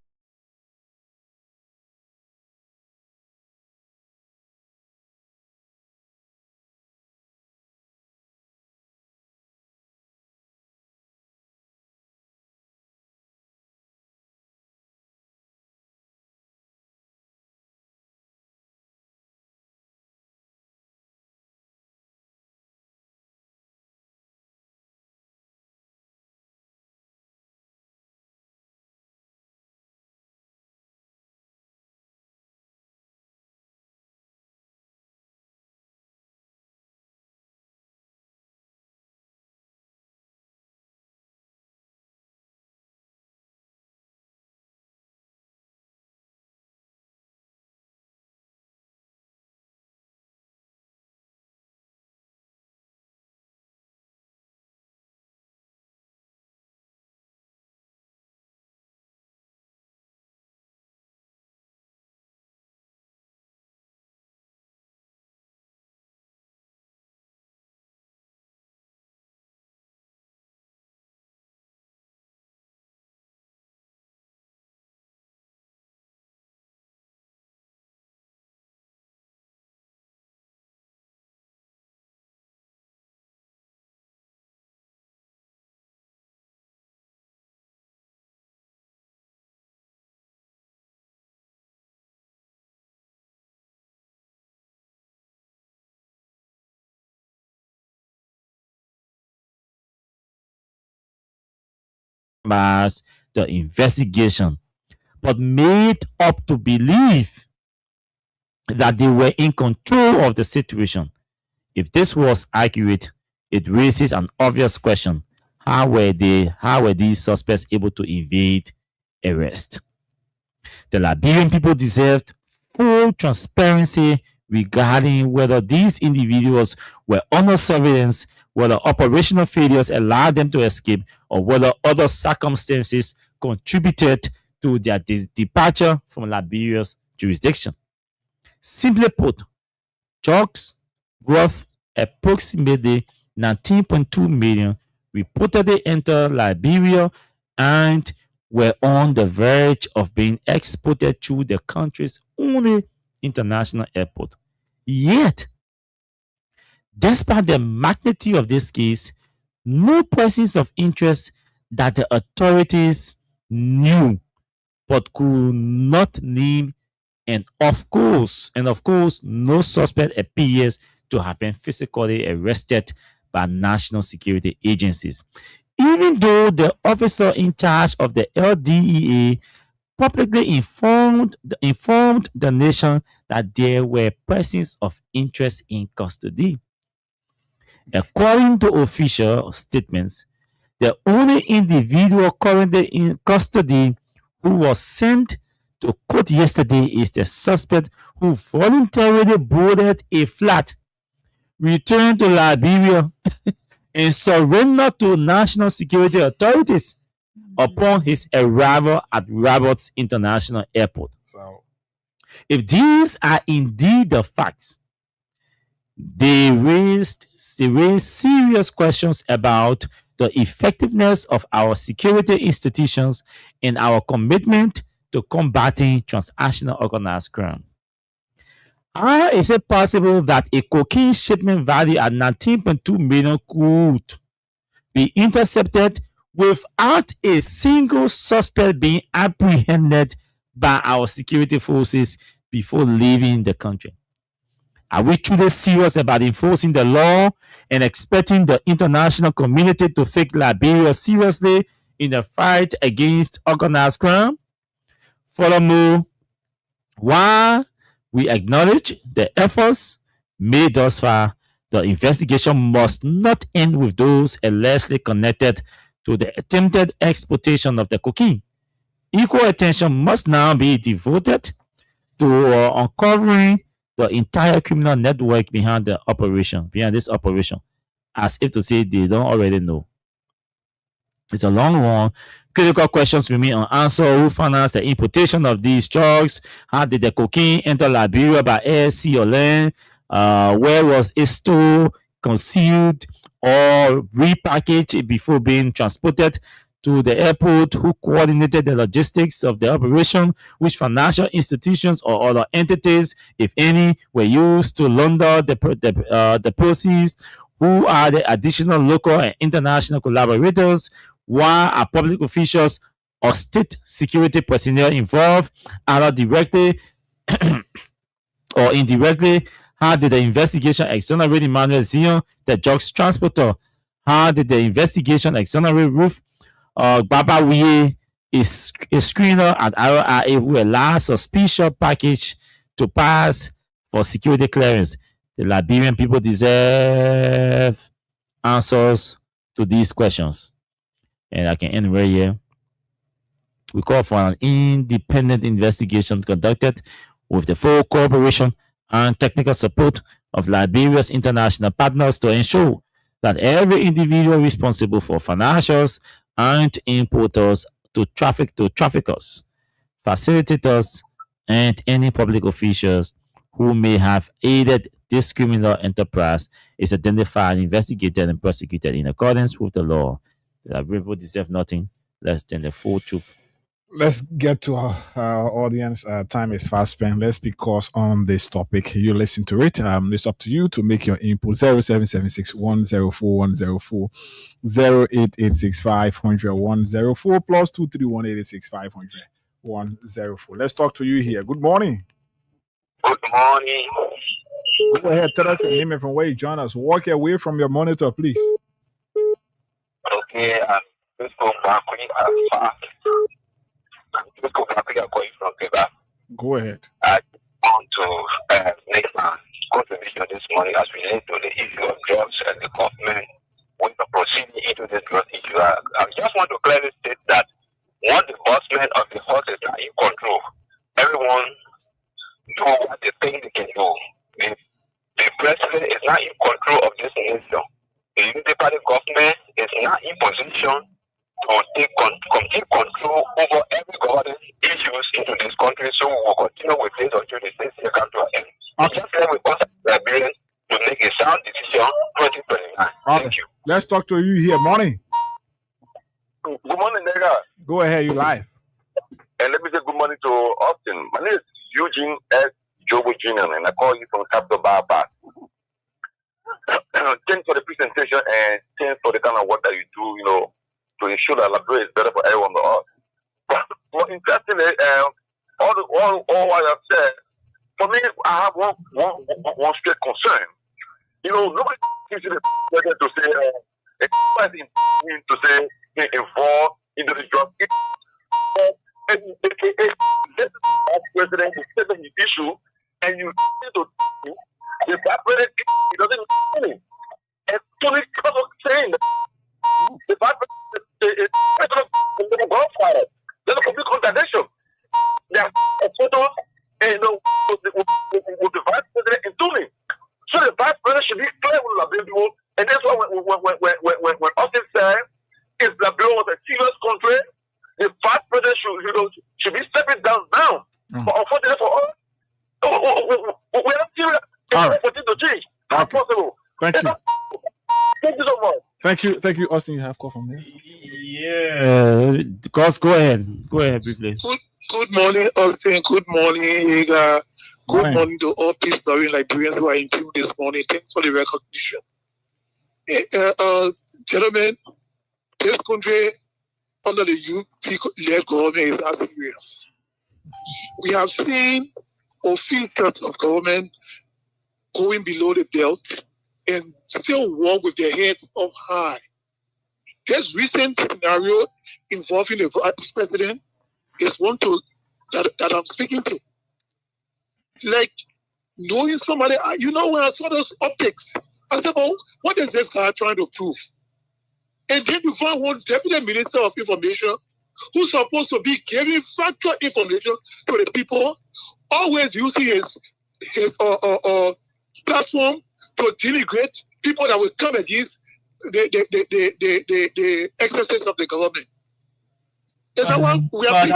the investigation, but made up to believe that they were in control of the situation. If this was accurate, it raises an obvious question. How were these suspects able to evade arrest? The Liberian people deserved full transparency regarding whether these individuals were under surveillance, whether operational failures allowed them to escape, or whether other circumstances contributed to their departure from Liberia's jurisdiction. Simply put, drugs worth approximately 19.2 million reportedly entered Liberia and were on the verge of being exported through the country's only international airport. Yet, despite the magnitude of this case, no persons of interest that the authorities knew but could not name, and of course, no suspect appears to have been physically arrested by national security agencies. Even though the officer in charge of the LDEA publicly informed the nation that there were persons of interest in custody. According to official statements, the only individual currently in custody who was sent to court yesterday is the suspect who voluntarily boarded a flight, returned to Liberia, and surrendered to national security authorities upon his arrival at Roberts International Airport. So, if these are indeed the facts, they raised serious questions about the effectiveness of our security institutions and our commitment to combating transnational organized crime. How is it possible that a cocaine shipment valued at 19.2 million could be intercepted without a single suspect being apprehended by our security forces before leaving the country? Are we truly serious about enforcing the law and expecting the international community to take Liberia seriously in the fight against organized crime? Furthermore, while we acknowledge the efforts made thus far, the investigation must not end with those allegedly connected to the attempted exportation of the cocaine. Equal attention must now be devoted to uncovering the entire criminal network behind this operation, as if to say they don't already know. It's a long one. Critical questions remain unanswered. Who financed the importation of these drugs? How did the cocaine enter Liberia by air, sea, or land? Where was it stored, concealed, or repackaged before being transported to the airport? Who coordinated the logistics of the operation? Which financial institutions or other entities, if any, were used to launder the proceeds? Who are the additional local and international collaborators? Why are public officials or state security personnel involved, either directly or indirectly? How did the investigation exonerate Emmanuel Zion, the drugs transporter? How did the investigation exonerate Ruth Baba Wiye, a screener at RIA, who allowed suspicious package to pass for security clearance? The Liberian people deserve answers to these questions. And I can end right here. We call for an independent investigation conducted with the full cooperation and technical support of Liberia's international partners to ensure that every individual responsible for financials and importers to traffickers, facilitators, and any public officials who may have aided this criminal enterprise is identified, investigated, and prosecuted in accordance with the law. The people deserve nothing less than the full truth. Let's get to our audience. Time is fast spent. Let's speak course on this topic. You listen to it. It's up to you to make your input. 0776 104 104 0886 500 104 plus 231 886 500 104. Let's talk to you here. Good morning. Good morning. Go ahead. Tell us your name and from where you join us. Walk away from your monitor, please. Okay, I'm just going back going from Quebec. Go ahead. I want to make my contribution this morning as related to the issue of drugs and the government with the proceeding into this drug issue. I just want to clearly state that once the bossmen of the horses are in control, everyone do what they think they can do. The president is not in control of this nation. The Unity Party government is not in position to take complete control over every governance issues into this country. So we will continue with this until the state here come to an end. Okay. Just let me contact Liberians to make a sound decision 2029. Okay. Thank you. Let's talk to you here. Morning. Good morning, nigga. Go ahead. You live. And let me say good morning to Austin. My name is Eugene S. Jobo Jr. and I call you from Capital Bar. Thanks for the presentation and thanks for the kind of work that you do, to ensure that Liberia is better for everyone on the earth. But interestingly, all what I've said, for me, I have one straight concern. Nobody gives you the pleasure to say, to say, get involved into this drug. This president is taking the issue, and you need to if that president he doesn't know him. And Tony Cook saying that if that president is gunfire, there's a complete contradiction. There are photos, and with the vice president in Tony. So the vice president should be clear with Liberia people, and that's why when Austin said if Liberia was a serious country, the vice president should be stepping down now. But unfortunately for us, we are serious. All right. To change. Okay. Possible. Thank you. Thank you so much. Thank you, Austin. You have call from here. Yeah, Gus, go ahead briefly. Good morning, Austin. Good morning, Higa. Good morning to all peace-loving Liberians who are in tune this morning. Thanks for the recognition. Gentlemen, this country under the UP-led government is not serious. We have seen officials of government going below the belt and still walk with their heads up high. This recent scenario involving the vice president is one that I'm speaking to. Like, knowing somebody, when I saw those optics, I said, well, what is this guy trying to prove? And then you find one deputy minister of information who's supposed to be giving factual information to the people, always using his platform to denigrate people that will come against the excesses of the government. Is that what we are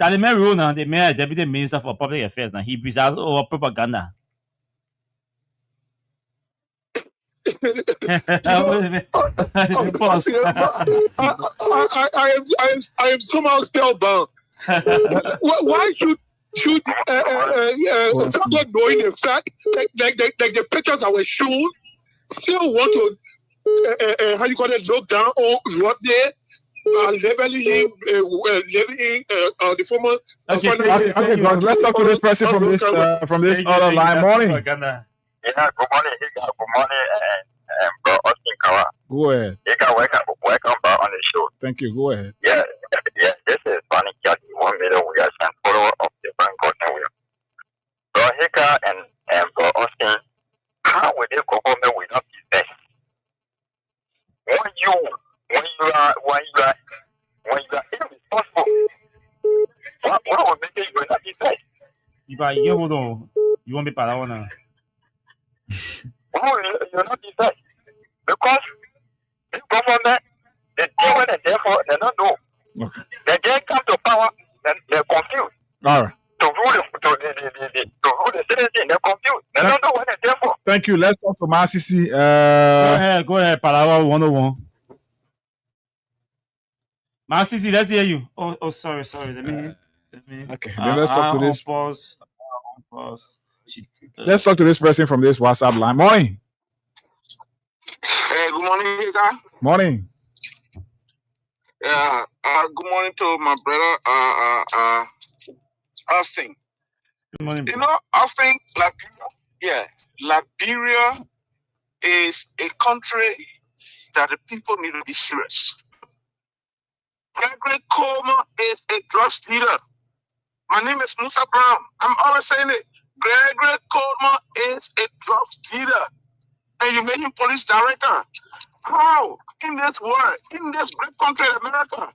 the mayor rule now, the mayor deputy minister for public affairs now, he preserves over propaganda. I am somehow spellbound. Why should someone knowing the fact like the pictures that were shown still want to look down or what there? Labeling him, the former. Okay, God, let's talk to this person from this other line. Morning. Yeah, good morning. Good morning, and Austin Kawa. Go ahead. Welcome back on the show. Thank you. Go ahead. Yeah. This is Bonnie Cat, 1 million Williams and follower of the Frank Gordon Williams. Bro Hika and Bro Austin, how will the government will not be best? When you are irresponsible, what will make it you will not be best? You won't be paranoid. Why will you not be best? Because this government, they do what and therefore they don't know. Okay. They just come to power, then they're confused. All right. To rule the citizen, they're confused. They don't know what they're there for. Thank you. Let's talk to Masisi. Go ahead, Palawa 101. Masisi, let's hear you. Oh, sorry. Let me. Okay, then let's talk to this. Pause. Let's talk to this person from this WhatsApp line. Morning. Hey, good morning, guys. Morning. Yeah. Good morning to my brother, Austin. Good morning. You know, Austin, Liberia is a country that the people need to be serious. Gregory Coleman is a drug dealer. My name is Musa Brown. I'm always saying it. Gregory Coleman is a drug dealer. And you made him police director. How in this world, in this great country, America,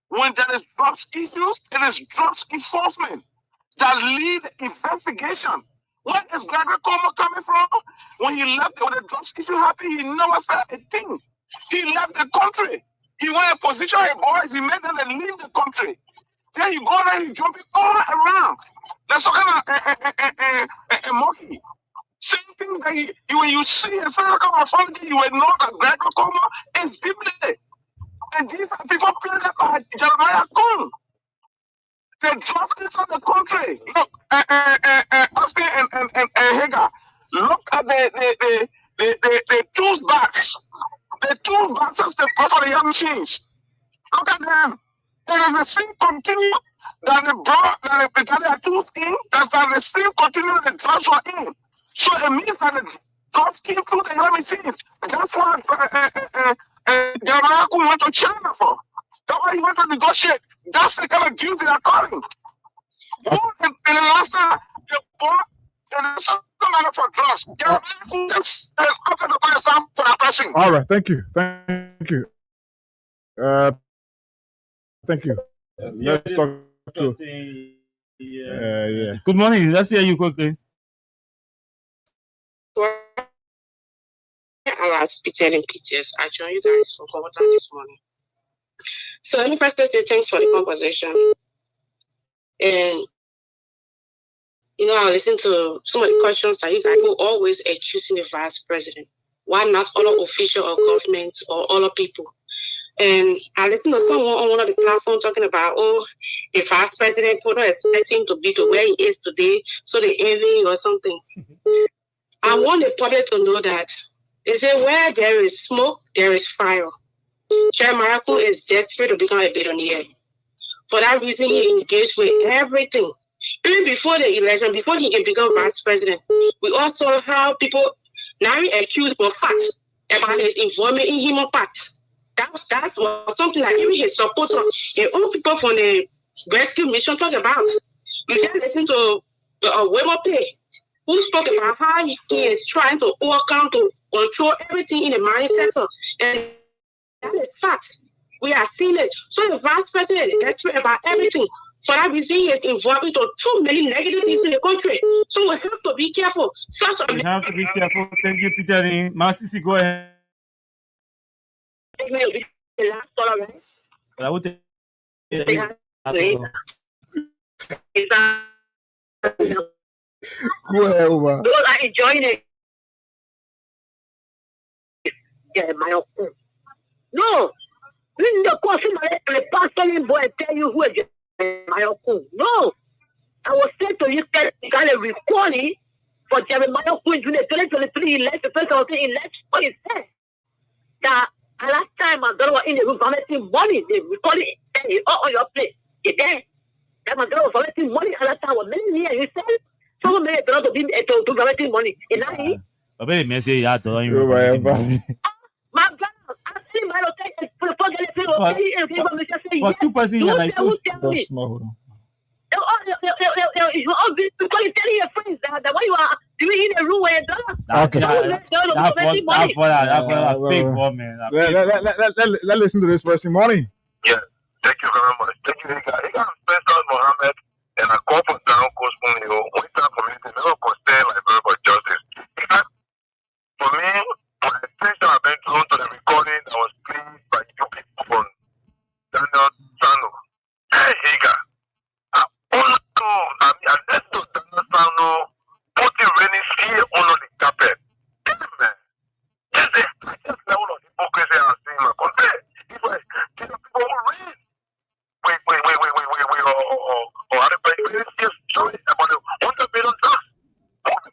when there is drugs issues, it is drugs enforcement that lead investigation. Where is Gregory Coleman coming from? When he left, when the drugs issue happened, he never said a thing. He left the country. He went to position his boys, he made them leave the country. Then he go there, he jumping all around. That's some kind of a monkey. Same thing that when you see a physical authority, you will know that Gregory Coleman is deeply. And these are people playing by Jeremiah Coon. They dropped into the country. Look, Austin and Hagar, look at the tools bags. The tools boxes they put for the young machines. Look at them. And if the thing continue, that they are tools in, that the thing continue the transfer in. So it means that the drugs came through the young machines. That's why Jeremiah went to China for. That's why he went to negotiate. That's the kind of deal they are calling. In the last time, they bought for drugs. All right, thank you. Thank you. Let's talk to. Yeah. Good morning. Let's hear you quickly. I join you guys for Coverton this morning. So let me first say thanks for the conversation. And I listen to some of the questions that you guys will always accusing the vice president. why not other official or government or other people? And I listened to someone on one of the platforms talking about, the vice president would not expect him to be to where he is today, so they envy or something. I want the public to know that they say where there is smoke, there is fire. Jeremiah is desperate to become a billionaire. For that reason, he engaged with everything. Even before the election, before he can become vice president, we all saw how people now accused for facts about his involvement in human parts. That was something like even his supporters and all people from the rescue mission talk about. You can listen to Wemo Pay, who spoke about how he is trying to overcome to control everything in the mining sector. And that is fact. We are seeing it. So the vice president is desperate about everything. For that reason, he is involved into too many negative things in the country. So we have to be careful. We have to be careful. Thank you, Peter. Masisi, go ahead. The last caller, right? Go ahead, Uba. Those are enjoying it. Yeah, my own. No. The person, the pastor boy tell you who is my own. No. I was saying to you that you got a recording for Jeremiah Queen in the 2023 election, 2014 election. What he said? That last time my daughter was in the room collecting money, they recorded it on your plate. Again, that my daughter was collecting money at that time was many years. You said someone made a daughter to be to collecting money. And now he. My brother, I'm saying my for 2 persons here, like so. You all because you telling your friends that what you are doing in the room where your daughter. Okay. Let's listen to this person. Morning. Yeah, thank you very much. Thank you, Higa Spencer Mohammed and a couple down Coast Munio, Western community, never concern like very justice. For me, my attention has been drawn to the recording that was played by you people from Daniel Sano. Hey, Higa. I let's do Daniel Sano putting raining fear under the carpet. Man, there's a highest level of hypocrisy I've seen in my country. It's like, people who read. Wait, just sorry about the 100 million drugs.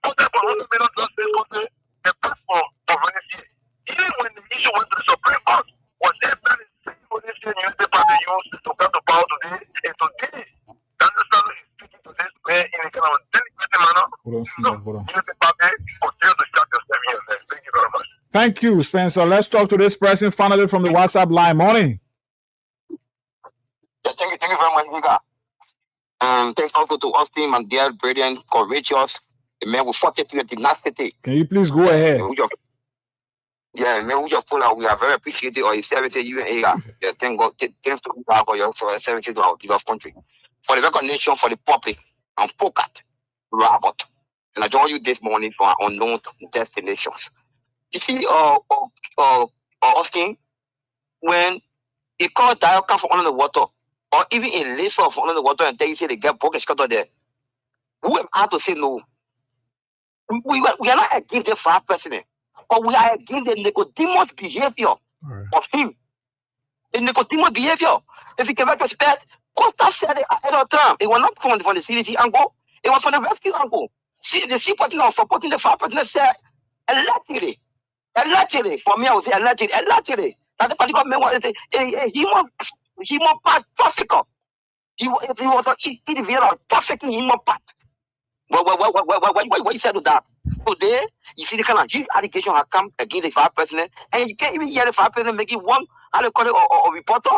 Put that for 100 million drugs in this country, the platform for Venezuela. Even when the issue went to the Supreme Court, was that the same Venezuelan newspaper they used to come to power today, and today, Daniel is speaking to this man in a kind of delicate manner. Newspaper they continue to shut yourself here and there. Thank you very much. Thank you, Spencer. Let's talk to this person finally from the WhatsApp line. Morning. Yeah, thank you very much, Higa. Thanks also to Austin, my dear, brilliant, courageous, the man with 42 tenacity. Can you please go ahead? Yeah, man, we just full out. We are very appreciative of your service to you and Higa. Yeah, thank God, thanks to God for your service to our beloved country. For the recognition for the public and pocket, Robert. And I join you this morning for our unknown destinations. You see, Austin, when you call dial come from under the water, or even a laser from under the water and they say they get broken scattered there, who am I to say no? We are not against the far president, but we are against the Nicodemus behavior of him. The Nicodemus behavior. If you can make respect, Costa said it ahead of time. It was not from the CDC angle, it was from the rescue angle. See, the C party now supporting the far president said, allegedly, for me, I would say allegedly. That the particular man was a human part trafficker. He was an individual trafficking human part. What you said to that? Today, you see the kind of huge allegation have come against the fire president, and you can't even hear the fire president making one, how they call it, or reporter.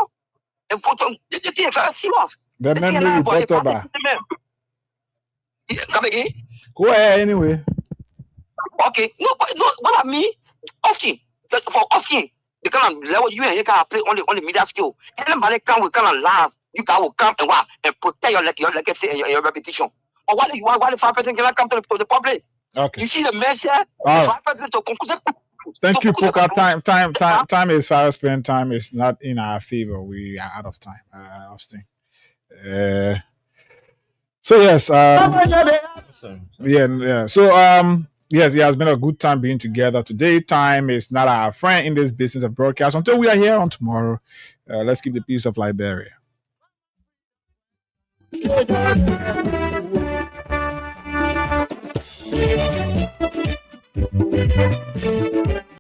And put on the thing very serious. The man reporter back. Come again? Go ahead anyway. Okay, no, what I mean, Austin, for Austin, the kind of level you and you can play on the media skill. Anybody come with kind of lies, you can will come and what and protect your legacy and your reputation. Or why the fire president cannot come to the public? Okay. You see the measure, the fire president to conclude. Thank you, Poker. Time is fast spent. Time is not in our favor. We are out of time, Austin. So yes, yeah. So Yes, it has been a good time being together. Today, time is not our friend in this business of broadcast. Until we are here on tomorrow, let's keep the peace of Liberia.